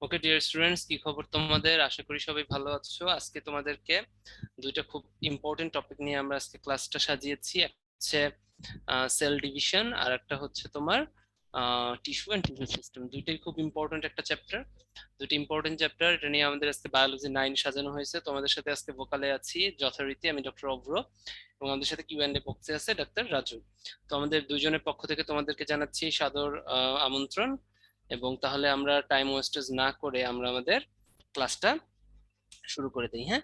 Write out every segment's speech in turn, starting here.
Okay dear students, কি খবর তোমাদের? আশা করি সবাই ভালো আছো। আজকে তোমাদেরকে দুইটা খুব ইম্পর্টেন্ট টপিক নিয়ে আমরা আজকে ক্লাসটা সাজিয়েছি। একটা হচ্ছে সেল ডিভিশন, আর একটা হচ্ছে তোমার টিস্যু অ্যান্ড টিস্যু সিস্টেম। দুইটাই খুব ইম্পর্টেন্ট একটা চ্যাপ্টার, দুটো ইম্পর্টেন্ট চ্যাপ্টার। এটা নিয়ে আমাদের আজকে বায়োলজি 9 সাজানো হয়েছে। তোমাদের সাথে আজকে ভোকালে আছি যথারীতি আমি ডক্টর অভ্র, এবং আমাদের সাথে কিউএনএ বক্সে আছে ডাক্তার রাজু। তো আমাদের দুইজনের পক্ষ থেকে তোমাদেরকে জানাচ্ছি সাদর আমন্ত্রণ। এবং তাহলে আমরা টাইম ওয়েস্টেজ না করে আমরা আমাদের ক্লাসটা শুরু করে দিই। হ্যাঁ,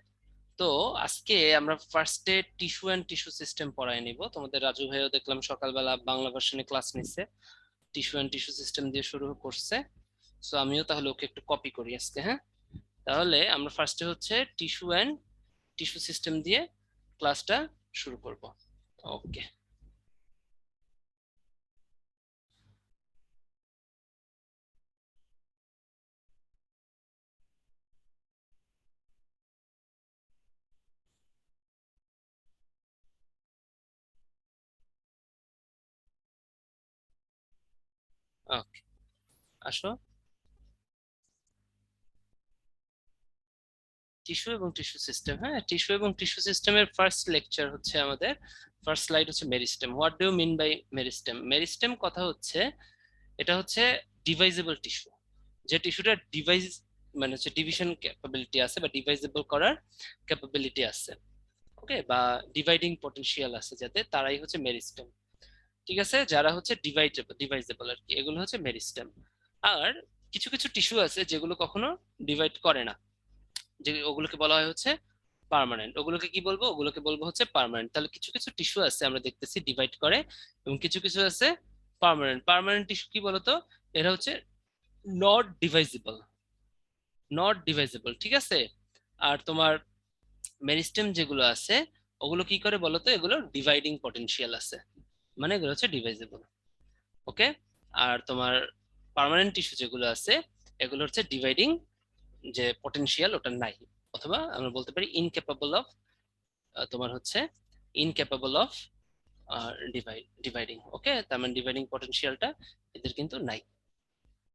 তো আজকে আমরা ফার্স্টে টিস্যু অ্যান্ড টিস্যু সিস্টেম পড়ায় নিব। তোমাদের রাজু ভাইও দেখলাম সকালবেলা বাংলা ভার্সনে ক্লাস নিচ্ছে, টিস্যু অ্যান্ড টিস্যু সিস্টেম দিয়ে শুরু করছে। সো আমিও তাহলে ওকে একটু কপি করি আজকে। হ্যাঁ, তাহলে আমরা ফার্স্টে হচ্ছে টিস্যু অ্যান্ড টিস্যু সিস্টেম দিয়ে ক্লাসটা শুরু করব। ওকে, ওকে, আসো। টিস্যু এবং টিস্যু সিস্টেম, হ্যাঁ, টিস্যু এবং টিস্যু সিস্টেমের ফার্স্ট লেকচার হচ্ছে আমাদের ফার্স্ট স্লাইড হচ্ছে meristem. What do you mean by meristem? Meristem কথা হচ্ছে, এটা হচ্ছে ডিভাইজেবল টিস্যু। যে টিস্যুটা ডিভাইস মানে হচ্ছে ডিভিশন ক্যাপাবিলিটি আছে বা ডিভাইজেবল করার ক্যাপাবিলিটি আছে, ওকে, বা ডিভাইডিং পটেনশিয়াল আছে যাতে, তারাই হচ্ছে মেরিস্টেম। ঠিক আছে, যারা হচ্ছে ডিভাইজেবল আর কি, এগুলো হচ্ছে মেরিস্টেম। আর কিছু কিছু টিস্যু আছে যেগুলো কখনো ডিভাইড করে না, যে ওগুলোকে বলা হয় হচ্ছে পার্মানেন্ট। ওগুলোকে কি বলবো? ওগুলোকে বলবো হচ্ছে পার্মানেন্ট। তাহলে কিছু কিছু টিস্যু আছে আমরা দেখতেছি ডিভাইড করে, এবং কিছু কিছু আছে পার্মানেন্ট। পার্মানেন্ট টিস্যু কি বলতো? এরা হচ্ছে নট ডিভাইজেবল, নট ডিভাইজেবল, ঠিক আছে। আর তোমার মেরিস্টেম যেগুলো আছে, ওগুলো কি করে বলতো? এগুলো ডিভাইডিং পটেনশিয়াল আছে, মানে এগুলো হচ্ছে ডিভাইজেবল, ওকে। আর তোমার পার্মানেন্ট টিস্যু যেগুলো আছে, এগুলো হচ্ছে ডিভাইডিং যে পটেনশিয়াল ওটা নাই, অথবা আমরা বলতে পারি ইনক্যাপাবল অফ, তোমার হচ্ছে ইনক্যাপাবল অফ ডিভাইডিং, ওকে। তার মানে ডিভাইডিং পটেনশিয়ালটা এদের কিন্তু নাই।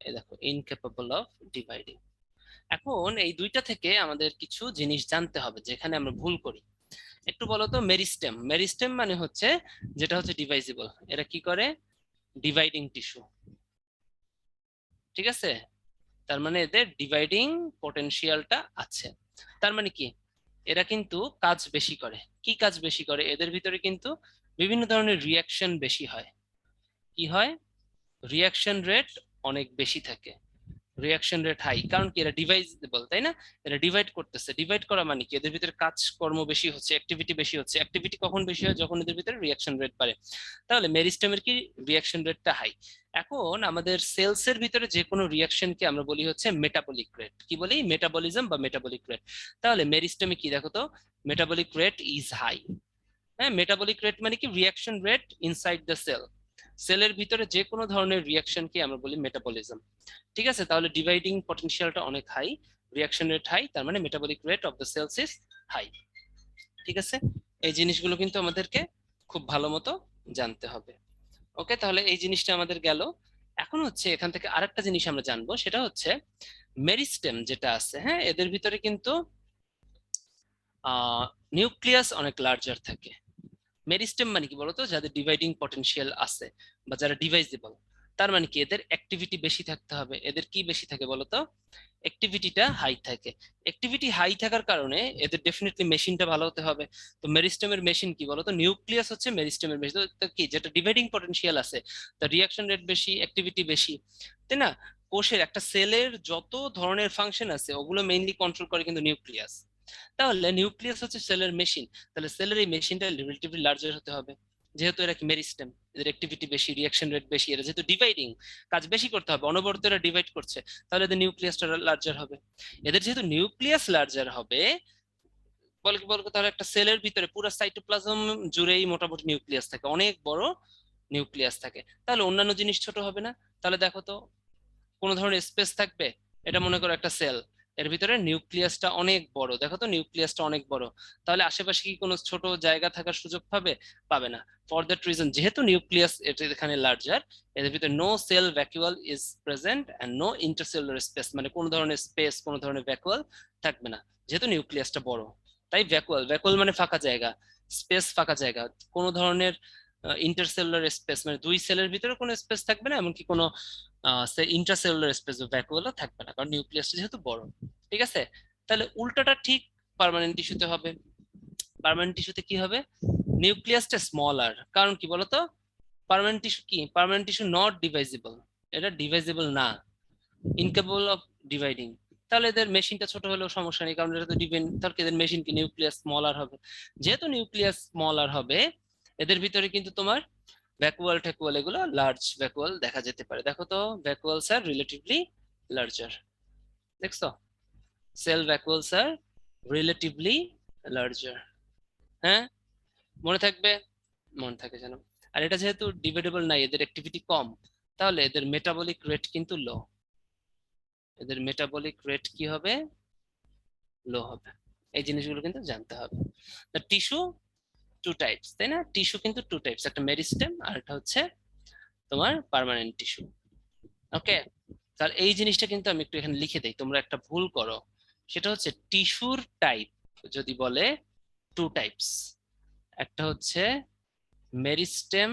এই দেখো, ইনক্যাপাবল অফ ডিভাইডিং। এখন এই দুইটা থেকে আমাদের কিছু জিনিস জানতে হবে যেখানে আমরা ভুল করি। একটু বলো তো, মেরিস্টেম, মেরিস্টেম মানে হচ্ছে যেটা হচ্ছে ডিভাইজেবল, এরা কি করে? ডিভাইডিং টিস্যু, ঠিক আছে। তার মানে এদের ডিভাইডিং পটেনশিয়ালটা আছে। তার মানে কি? এরা কিন্তু কাজ বেশি করে। কি কাজ বেশি করে? এদের ভিতরে কিন্তু বিভিন্ন ধরনের রিয়াকশন বেশি হয়। কি হয়? রিয়াকশন রেট অনেক বেশি থাকে, রিয়াকশন রেট হাই। কারণ কি? এরা ডিভাইজেবল, তাই না? এরা ডিভাইড করতেছে। ডিভাইড করা মানে কি? এদের ভিতরে কাজকর্ম বেশি হচ্ছে, অ্যাক্টিভিটি বেশি হচ্ছে। অ্যাক্টিভিটি কখন বেশি হয়? যখন এদের ভিতরে রিয়াকশন রেট বাড়ে। তাহলে মেরিস্টেমের কি? রিয়াকশন রেটটা হাই। এখন আমাদের সেলস এর ভিতরে যে কোনো রিয়াকশনকে আমরা বলি হচ্ছে মেটাবলিক রেট। কি বলি? মেটাবলিজম বা মেটাবলিক রেট। তাহলে মেরিস্টেমে কি দেখো তো? Metabolic rate is high. হ্যাঁ, মেটাবলিক রেট মানে কি? Reaction rate inside the cell. সেলের ভিতরে যে কোনো ধরনের রিয়াকশনকে আমরা বলি মেটাবলিজম, ঠিক আছে। তাহলে ডিভাইডিং পটেনশিয়ালটা অনেক হাই, রিয়াকশন রেট হাই, তার মানে metabolic rate of the cells is high, ঠিক আছে। এই জিনিসগুলো কিন্তু আমাদেরকে খুব ভালো মতো জানতে হবে, ওকে। তাহলে এই জিনিসটা আমাদের গেল। এখন হচ্ছে এখান থেকে আরেকটা জিনিস আমরা জানবো, সেটা হচ্ছে মেরিস্টেম যেটা আছে, হ্যাঁ, এদের ভিতরে কিন্তু নিউক্লিয়াস অনেক লার্জার থাকে। মেরিস্টেম মানে কি বলতো? যাদের ডিভাইডিং পটেনশিয়াল আছে বা যারা ডিভাইজেবল, তার মানে কি? এদের অ্যাক্টিভিটি বেশি থাকতে হবে। এদের কি বেশি থাকে বলতো? অ্যাক্টিভিটিটা হাই থাকে। অ্যাক্টিভিটি হাই থাকার কারণে এদের ডেফিনেটলি মেশিনটা ভালো হতে হবে। তো মেরিস্টেমের মেশিন কি বলতো? নিউক্লিয়াস হচ্ছে মেরিস্টেমের মেশিন। তো কি, যেটা ডিভাইডিং পটেনশিয়াল আছে, তার রিয়াকশন রেট বেশি, অ্যাক্টিভিটি বেশি, তাই না? কোষের একটা সেলের যত ধরনের ফাংশন আছে ওগুলো মেইনলি কন্ট্রোল করে কিন্তু নিউক্লিয়াস। তাহলে নিউক্লিয়াস হচ্ছে সেলের মেশিন। তাহলে সেলের এই মেশিনটা রিলেটিভলি লার্জার হতে হবে, যেহেতু এরা কি মেরিস্টেম, এদের অ্যাক্টিভিটি বেশি, রিয়াকশন রেট বেশি, এরা যেহেতু ডিভাইডিং, কাজ বেশি করতে হবে, অনবরত এরা ডিভাইড করছে, তাহলে এদের নিউক্লিয়াসটা লার্জার হবে। এদের যেহেতু নিউক্লিয়াস লার্জার হবে, বলে কি বলতো? তাহলে একটা সেলের ভিতরে পুরো সাইটোপ্লাজম জুড়েই মোটামুটি নিউক্লিয়াস থাকে, অনেক বড় নিউক্লিয়াস থাকে। তাহলে অন্যান্য জিনিস ছোট হবে না? তাহলে দেখো তো, কোনো ধরনের স্পেস থাকবে? এটা মনে করো একটা সেল, এর ভিতরে নিউক্লিয়াসটা অনেক বড়, দেখো তো নিউক্লিয়াসটা অনেক বড়, তাহলে আশেপাশে কি কোনো ছোট জায়গা থাকার সুযোগ পাবে? পাবে না। ফর দ্যাট রিজন, যেহেতু নিউক্লিয়াস এটা এখানে লার্জার, এর ভিতরে no cell vacuole is present and no intercellular space, মানে কোনো ধরনের স্পেস, কোনো ধরনের ভ্যাকুয়াল থাকবে না, যেহেতু নিউক্লিয়াসটা বড়। তাই ভ্যাকুয়াল, ভ্যাকুয়াল মানে ফাঁকা জায়গা, স্পেস ফাঁকা জায়গা, কোনো ধরনের ইন্টারসেলুলার স্পেস মানে দুই সেলের ভিতরে কোনো স্পেস থাকবে না, এমনকি কোনো ইন্ট্রাসেলুলার স্পেস বা ভ্যাকুয়ালও থাকবে না, কারণ নিউক্লিয়াসটা যেহেতু বড়। ঠিক আছে, তাহলে উল্টাটা ঠিক পার্মানেন্ট টিস্যুতে হবে। পার্মানেন্ট টিস্যুতে কি হবে? নিউক্লিয়াসটা স্মলার, কারণ কি বলতো, পার্মানেন্ট টিস্যু কি, পার্মানেন্ট টিস্যু নট ডিভাইজিবল, এটা ডিভাইজিবল না, ইনকেপেবল অফ ডিভাইডিং। তাহলে এদের মেশিনটা ছোট হলেও সমস্যা নেই, কারণ এটা তো ডিপেন্ড, তাহলে এদের মেশিন কি নিউক্লিয়াস স্মলার হবে, যেহেতু নিউক্লিয়াস স্মলার হবে এদের ভিতরে কিন্তু তোমার ভ্যাকুয়াল ট্যাকুয়াল এগুলো লার্জ ভ্যাকুয়াল দেখা যেতে পারে। দেখো তো ভ্যাকুয়ালস আর রিলেটিভলি লার্জার, দেখছো, সেল ভ্যাকুয়ালস আর রিলেটিভলি লার্জার। হ্যাঁ, মনে থাকবে, মনে থাকে যেন। আর এটা যেহেতু ডিভাইডেবল নাই, এদের অ্যাক্টিভিটি কম, তাহলে এদের মেটাবলিক রেট কিন্তু লো, এদের মেটাবলিক রেট কি হবে? লো হবে। এই জিনিসগুলো কিন্তু জানতে হবে। টিস্যু টু টাইপস, তাই না? টিস্যু কিন্তু টু টাইপস, একটা মেরিস্টেম আর একটা হচ্ছে তোমার পার্মানেন্ট টিস্যু। ওকে, তাহলে এই জিনিসটা কিন্তু আমি একটু এখানে লিখে দেই, তোমরা একটা ভুল করো, সেটা হচ্ছে টিস্যুর টাইপ যদি বলে টু টাইপস, একটা হচ্ছে মেরিস্টেম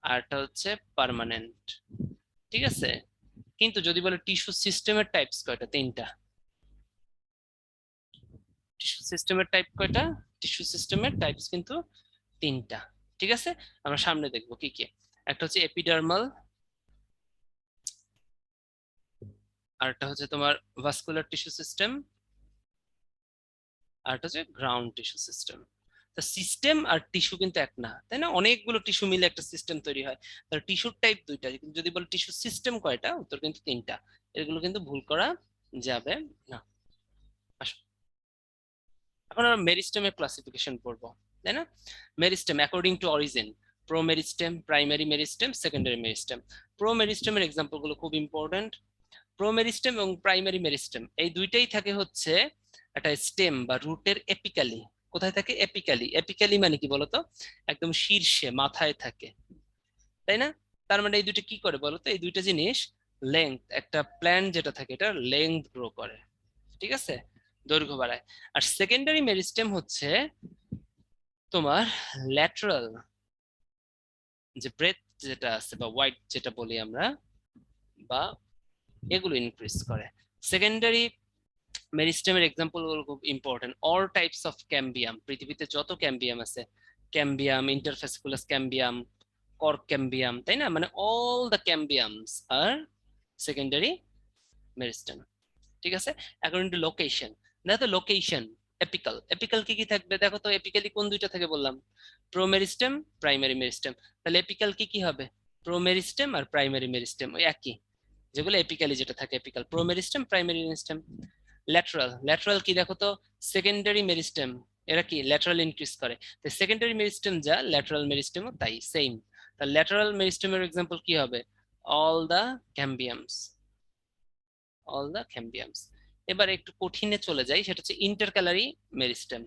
আর একটা হচ্ছে পার্মানেন্ট, ঠিক আছে? কিন্তু যদি বলে টিস্যু সিস্টেমের টাইপস কয়টা? তিনটা। টিস্যু সিস্টেমের টাইপ কয়টা? টিস্যু সিস্টেমের টাইপস কিন্তু তিনটা। ঠিক আছে, আমরা সামনে দেখবো কি কি। একটা হচ্ছে এপিডার্মাল, আর একটা হচ্ছে তোমার ভাস্কুলার টিস্যু সিস্টেম, আর একটা হচ্ছে গ্রাউন্ড টিস্যু সিস্টেম। তো সিস্টেম আর টিস্যু কিন্তু এক না, তাই না? অনেকগুলো টিস্যু মিলে একটা সিস্টেম তৈরি হয়, তাহলে টিস্যুর টাইপ দুইটা, কিন্তু যদি বলে টিস্যু সিস্টেম কয়টা, উত্তর কিন্তু তিনটা। এগুলো কিন্তু ভুল করা যাবে না। আসো, এখন আমরা মেরিস্টেমের ক্লাসিফিকেশন পড়বো, তাই না? Meristem according to origin, pro meristem, primary meristem, secondary meristem. Pro মেরিস্টেমের এক্সাম্পল গুলো খুব ইম্পর্টেন্ট। প্রো মেরিস্টেম এবং প্রাইমারি মেরিস্টেম এই দুইটাই থাকে হচ্ছে একটা স্টেম বা রুটের এপিক্যালি। কোথায় থাকে? এপিক্যালি। এপিক্যালি মানে কি বলতো? একদম শীর্ষে, মাথায় থাকে, তাই না? তার মানে এই দুইটা কি করে বলতো? এই দুইটা জিনিস লেংথ, একটা প্ল্যান্ট যেটা থাকে এটা লেংথ গ্রো করে, ঠিক আছে, দৈর্ঘ্য বাড়ায়। আর সেকেন্ডারি মেরিস্টেম হচ্ছে তোমার ল্যাটারাল, যে ব্রেথ যেটা আছে বা ওয়াইড যেটা বলি আমরা, বা এগুলো ইনক্রিজ করে। সেকেন্ডারি মেরিস্টেমের এক্সাম্পল গুলো খুব ইম্পর্টেন্ট। অল টাইপস অফ ক্যাম্বিয়াম, পৃথিবীতে যত ক্যাম্বিয়াম আছে, ক্যাম্বিয়াম, ইন্টারফেসিকুলাস ক্যাম্বিয়াম, কর্ক ক্যাম্বিয়াম, তাই না? মানে অল দ্য ক্যাম্বিয়ামস আর সেকেন্ডারি মেরিস্টেম, ঠিক আছে? অ্যাকর্ডিং টু লোকেশন, দেখো তো লোকেশন, এপিক্যাল, এপিক্যাল কি কি থাকবে দেখো তো? এপিক্যালি কোন দুইটা থেকে বললাম? Pro meristem, primary meristem. তাহলে এপিক্যাল কি কি হবে? প্রো মেরিস্টেম আর প্রাইমারি মেরিস্টেম ওই একই, যেগুলো এপিক্যালি যেটা থাকে apical, pro meristem, primary meristem. Lateral, lateral কি দেখো তো? সেকেন্ডারি মেরিস্টেম, এরা কি ল্যাটারাল ইনক্রিজ করে, তো সেকেন্ডারি মেরিস্টেম যা, ল্যাটারাল মেরিস্টেমও তাই, সেম। তাহলে ল্যাটারাল মেরিস্টেমের এক্সাম্পল কি হবে? All the cambiums, all the cambiums. এবার একটু কঠিনে চলে যাই, সেটা হচ্ছে ইন্টারক্যালারি মেরিস্টেম।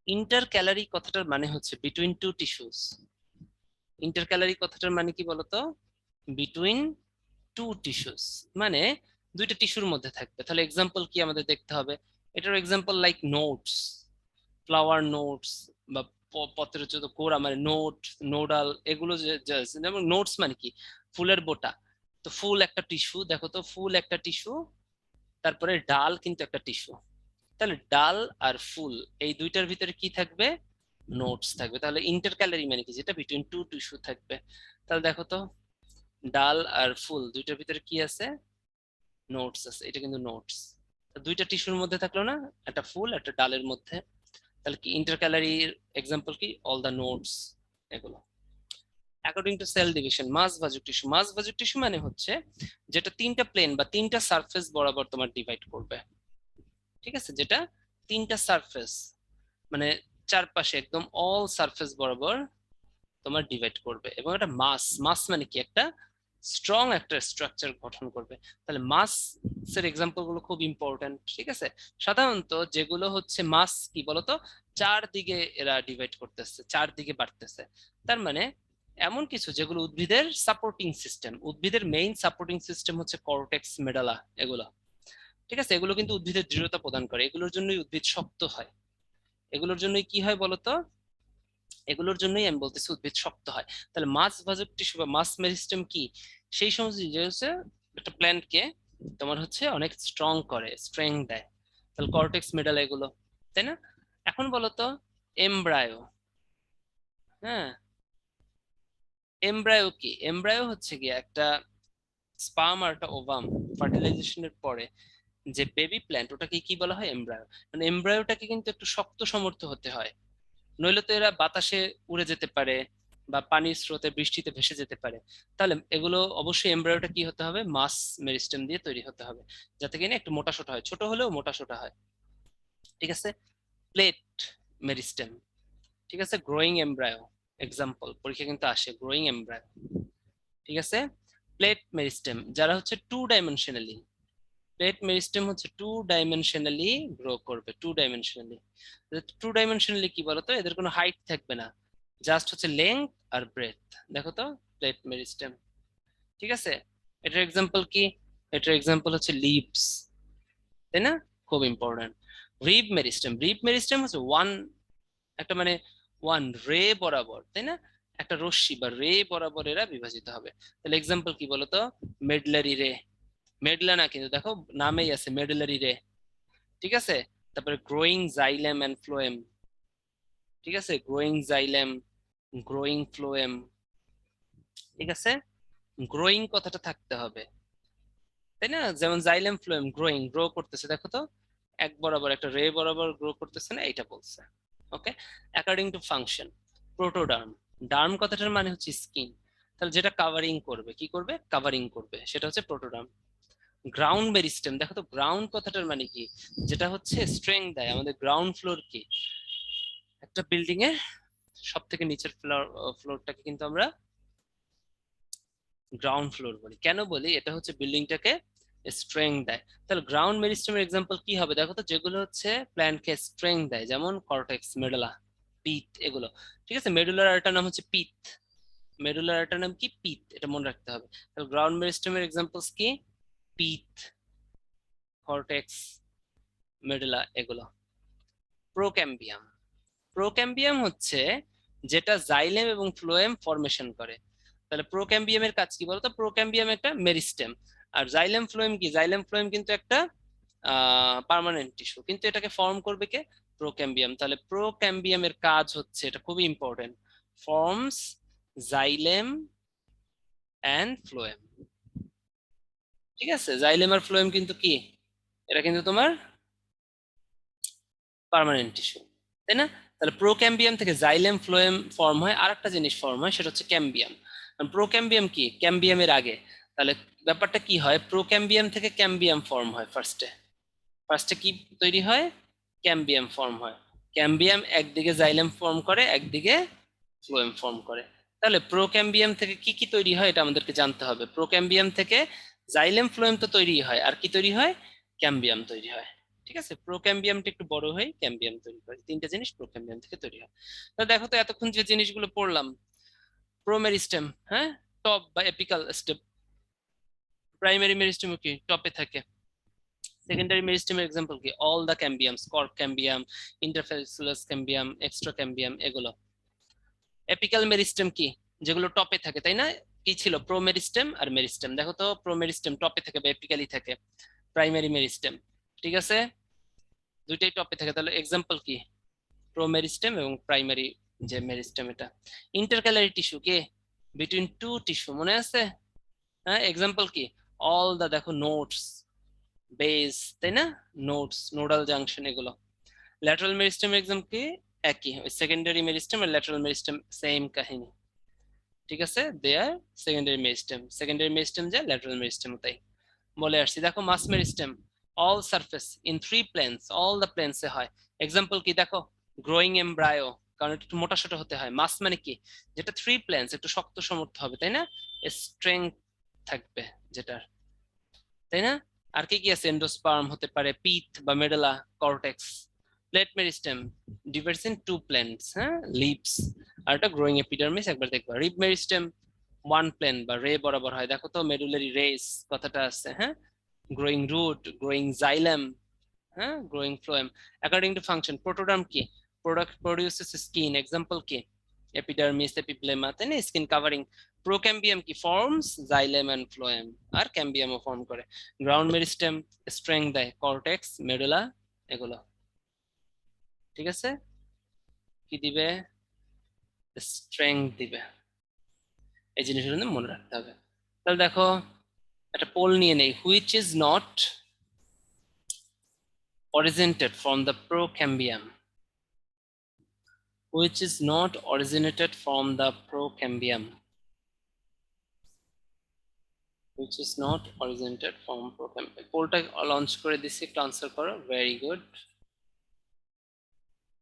ইন্টারক্যালারি কথাটার মানে হচ্ছে বিটুইন টু টিস্যুস। ইন্টারক্যালারি কথাটার মানে কি বলতো? বিটুইন টু টিস্যুস, মানে দুইটা টিস্যুর মধ্যে থাকবে। তাহলে এক্সাম্পল কি আমাদের দেখতে হবে? এটার example like notes, flower notes, বা পত্রের যত কোড়া মানে নোট, নোডাল, এগুলো যেমন নোটস মানে কি? ফুলের বোটা। তো ফুল একটা টিস্যু, দেখো তো ফুল একটা টিস্যু, তারপরে ডাল কিন্তু একটা টিস্যু। তাহলে ডাল আর ফুল এই দুইটার ভিতরে কি থাকবে? নোটস থাকবে। তাহলে ইন্টারক্যালারি মানে কি? যেটা বিটুইন টু টিস্যু থাকবে। তাহলে দেখো তো, ডাল আর ফুল দুইটার ভিতরে কি আছে? নোটস আছে, এটা কিন্তু নোটস। দুইটা টিস্যুর মধ্যে থাকলো না, একটা ফুল একটা ডালের মধ্যে। তাহলে কি ইন্টারক্যালারির এক্সাম্পল কি? অল দা নোটস, এগুলো। অ্যাকর্ডিং টু সেল ডিভিশন, মাস ভাজক টিস্যু, মাস ভাজক টিস্যু মানে হচ্ছে যেটা তিনটা প্লেন বা তিনটা সারফেস বরাবর তোমার ডিভাইড করবে, ঠিক আছে? যেটা তিনটা সারফেস মানে চারপাশে একদম অল সারফেস বরাবর তোমার ডিভাইড করবে, এবং একটা মাস, মাস মানে কি? একটা স্ট্রং একটা স্ট্রাকচার গঠন করবে। তাহলে মাস এর এক্সাম্পল গুলো খুব ইম্পর্টেন্ট, ঠিক আছে? সাধারণত যেগুলো হচ্ছে মাস কি বলতো, চারদিকে এরা ডিভাইড করতেছে, চারদিকে বাড়তেছে, তার মানে এমন কিছু যেগুলো উদ্ভিদের সাপোর্টিং সিস্টেম, উদ্ভিদের মেইন সাপোর্টিং সিস্টেম হচ্ছে কর্টেক্স মেডালা এগুলো, ঠিক আছে? এগুলো কিন্তু উদ্ভিদের দৃঢ়তা প্রদান করে, এগুলোর জন্যই উদ্ভিদ শক্ত হয়, এগুলোর জন্যই কি হয় বলতো, এগুলোর জন্যই আমি বলতেছি উদ্ভিদ শক্ত হয়। তাহলে মাস ভাজক টিস্যু বা মাস মেরিস্টেম কি, সেই সমস্ত যে হচ্ছে একটা প্ল্যান্টকে তোমার হচ্ছে অনেক স্ট্রং করে, স্ট্রেংথ দেয়। তাহলে কর্টেক্স মেডাল এগুলো, তাই না? এখন বলতো এমব্রায়ো, হ্যাঁ, এমব্রায়ো কি? এমব্রায়ো হচ্ছে কি একটা স্পার্ম আর একটা ওভাম ফার্টিলাইজেশনের পরে যে বেবি প্ল্যান্ট, ওটাকে কি বলা হয়? এমব্রায়ো। মানে এমব্রায়োটাকে কিন্তু একটু শক্ত সমর্থ হতে হয়, নইলে তো এরা বাতাসে উড়ে যেতে পারে বা পানির স্রোতে বৃষ্টিতে ভেসে যেতে পারে। তাহলে এগুলো অবশ্যই এমব্রায়োটা কি হতে হবে? মাস মেরিস্টেম দিয়ে তৈরি হতে হবে, যাতে কিনা একটু মোটা সোটা হয়, ছোট হলেও মোটা সোটা হয়, ঠিক আছে? প্লেট মেরিস্টেম, ঠিক আছে? গ্রোয়িং এমব্রায়ো এক্সাম্পল পরীক্ষা কিন্তু আসে, গ্রোয়িং এমব্রায়ো, ঠিক আছে? প্লেট মেরিস্টেম যারা হচ্ছে টু ডাইমেনশনালি, প্লেট মেরিস্টেম হচ্ছে টু ডাইমেনশনালি গ্রো করবে, টু ডাইমেনশনালি। টু ডাইমেনশনালি কি বলতো, এদের কোনো হাইট থাকবে না, জাস্ট হচ্ছে লেংথ আর ব্রেথ। দেখো তো প্লেট মেরিস্টেম, ঠিক আছে? এটার এক্সাম্পল কি? এটার এক্সাম্পল হচ্ছে লিভস, তাই না? খুব important. Rib meristem, rib meristem হচ্ছে ওয়ান, একটা মানে ওয়ান রে বরাবর, তাই না? একটা রশ্মি বা রে বরাবর এরা বিভাজিত হবে। তাহলে এক্সাম্পল কি বলতো? মেডলারি রে, মেডলা না কিন্তু দেখো নামেই আছে মেডলারি রে, ঠিক আছে? তারপরে গ্রোয়িং জাইলেম এন্ড ফ্লোয়েম, ঠিক আছে? গ্রোয়িং জাইলেম, গ্রোয়িং ফ্লোয়েম, ঠিক আছে? গ্রোয়িং কথাটা থাকতে হবে, তাই না? যেমন জাইলেম ফ্লোয়েম গ্রোয়িং, গ্রো করতেছে, দেখো তো এক বরাবর একটা রে বরাবর গ্রো করতেছে না, এইটা বলছে। ওকে, অ্যাকর্ডিং টু ফাংশন, প্রোটোডার্ম, ডার্ম কথাটার মানে হচ্ছে স্কিন, তাহলে যেটা কাভারিং করবে, কি করবে? কাভারিং করবে, সেটা হচ্ছে প্রোটোডার্ম। গ্রাউন্ড মেরিস্টেম, দেখো তো গ্রাউন্ড কথাটার মানে কি? যেটা হচ্ছে স্ট্রেংথ দেয় আমাদের গ্রাউন্ড ফ্লোর কি, একটা বিল্ডিং এর সব থেকে নিচের ফ্লোরটাকে কিন্তু আমরা গ্রাউন্ড ফ্লোর বলি। কেন বলি? এটা হচ্ছে বিল্ডিংটাকে স্ট্রেংথ দেয়। তাহলে গ্রাউন্ড মেরিস্টেমের এক্সাম্পল কি হবে দেখো তো, যেগুলো হচ্ছে প্ল্যান্টকে স্ট্রেংথ দেয়, যেমন কর্টেক্স, মেডুলা, পিত, এগুলো, ঠিক আছে? মেডুলার আরেকটা নাম হচ্ছে পিত, মেডুলার আরেকটা নাম কি? পিত, এটা মনে রাখতে হবে। তাহলে গ্রাউন্ড মেরিস্টেমের এক্সাম্পলস কি? পিত, কর্টেক্স, মেডুলা, এগুলো। প্রোক্যাম্বিয়াম, প্রোক্যাম্বিয়াম হচ্ছে যেটা জাইলেম এবং ফ্লোয়েম ফরমেশন করে। তাহলে প্রোক্যাম্বিয়ামের কাজ কি বলতো? প্রোক্যাম্বিয়াম একটা মেরিস্টেম, আর জাইলেম ফ্লোয়েম কি? জাইলেম ফ্লোয়েম কিন্তু একটা পার্মানেন্ট টিস্যু, কিন্তু এটাকে ফর্ম করবে কে? প্রোক্যাম্বিয়াম। তাহলে প্রোক্যাম্বিয়ামের কাজ হচ্ছে, এটা খুবই important, forms xylem and phloem, ঠিক আছে? জাইলেম আর ফ্লোয়েম কিন্তু কি, এটা কিন্তু তোমার পার্মানেন্ট টিস্যু, তাই না? তাহলে প্রোক্যাম্বিয়াম থেকে জাইলেম ফ্লোয়েম ফর্ম হয়, আর একটা জিনিস ফর্ম হয়, সেটা হচ্ছে ক্যাম্বিয়াম। প্রোক্যাম্বিয়াম কি? ক্যাম্বিয়ামের আগে। তাহলে ব্যাপারটা কি হয়? প্রোক্যাম্বিয়াম থেকে ক্যাম্বিয়াম ফর্ম হয় ফার্স্টে, ফার্স্টে কি তৈরি হয়? ক্যাম্বিয়াম ফর্ম হয়। ক্যাম্বিয়াম একদিকে জাইলেম ফর্ম করে, একদিকে ফ্লোয়েম ফর্ম করে। তাহলে প্রোক্যাম্বিয়াম থেকে কি কি তৈরি হয় এটা আমাদেরকে জানতে হবে। প্রোক্যাম্বিয়াম থেকে জাইলেম ফ্লোয়েম তো তৈরি হয়, আর কি তৈরি হয়? ক্যাম্বিয়াম তৈরি হয়, ঠিক আছে? প্রোক্যাম্বিয়ামটা একটু বড় হয়ে ক্যাম্বিয়াম তৈরি করে, তিনটা জিনিস প্রোক্যাম্বিয়াম থেকে তৈরি হয়। তো দেখো তো এতক্ষণ যে জিনিসগুলো পড়লাম, প্রোমেরিস্টেম, হ্যাঁ, টপ বা এপিকাল স্টেপ, প্রাইমারি মেরিস্টেম কি টপে থাকে, সেকেন্ডারি মেরিস্টেমের এক্সাম্পল কি? অল দা ক্যাম্বিয়াম, স্কর্প cambium, interfascicular cambium, extra cambium, এগুলো। এপিক্যাল মেরিস্টেম কি? যেগুলো টপে থাকে, তাই না? কি ছিল? প্রোমেরিস্টেম আর মেরিস্টেম। দেখো তো প্রোমেরিস্টেম টপে থাকে বা এপিক্যালি থাকে। প্রাইমারি মেরিস্টেম, ঠিক আছে, দুইটাই টপে থাকে। তাহলে এক্সাম্পল কি? প্রোমেরিস্টেম এবং প্রাইমারি যে মেরিস্টেম, এটা। ইন্টারক্যালারি টিস্যু কে? বিটুইন টু টিস্যু, মনে আছে? হ্যাঁ, এক্সাম্পল কি? অল দা, দেখো নোটস, বেস, তাই না? নোটস, নোডাল জাংশন, এগুলো। ল্যাটারাল মেরিস্টেমের এক্সাম কি? একই, ওই সেকেন্ডারি মেরিস্টেম আর ল্যাটারাল মেরিস্টেম সেম কাহিনী, ঠিক আছে? There secondary meristem, secondary meristem যা, ল্যাটারাল মেরিস্টেম তাই। বলে আসছি। দেখো mass meristem, all surface in three planes, all the প্লেনসে হয়। এক্সাম্পল কি? দেখো গ্রোয়িং এমব্রায়ো, কারণ এটা একটু মোটা সোটা হতে হয়। মাস মানে কি? যেটা থ্রি প্লেনস, একটু শক্ত সমর্থ হবে, তাই না? স্ট্রেংথ থাকবে যেটার, তাই না? আর কি কি আছে? এন্ডোস্পার্ম হতে পারে, পিথ বা medulla, cortex. Plate meristem divides in two planes, হ্যাঁ, লিভস, আর একটা গ্রোয়িং এপিডার্মিস। একবার দেখবা। রিব মেরিস্টেম ওয়ান প্লেন বা রে বরাবর হয়, দেখো তো মেডুলারি রেস কথাটা আছে, হ্যাঁ। গ্রোয়িং রুট, গ্রোয়িং জাইলেম, হ্যাঁ, growing phloem. According to function, protoderm কি? প্রোডাক্ট প্রডিউসেস স্কিন, এক্সাম্পল কি? এপিডার্মিস, এপিপ্লেমা, তাই না, স্কিন কাভারিং। প্রোক্যাম্বিয়াম কি? ফর্মস জাইলেম এন্ড ফ্লোয়েম, আর ক্যাম্বিয়ামও ফর্ম করে। গ্রাউন্ড মেরিস্টেম স্ট্রেংথ দেয়, কর্টেক্স, মেডুলা, এগুলো। ঠিক আছে, কি দিবে? স্ট্রেংথ দিবে। এই জিনিসগুলো কিন্তু মনে রাখতে হবে। তাহলে দেখো, একটা পোল নিয়ে নেই। Which is not originated from the procambium? Which is not originated from the procambium? Which is not originated from procambium? পোলটা লঞ্চ করে দিছি, একটু আনসার করো। ভেরি গুড,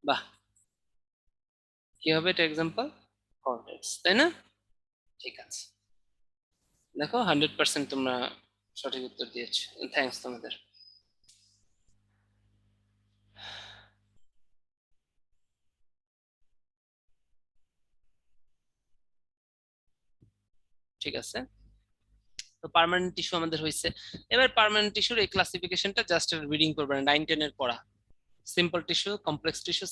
বাহ। কি হবে এটা? এক্সাম্পল কর্টেক্স, তাই না? ঠিক আছে, দেখো 100% তোমরা সঠিক উত্তর দিয়েছো। থ্যাঙ্কস তোমাদের। ঠিক আছে, তো পার্মানেন্ট টিস্যু আমাদের হয়েছে। এবার পার্মানেন্ট টিস্যুর এই ক্লাসিফিকেশনটা জাস্ট রিডিং করবে না, 9-10 এর পড়া। Simple tissue, complex tissue,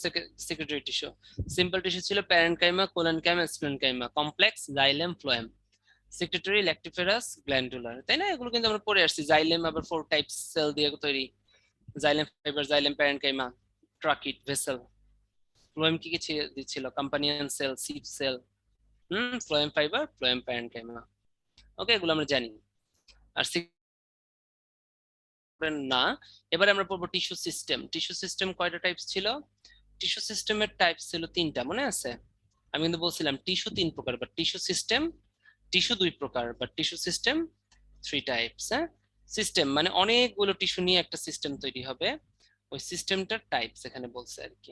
secretory tissue. Simple tissue ছিল parenchyma, collenchyma, sclerenchyma. Complex xylem, phloem. Secretory lactiferous, glandular, তাই না? এগুলো কিন্তু আমরা পড়ে আসছি। জাইলেম আবার 4 টাইপস সেল দিয়ে তৈরি। Xylem fibre, xylem parenchyma, tracheid, vessel. Phloem কি কি ছিল? Companion cell, sieve cell, phloem fibre, phloem parenchyma. Okay, এগুলো আমরা জানি। আর না, এবারে আমরা পড়বো টিস্যু সিস্টেম। টিস্যু সিস্টেম কয়টা টাইপস ছিল? টিস্যু সিস্টেমের টাইপস ছিল 3টা, মনে আছে? আমি কিন্তু বলছিলাম টিস্যু 3 প্রকার, বা টিস্যু সিস্টেম, টিস্যু 2 প্রকার, বা টিস্যু সিস্টেম 3 টাইপস। হ্যাঁ, সিস্টেম মানে অনেকগুলো টিস্যু নিয়ে একটা সিস্টেম তৈরি হবে, ওই সিস্টেমটার টাইপস এখানে বলছে আর কি।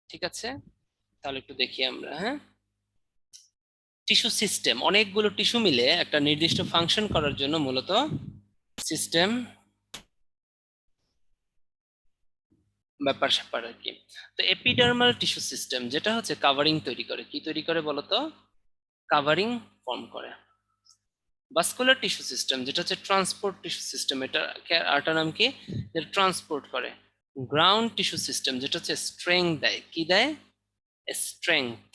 ঠিক আছে, তাহলে একটু দেখি আমরা। হ্যাঁ, টিস্যু সিস্টেম অনেকগুলো টিস্যু মিলে একটা নির্দিষ্ট ফাংশন করার জন্য মূলত সিস্টেম ব্যাপার স্যাপার আর কি। তো এপিডার্মাল টিস্যু সিস্টেম যেটা হচ্ছে কাভারিং তৈরি করে। কি তৈরি করে বলতো? কাভারিং ফর্ম করে। ভাস্কুলার টিস্যু সিস্টেম যেটা হচ্ছে ট্রান্সপোর্ট টিস্যু সিস্টেম, এটা আরটার নাম কি? যেটা ট্রান্সপোর্ট করে। গ্রাউন্ড টিস্যু সিস্টেম যেটা হচ্ছে স্ট্রেংথ দেয়। কি দেয়? স্ট্রেংথ।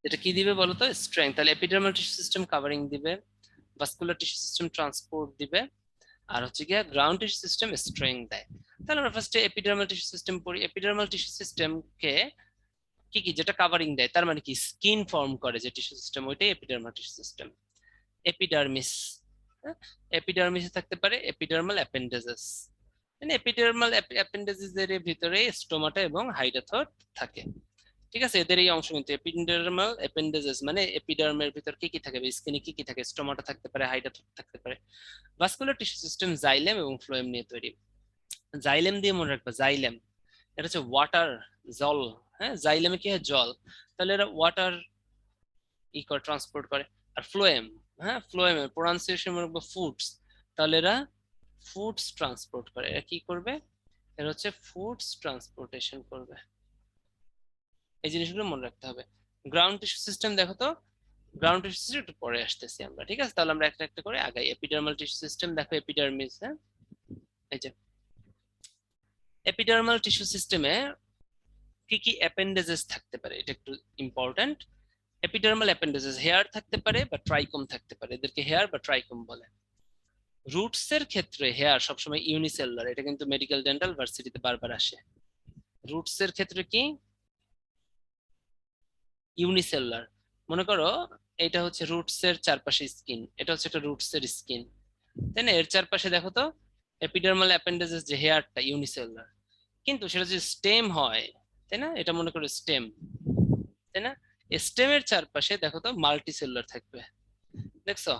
যেটা কি দিবে বলতো? স্ট্রেংথ। তাহলে এপিডার্মাল টিস্যু সিস্টেম কাভারিং দিবে, ভাস্কুলার টিস্যু সিস্টেম ট্রান্সপোর্ট দিবে, আর হচ্ছে গিয়া গ্রাউন্ড টিস্যু সিস্টেম স্ট্রেংথ দেয়। তাহলে আমরা ফার্স্টে এপিডার্মাল টিস্যু সিস্টেম পড়ি। এপিডার্মাল টিস্যু সিস্টেমকে কি কি যেটা কাভারিং দেয়, তার মানে কি? স্কিন ফর্ম করে যে টিস্যু সিস্টেম, ওইটাই এপিডার্মাল টিস্যু সিস্টেম। এপিডার্মিস, এপিডার্মিসে থাকতে পারে এপিডার্মাল অ্যাপেন্ডেজেস। মানে এপিডার্মাল অ্যাপেন্ডেজেস এর ভিতরে স্টোমাটা এবং হাইডাথর থাকে। ঠিক আছে, এদের এই অংশ কিন্তু এপিডার্মাল অ্যাপেন্ডেজেস, মানে এপিডার্মের ভিতর কি কি থাকে, স্কিনে কি কি থাকে, স্টোমাটা থাকতে পারে, হাইডাথর থাকতে পারে। ভাস্কুলার টিস্যু সিস্টেম জাইলেম এবং ফ্লোয়েম নিয়ে তৈরি। জাইলেম দিয়ে মনে রাখবা, জাইলেম এটা হচ্ছে ওয়াটার, জল। হ্যাঁ, জাইলেমে কি হয়? জল। তাহলে এরা ওয়াটার ই করে, ট্রান্সপোর্ট করে। আর ফ্লোয়েম, হ্যাঁ, ফ্লোয়েমে প্রোনাউন্সিয়েশন মনে রাখবো ফুডস। তাহলে এরা ফুডস ট্রান্সপোর্ট করে। এরা কি করবে? এরা হচ্ছে ফুডস ট্রান্সপোর্টেশন করবে। এই জিনিসগুলো মনে রাখতে হবে। গ্রাউন্ড টিস্যু সিস্টেম দেখো তো, গ্রাউন্ড টিস্যু সিস্টেম একটু পরে আসতেছি আমরা। ঠিক আছে, তাহলে আমরা একটা একটা করে আগাই। এপিডার্মাল টিস্যু সিস্টেম দেখো, এপিডার্মিস। হ্যাঁ, এই যে এপিডার্মাল টিস্যু সিস্টেমে কি কি অ্যাপেন্ডেজেস থাকতে পারে, এটা একটু ইম্পর্টেন্ট। এপিডার্মাল অ্যাপেন্ডেজেস হেয়ার থাকতে পারে বা ট্রাইকোম থাকতে পারে, এদেরকে হেয়ার বা ট্রাইকোম বলে। রুটস এর ক্ষেত্রে হেয়ার সবসময় ইউনিসেলুলার, এটা কিন্তু মেডিকেল ডেন্টাল ভার্সিটিতে বারবার আসে। রুটস এর ক্ষেত্রে কি? ইউনিসেলুলার। মনে করো এটা হচ্ছে রুটস এর চারপাশে স্কিন, এটা হচ্ছে একটা রুটস এর স্কিন, তাই না? এর চারপাশে দেখো তো এপিডার্মাল অ্যাপেন্ডেজেস যে হেয়ারটা ইউনিসেলুলার, কিন্তু সেটা যদি স্টেম হয়, তাই না, এটা মনে করো স্টেম, তাই না? স্টেমের চারপাশে দেখো তো মাল্টি সেলুলার থাকবে। দেখছো,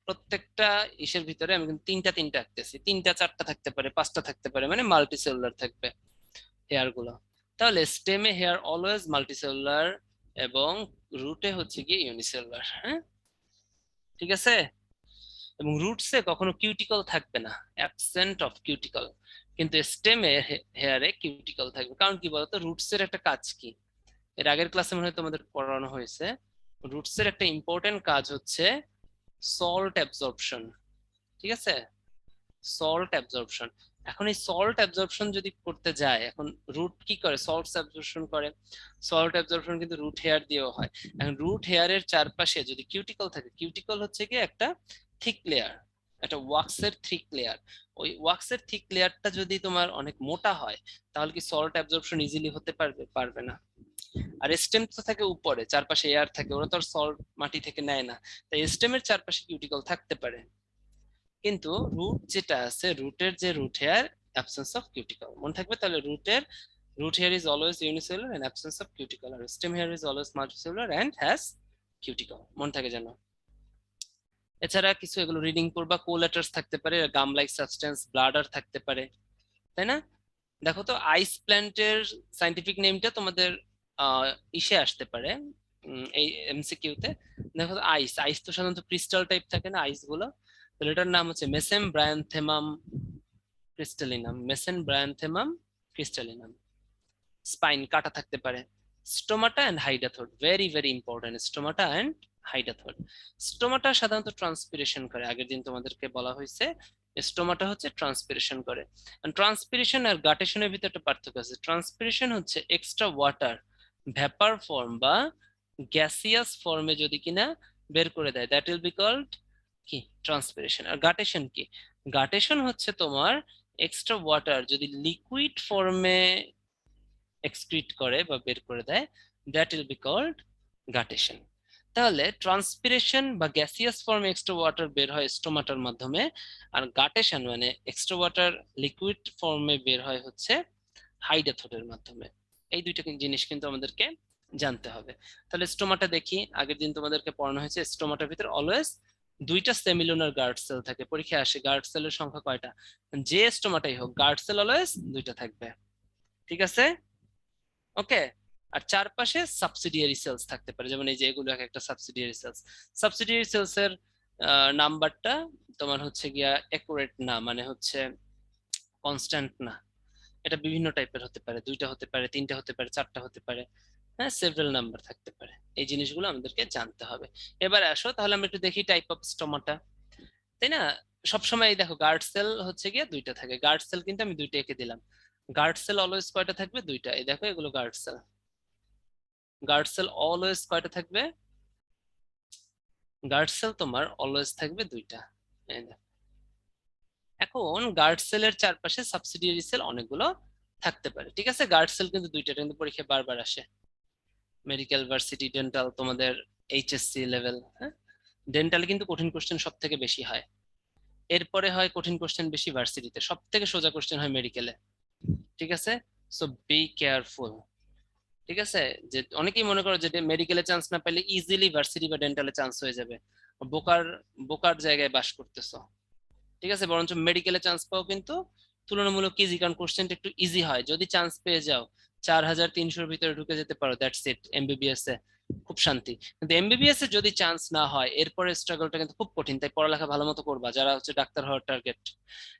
প্রত্যেকটা ইসের ভিতরে আমি কিন্তু তিনটা তিনটা আঁকতেছি, 3টা 4টা থাকতে পারে, 5টা থাকতে পারে, মানে মাল্টি সেলুলার থাকবে হেয়ার গুলো। তাহলে স্টেমে হেয়ার অলওয়েজ মাল্টি সেলুলার, এবং রুটে হচ্ছে কি ইউনিসেলুলার। হ্যাঁ, ঠিক আছে। এবং রুটসে কখনো কিউটিকল থাকবে না, অ্যাবসেন্ট অফ কিউটিকল। কিন্তু স্টেমে হেয়ারে কিউটিকল থাকবে। কারণ কি বলতো, রুটসের একটা কাজ কি, এর আগের ক্লাসে মনে হয় তোমাদের পড়ানো হয়েছে, রুটসের একটা ইম্পর্টেন্ট কাজ হচ্ছে সল্ট অ্যাবজর্পশন। ঠিক আছে, সল্ট অ্যাবজর্পশন। এখন এই সল্ট অ্যাবজর্পশন যদি করতে যায়, এখন রুট কি করে, সল্ট অ্যাবজর্পশন করে। সল্ট অ্যাবজর্পশন কিন্তু রুট হেয়ার দিয়েও হয়। এখন রুট হেয়ারের চারপাশে যদি কিউটিকল থাকে, কিউটিকল হচ্ছে কি একটা থিক লেয়ার, একটা ওয়াক্সের থিক লেয়ার। ওই ওয়াক্সের থিক লেয়ারটা যদি তোমার অনেক মোটা হয়, তাহলে কি সল্ট অ্যাবজর্পশন ইজিলি হতে পারবে? পারবে না। আর স্টেম তো থাকে উপরে, চারপাশে এয়ার থাকে, ওরা তো আর সল্ট মাটি থেকে নেয় না, তাই স্টেমের চারপাশে কিউটিকল থাকতে পারে। কিন্তু রুট যেটা আছে, রুটের যে root hair, absence of cuticle, মনে থাকবে তাহলে। Root hair is always unicellular and absence of cuticle, আর stem hair is always multicellular and has cuticle, মনে থাকে যেন। এছাড়া কিছু এগুলো রিডিং করবা, কোলেটার্স থাকতে পারে, গাম লাইক সাবস্টেন্স, ব্লাডার থাকতে পারে, তাই না? দেখো তো, আইস প্ল্যান্টের সাইন্টিফিক নেমটা তোমাদের ইসে আসতে পারে, এই এমসিকিউতে। দেখো তো, আইস আইস তো সাধারণত ক্রিস্টাল টাইপ থাকে না আইস গুলো, তাহলে এটার নাম হচ্ছে মেসেম ব্রায়ানথেমাম ক্রিস্টালিনাম, মেসেন ব্রায়ানথেমাম ক্রিস্টালিনাম। স্পাইন কাটা থাকতে পারে। Stomata and hydathode, very very important, stomata and hydathode. Stomata সাধারণত ট্রান্সপিরেশন করে, আগের দিন তোমাদেরকে বলা হয়েছে স্টোমাটা হচ্ছে ট্রান্সপিরেশন করে। ট্রান্সপিরেশন আর গাটেশনের ভিতরে একটা পার্থক্য আছে। ট্রান্সপিরেশন হচ্ছে এক্সট্রা ওয়াটার ভ্যাপার ফর্ম বা গ্যাসিয়াস ফর্মে যদি কিনা বের করে দেয়, দ্যাট উইল বি কল্ড কি, ট্রান্সপিরেশন। আর গাটেশন কি, গাটেশন হচ্ছে তোমার এক্সট্রা ওয়াটার যদি লিকুইড ফর্মে এক্সক্রিট করে বা বের করে দেয়, দ্যাট উইল বি কল্ড গাটেশন। তাহলে ট্রান্সপিরেশন বা গ্যাসিয়াস ফর্মে এক্সট্রা ওয়াটার বের হয় স্টোমাটার মাধ্যমে, আর গাটেশন মানে এক্সট্রা ওয়াটার লিকুইড ফর্মে বের হয় হচ্ছে হাইডাথোডের মাধ্যমে। এই দুইটা জিনিস কিন্তু আমাদেরকে জানতে হবে। তাহলে স্টোমাটা দেখি, আগের দিন তোমাদেরকে পড়ানো হয়েছে স্টোমাটার ভিতরে অলওয়েজ দুইটা সেমিলুনার গার্ড সেল থাকে। পরীক্ষায় আসে গার্ড সেলের সংখ্যা কয়টা, যে স্টোমাটাই হোক গার্ড সেল অলওয়েজ দুইটা থাকবে। ঠিক আছে, ওকে। আর চারপাশে সাবসিডিয়ারি সেলস থাকতে পারে, যেমন এই যে এগুলো এক একটা সাবসিডিয়ারি সেলস। সাবসিডিয়ারি সেলস এর নাম্বারটা তোমার হচ্ছে গিয়া একুরেট না, মানে হচ্ছে কনস্ট্যান্ট না। এটা বিভিন্ন টাইপের হতে পারে, দুইটা হতে পারে, তিনটা হতে পারে, চারটা হতে পারে, হ্যাঁ, সেভারাল নাম্বার থাকতে পারে। এই জিনিসগুলো আমাদেরকে জানতে হবে। এবার আসো তাহলে আমরা একটু দেখি টাইপ অফ স্টোমাটা, তাই না? সবসময় দেখো গার্ড সেল হচ্ছে গিয়ে দুইটা থাকে, গার্ড সেল কিন্তু আমি দুইটা এঁকে দিলাম। গার্ড সেল অলওয়েজ কয়টা থাকবে? দুইটা। এই দেখো এগুলো guard cell. Guard cell always কয়টা থাকবে? গার্ড সেল তোমার অলওয়েজ থাকবে দুইটা। এই দেখো। এখন গার্ড সেলের চারপাশে সাবসিডিয়ারি সেল অনেকগুলো থাকতে পারে। ঠিক আছে, গার্ড সেল কিন্তু দুইটা, কিন্তু পরীক্ষায় বারবার আসে। মেডিকেল ভার্সিটি, ডেন্টাল, তোমাদের এইচএসসি লেভেল, হ্যাঁ। ডেন্টালে কিন্তু কঠিন কোশ্চেন সব থেকে বেশি হয়, এরপরে হয় কঠিন কোশ্চেন বেশি ভার্সিটিতে, সব থেকে সোজা কোশ্চেন হয় মেডিকেলে। ঠিক আছে, সো বি কেয়ারফুল। ঠিক আছে, যে অনেকেই মনে করো যে মেডিকেলে চান্স না পেলে ইজিলি ভার্সিটি বা ডেন্টালে চান্স হয়ে যাবে, বোকার বোকার জায়গায় বাস করতেছো। ঠিক আছে, বরঞ্চ মেডিকেলে চান্স পাও কিন্তু তুলনামূলক ইজি, কারণ কোশ্চেনটা একটু ইজি হয়। যদি চান্স পেয়ে যাও 4300-র ভিতরে ঢুকে যেতে পারো, দ্যাটস ইট, এমবিবিএস এ খুব শান্তি। কিন্তু এমবিবিএস এ যদি চান্স না হয়, এরপরে স্ট্রাগলটা কিন্তু খুব কঠিন। তাই পড়ালেখা ভালো মতো করবা যারা হচ্ছে ডাক্তার হওয়ার টার্গেট।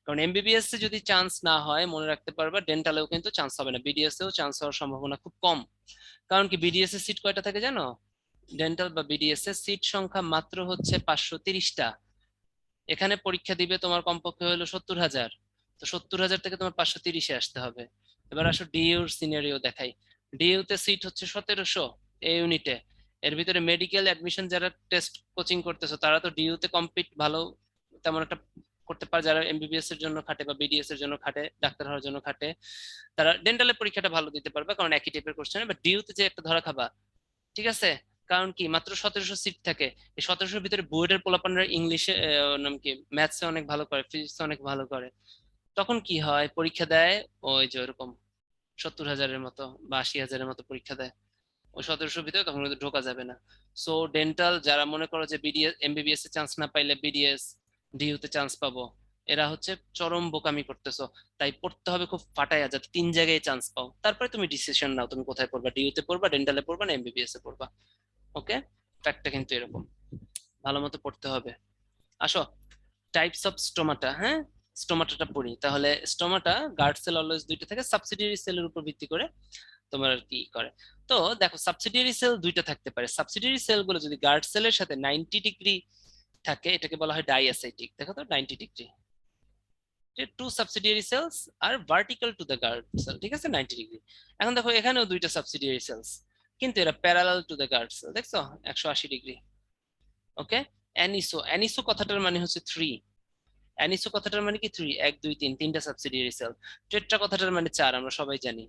কারণ এমবিবিএস এ যদি চান্স না হয়, মনে রাখতে পারবা ডেন্টালেও কিন্তু চান্স হবে না, বিডিএস এও চান্স হওয়ার সম্ভাবনা খুব কম। কারণ কি, বিডিএস এর সিট কয়টা থাকে জানো? ডেন্টাল বা বিডিএস এর সিট সংখ্যা মাত্র হচ্ছে 530টা। এখানে পরীক্ষা দিবে তোমার কমপক্ষে হলো 70,000, তো 70,000 থেকে তোমার 530-এ আসতে হবে। এবার আসো ডিইউর সিনারিও দেখাই। ডিইউ তে সিট হচ্ছে 1700 এই ইউনিটে। এর ভিতরে মেডিকেল অ্যাডমিশন যারা টেস্ট কোচিং করতেছো, তারা তো ডিইউ তে কম্পিট ভালো তেমন একটা করতে পারে। যারা এমবিবিএস এর জন্য খাটে বা বিডিএস এর জন্য খাটে, ডাক্তার হওয়ার জন্য খাটে, তারা ডেন্টালের পরীক্ষাটা ভালো দিতে পারবে, কারণ একই টাইপের কোশ্চেন। বাট ডিইউ তে যে একটা ধরা খাবা, ঠিক আছে। কারণ কি, মাত্র 1700 সিট থাকে। এই 1700-র ভিতরে বুয়েটের পোলাপানরা ইংলিশে নাম কি, ম্যাথসে অনেক ভালো করে, ফিজিক্সে অনেক ভালো করে। তখন কি হয়, পরীক্ষা দেয় ওই যে ওরকম 70,000-এর মতো বা 80,000-এর মতো পরীক্ষা দেয়। ওই 1700-র ভিতরে তখন কিন্তু ঢোকা যাবে না। সো ডেন্টাল যারা মনে করো যে বিডিএস এমবিবিএস এ চান্স না পাইলে বিডিএস ডিইউ তে চান্স পাবো, এরা হচ্ছে চরম বোকামি করতেছো। তাই পড়তে হবে খুব ফাটাইয়া, যাতে 3 জায়গায় চান্স পাও। তারপরে তুমি ডিসিশন নাও তুমি কোথায় পড়বা, ডিইউ তে পড়বা, ডেন্টালে পড়বা, না এমবিবিএস এ পড়বা। ওকে, ফ্যাক্টটা কিন্তু এরকম, ভালো মতো পড়তে হবে। আসো টাইপস অফ স্টোমাটা, হ্যাঁ স্টোমাটাটা পড়ি তাহলে। স্টোমাটা গার্ড সেল অলওয়েজ দুইটা থাকে, সাবসিডিয়ারি সেলের উপর ভিত্তি করে তোমার আর কি করে। তো দেখো সাবসিডিয়ারি সেল দুইটা থাকতে পারে, সাবসিডিয়ারি সেল গুলো যদি গার্ড সেলের সাথে 90 ডিগ্রি থাকে এটাকে বলা হয় ডাইঅ্যাসাইটিক। দেখো তো 90 ডিগ্রি, টু সাবসিডিয়ারি সেলস আর vertical to the guard cell, ঠিক আছে 90 ডিগ্রি। এখন দেখো এখানেও দুইটা সাবসিডিয়ারি সেলস কিন্তু এরা parallel to the guard cell, দেখছো 180 ডিগ্রি। ওকে, অ্যানিসো, অ্যানিসো কথাটার মানে হচ্ছে থ্রি। অ্যানিসো কথাটার মানে কি থ্রি, এক দুই তিন, তিনটা সাবসিডিয়ারি সেল। টেট্রা কথাটার মানে চার, আমরা সবাই জানি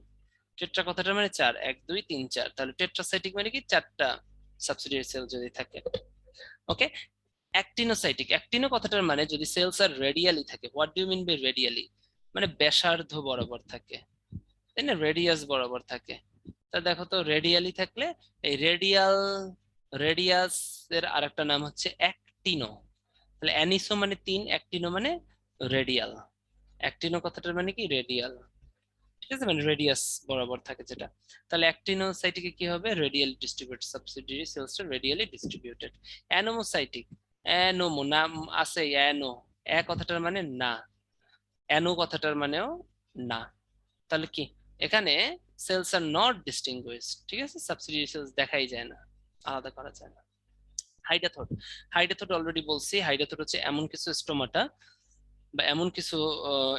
টেট্রা কথাটার মানে চার, এক দুই তিন চার, তাহলে টেট্রাসাইটিক মানে কি চারটা সাবসিডিয়ারি সেল যদি থাকে। ওকে, অ্যাক্টিনোসাইটিক, অ্যাক্টিনো কথাটার মানে যদি সেলস আর রেডিয়ালি থাকে। What do you mean by radially, মানে ব্যাসার্ধ বরাবর থাকে, তাই না, রেডিয়াস বরাবর থাকে। তা দেখো তো রেডিয়ালি থাকলে এই রেডিয়াল, রেডিয়াস এর আরেকটা নাম হচ্ছে অ্যাক্টিনো। তাহলে অ্যানিসো মানে তিন, অ্যাক্টিনো মানে রেডিয়াল। অ্যাক্টিনো কথাটার মানে কি রেডিয়াল, ঠিক আছে, মানে রেডিয়াস বরাবর থাকে যেটা। তাহলে অ্যাক্টিনোসাইটিকে কি হবে, রেডিয়ালি ডিস্ট্রিবিউটেড, সাবসিডিয়ারি সেলসটা রেডিয়ালি ডিস্ট্রিবিউটেড। অ্যানোমোসাইটিক, অ্যানোমো নাম আছে, অ্যানো, এ কথাটার মানে না, অ্যানো কথাটার মানেও না। তাহলে কি এখানে সেলস আর নট ডিস্টিংগুইশড, ঠিক আছে, সাবসিডিয়ারি সেলস দেখাই যায় না, আলাদা করা যায় না। হাইডাথোড, হাইডাথোড অলরেডি বলছি, হাইডাথোড হচ্ছে এমন কিছু স্টোমাটা বা এমন কিছু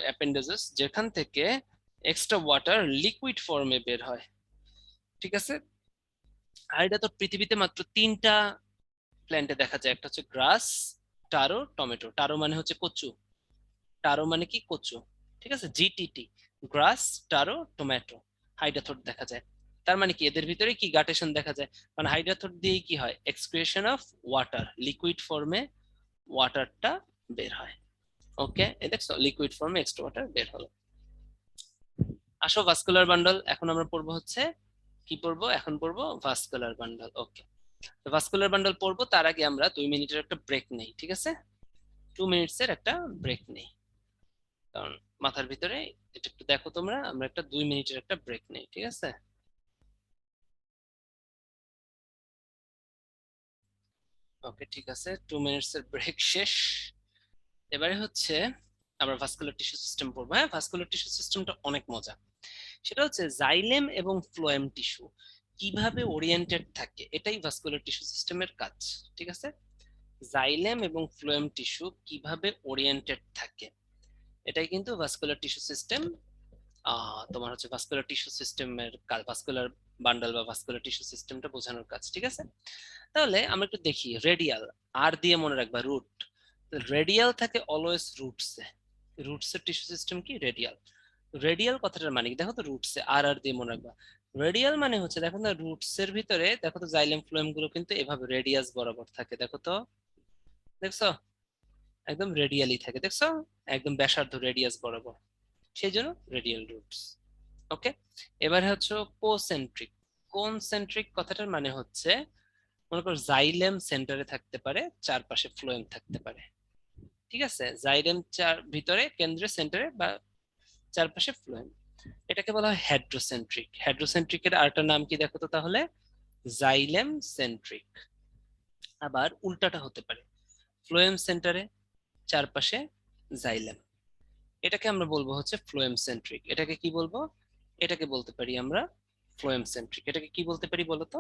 অ্যাপেন্ডেজেস যেখান থেকে এক্সট্রা ওয়াটার লিকুইড ফর্মে বের হয়, ঠিক আছে। হাইডাথোড পৃথিবীতে মাত্র তিনটা প্ল্যান্টে দেখা যায়, একটা হচ্ছে গ্রাস, টারো, টমেটো। টারো মানে হচ্ছে কচু, টারো মানে কি কচু, ঠিক আছে, জিটিটি, গ্রাস, টারো, টমেটো, হাইডাথোড দেখা যায়। তার মানে কি এদের ভিতরে কি গাটেশন দেখা যায়, মানে হাইডাথোড দিয়ে কি হয়, এক্সক্রিয়েশন অফ ওয়াটার, লিকুইড ফর্মে ওয়াটারটা বের হয়। ওকে, এই দেখছো লিকুইড ফর্মে এক্সট্রা ওয়াটার বের হলো। আসো ভাস্কুলার বান্ডল, এখন আমরা পড়বো হচ্ছে কি পড়বো, এখন পড়বো ভাস্কুলার বান্ডল। ওকে, ভাস্কুলার বান্ডল পড়বো তার আগে আমরা 2 মিনিটের একটা ব্রেক নেই, ঠিক আছে, 2 মিনিটস এর একটা ব্রেক নেই, কারণ মাথার ভিতরে এটা একটু দেখো তোমরা, আমরা একটা 2 মিনিটের একটা ব্রেক নেই, ঠিক আছে। ওকে ঠিক আছে, 2 মিনিটস এর ব্রেক শেষ। এবারে হচ্ছে আমরা ভাস্কুলার টিস্যু সিস্টেম পড়বো। হ্যাঁ, ভাস্কুলার টিস্যু সিস্টেমটা অনেক মজা। সেটা হচ্ছে জাইলেম এবং ফ্লোয়েম টিস্যু কিভাবে ওরিয়েন্টেড থাকে, এটাই ভাস্কুলার টিস্যু সিস্টেমের কাজ, ঠিক আছে। জাইলেম এবং ফ্লোয়েম টিস্যু কিভাবে ওরিয়েন্টেড থাকে, এটাই কিন্তু ভাস্কুলার টিস্যু সিস্টেম, তোমার হচ্ছে ভাস্কুলার টিস্যু সিস্টেমের কাজ, ভাস্কুলার বান্ডল বা ভাস্কুলার টিস্যু সিস্টেমটা বোঝানোর কাজ, ঠিক আছে। তাহলে আমরা একটু দেখি, রেডিয়াল, আর দিয়ে মনে রাখবা রুট, রেডিয়াল থাকে অলওয়েজ রুটসে, রুটসের টিস্যু সিস্টেম কি রেডিয়াল। রেডিয়াল কথাটার মানে কি দেখো তো, রুটসে, আর আর দিয়ে মনে রাখবা। রেডিয়াল মানে হচ্ছে দেখো না, রুটস এর ভিতরে দেখো তো জাইলেম ফ্লোয়েম গুলো কিন্তু এভাবে রেডিয়াস বরাবর থাকে, দেখো তো, দেখছো, একদম রেডিয়ালি থাকে, দেখছো, একদম ব্যাসার্ধ রেডিয়াস বরাবর, সেই জন্য রেডিয়াল রুটস। ওকে, এবার হচ্ছে কোসেন্ট্রিক। কোনসেন্ট্রিক কথাটার মানে হচ্ছে মনে করো জাইলেম সেন্টারে থাকতে পারে, চারপাশে ফ্লোয়েম থাকতে পারে, ঠিক আছে, জাইলেম চার ভিতরে কেন্দ্রে সেন্টারে বা চারপাশে ফ্লোয়েম, এটাকে বলা হয় হেড্রোসেন্ট্রিক। হেড্রোসেন্ট্রিকের আরেকটা নাম কি দেখো তো তাহলে, জাইলেম সেন্ট্রিক। আবার উল্টাটা হতে পারে, ফ্লোয়েম সেন্টারে, চারপাশে জাইলেম, এটাকে আমরা বলবো হচ্ছে ফ্লোয়েম সেন্ট্রিক। এটাকে কি বলবো, এটাকে বলতে পারি আমরা ফ্লোয়েম সেন্ট্রিক। এটাকে কি বলতে পারি বলতো,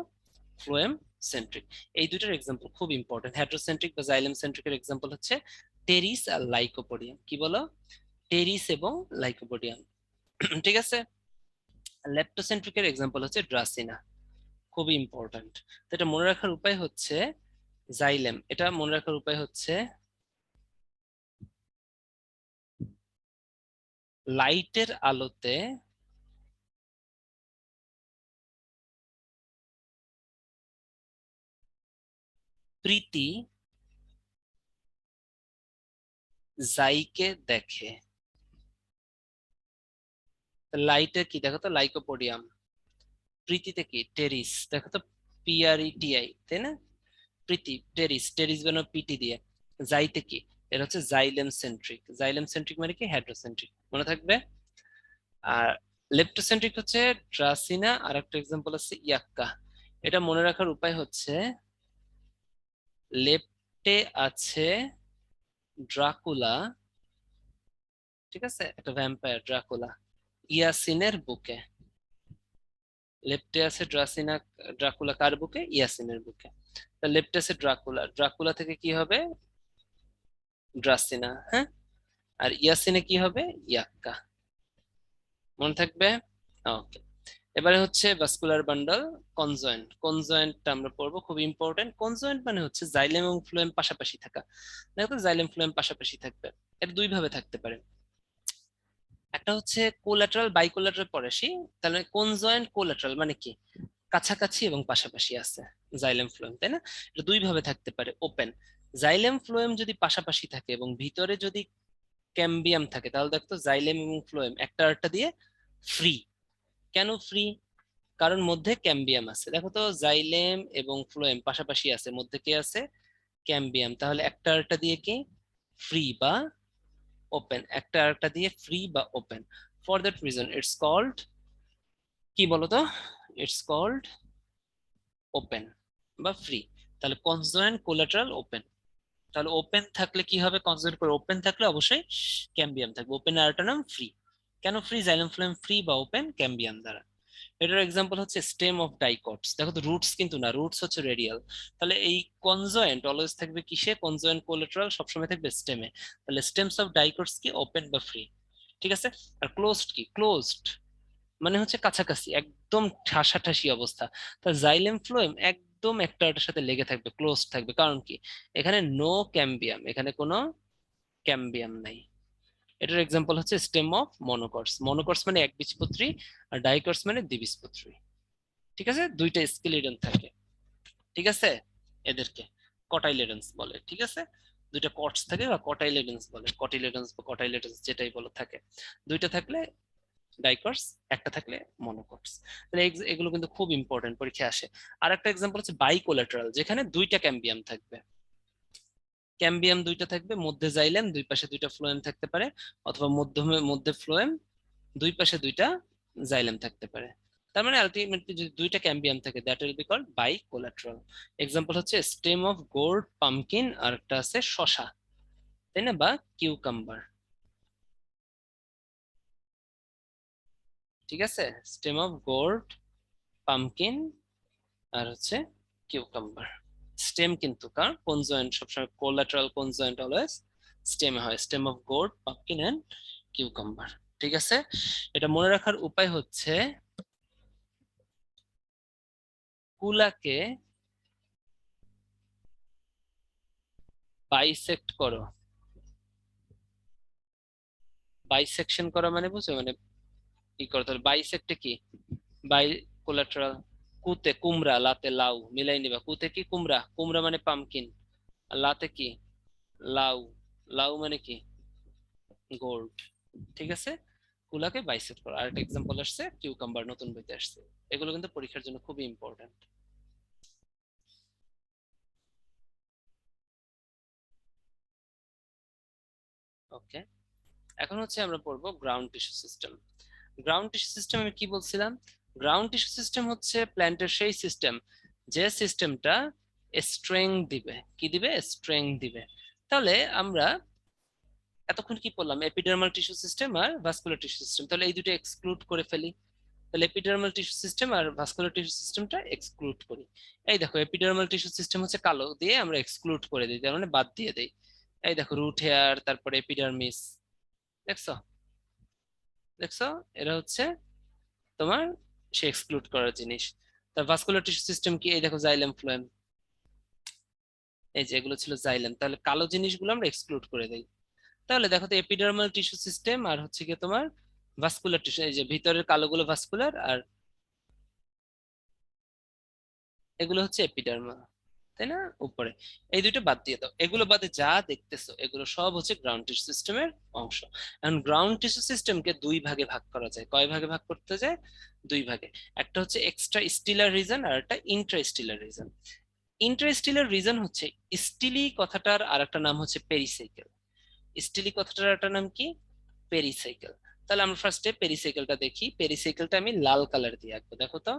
ফ্লোয়েম সেন্ট্রিক। এই দুটোর এক্সাম্পল খুব ইম্পর্টেন্ট, হেড্রোসেন্ট্রিক বা জাইলেম সেন্ট্রিকের এক্সাম্পল হচ্ছে টেরিস আর লাইকোপোডিয়াম। কি বলো, টেরিস এবং লাইকোপোডিয়াম, ঠিক আছে। লেপ্টোসেন্ট্রিকের এক্সাম্পল হচ্ছে ড্রাসিনা, খুবই ইম্পর্টেন্ট। তো এটা মনে রাখার উপায় হচ্ছে, জাইলেম, এটা মনে রাখার উপায় হচ্ছে লাইটের আলোতে প্রীতি জাইকে দেখে। লাইটে কি দেখো তো, লাইকোপোডিয়াম, প্রীতিতে কি টেরিস, দেখো তো, পিআরইটিআই, তাই না, প্রীতি টেরিস, টেরিস বানাও পিটি দিয়ে। জাইতে কি, এটা হচ্ছে জাইলেম সেন্ট্রিক, জাইলেম সেন্ট্রিক মানে কি হেড্রোসেন্ট্রিক, মনে থাকবে। আর লেপ্টোসেন্ট্রিক হচ্ছে ট্রাসিনা, আর একটা এক্সাম্পল আছে ইয়াক্কা। এটা মনে রাখার উপায় হচ্ছে লেপ্টে আছে ড্রাকুলা, ঠিক আছে, একটা ভ্যাম্পায়ার ড্রাকুলা ইয়াসিনের বুকে। লেফটে আছে ড্রাকুলা কার বুকে? ইয়াসিনের বুকে। তা লেফটে আছে ড্রাকুলা, ড্রাকুলা থেকে কি হবে? ড্রাসিনা, হ্যাঁ। আর ইয়াসিনে কি হবে? ইয়াক্কা। মনে থাকবে? ওকে। এবারে হচ্ছে ভাস্কুলার বান্ডল কনজয়েন্ট। কনজয়েন্টটা আমরা পড়বো, খুব ইম্পর্টেন্ট। কনজয়েন্ট মানে হচ্ছে জাইলেম এবং ফ্লোয়েম পাশাপাশি থাকা। দেখো তো জাইলেম ফ্লোয়েম পাশাপাশি থাকবে, এটা দুই ভাবে থাকতে পারে। একটা হচ্ছে কোলাটারাল, বাইকোলাটারাল পড়ে আসি। তাহলে কনজয়েন্ট কোলাটারাল মানে কি? কাছাকাছি এবং পাশাপাশি আছে জাইলেম ফ্লোয়েম, তাই না? এটা দুই ভাবে থাকতে পারে। ওপেন, জাইলেম ফ্লোয়েম যদি পাশাপাশি থাকে এবং ভিতরে যদি ক্যাম্বিয়াম থাকে, তাহলে দেখতো জাইলেম এবং ফ্লোয়েম একটা আরেকটা দিয়ে ফ্রি। কেন ফ্রি? কারণ মধ্যে ক্যাম্বিয়াম আছে। দেখো তো জাইলেম এবং ফ্লোয়েম পাশাপাশি আছে, মধ্যে কি আছে? ক্যাম্বিয়াম। তাহলে একটা আরেকটা দিয়ে কি ফ্রি বা ওপেন, একটা আরেকটা দিয়ে ফ্রি বা open. For that reason it's called কি বলতো? ইটস কল্ড ওপেন বা ফ্রি। তাহলে কনজয়েন্ট কোলাটারাল ওপেন। তাহলে ওপেন থাকলে কি হবে? কনজয়েন্ট করে ওপেন থাকলে অবশ্যই ক্যাম্বিয়াম থাকবে। ওপেন আর একটা নাম ফ্রি। কেন ফ্রি? জাইলেম ফ্লোয়েম ফ্রি বা ওপেন ক্যাম্বিয়াম দ্বারা। এটার এক্সাম্পল হচ্ছে স্টেম অফ ডাইকটস। দেখো তো রুটস কিন্তু না, রুটস হচ্ছে রেডিয়াল। তাহলে এই কনজয়েন্ট অলওয়েজ থাকবে কিসে? কনজয়েন্ট কোলাটারাল সবসময় থাকবে স্টেমে। তাহলে স্টেমস অফ ডাইকটস কি? ওপেন বা ফ্রি। ঠিক আছে। আর ক্লোজড কি? ক্লোজড মানে হচ্ছে কাছাকাছি, একদম ঠাসাঠাসি অবস্থা। তা জাইলেম ফ্লোয়েম একদম একটার সাথে লেগে থাকবে, ক্লোজ থাকবে। কারণ কি? এখানে নো ক্যাম্বিয়াম, এখানে কোনো ক্যাম্বিয়াম নাই। এটার এক্সাম্পল হচ্ছে স্টেম অফ মনোকর্স। মনোকর্স মানে একবীজপত্রী, আর ডাইকর্স মানে দ্বিবীজপত্রী। ঠিক আছে, দুইটা স্কেলিটন থাকে। ঠিক আছে, এদেরকে কটাইলেডন্স বলে। ঠিক আছে, দুইটা কটস থাকে বা কটাইলেডন্স বলে, কটিলেডন্স বা কটাইলেডন্স যেটাই বলো থাকে। দুইটা থাকলে ডাইকর্স, একটা থাকলে মনোকর্স। তাহলে এগুলো কিন্তু খুব ইম্পর্টেন্ট, পরীক্ষায় আসে। আর একটা এক্সাম্পল হচ্ছে বাইকোলাটারাল, যেখানে দুইটা ক্যাম্বিয়াম থাকবে। ক্যাম্বিয়াম দুইটা থাকবে, মধ্যে জাইলেম, দুই পাশে দুইটা ফ্লোয়েম থাকতে পারে। অথবা মধ্যে মধ্যে ফ্লোয়েম, দুই পাশে দুইটা জাইলেম থাকতে পারে। তার মানে আলটিমেটলি যদি দুইটা ক্যাম্বিয়াম থাকে, that will be called bicollateral. Example হচ্ছে স্টেম অফ গোর্ড পামকিন, আর একটা আছে শসা, তাই না, বা কিউকাম্বার। ঠিক আছে, স্টেম অফ গোর্ড পামকিন আর হচ্ছে কিউকাম্বার। স্টেম কিন্তু কার? কনজয়েন্ট সবসময়, কোলাটারাল কনজয়েন্ট অলওয়েজ স্টেমে হয়। Stem of gourd pumpkin and cucumber. ঠিক আছে, এটা মনে রাখার উপায় হচ্ছে কুলাকে বাইসেক্ট করো। বাইসেকশন করা মানে বুঝছো, মানে কি করতে হবে বাইসেক্টে কি? By collateral. কুতে কুমড়া, লাতে লাউ, মিলাই নিবা। কুতে কি? কুমড়া, কুমড়া মানে পামকিন। আর লাতে কি? লাউ, লাউ মানে কি? গোল্ড। ঠিক আছে, কুলাকে বাইসেক্ট করো। আরেকটা এক্সাম্পল আসছে কিউকাম্বার, নতুন বইতে আসছে। এগুলো কিন্তু পরীক্ষার জন্য খুবই ইম্পর্টেন্ট। ওকে, এখন হচ্ছে আমরা পড়বো ground tissue system. Ground tissue system আমি কি বলছিলাম? গ্রাউন্ড টিস্যু সিস্টেম হচ্ছে প্ল্যান্টের সেই সিস্টেম যে সিস্টেমটা স্ট্রেংথ দিবে। কি দিবে? স্ট্রেংথ দিবে। তাহলে আমরা এতক্ষণ কি বললাম? এপিডার্মাল টিস্যু সিস্টেম আর ভাস্কুলার টিস্যু সিস্টেম। তাহলে এই দুটো এক্সক্লুড করে ফেলি। তাহলে এপিডার্মাল টিস্যু সিস্টেম আর ভাস্কুলার টিস্যু সিস্টেমটা এক্সক্লুড করি। এই দেখো, এপিডার্মাল টিস্যু সিস্টেম হচ্ছে কালো দিয়ে আমরা এক্সক্লুড করে দিই, তার মানে বাদ দিয়ে দেই। এই দেখো রুট হেয়ার, তারপরে এপিডার্মিস। দেখছো? দেখছো? এরা হচ্ছে তোমার সে এক্সক্লুড করার জিনিস। তার ভাস্কুলার টিস্যু সিস্টেম কি? এই দেখো জাইলেম ফ্লোয়েম, এই যে এগুলো ছিল জাইলেম। তাহলে কালো জিনিসগুলো আমরা এক্সক্লুড করে দেই। তাহলে দেখো তো এপিডার্মাল টিস্যু সিস্টেম আর হচ্ছে কি তোমার ভাস্কুলার টিস্যু, এই যে ভিতরের কালোগুলো ভাস্কুলার, আর এগুলো হচ্ছে এপিডার্মাল, তাই না, উপরে। এই দুটো বাদ দিয়ে দাও, এগুলো বাদে যা দেখতেছো এগুলো সব হচ্ছে গ্রাউন্ড টিস্যু সিস্টেমের অংশ। এখন গ্রাউন্ড টিস্যু সিস্টেমকে দুই ভাগে ভাগ করা যায়। কয় ভাগে ভাগ করতে যায়? দুই ভাগে। একটা হচ্ছে এক্সট্রা স্টিলার রিজন আর একটা Intra Stiller reason. Intra Stiller reason হচ্ছে স্টিলি কথাটার আর একটা নাম হচ্ছে পেরিসাইকেল। স্টিলি কথাটার একটা নাম কি? পেরিসাইকেল। তাহলে আমরা ফার্স্টে পেরিসাইকেলটা দেখি। পেরিসাইকেলটা আমি লাল কালার দিয়ে আঁকবো, দেখো তো।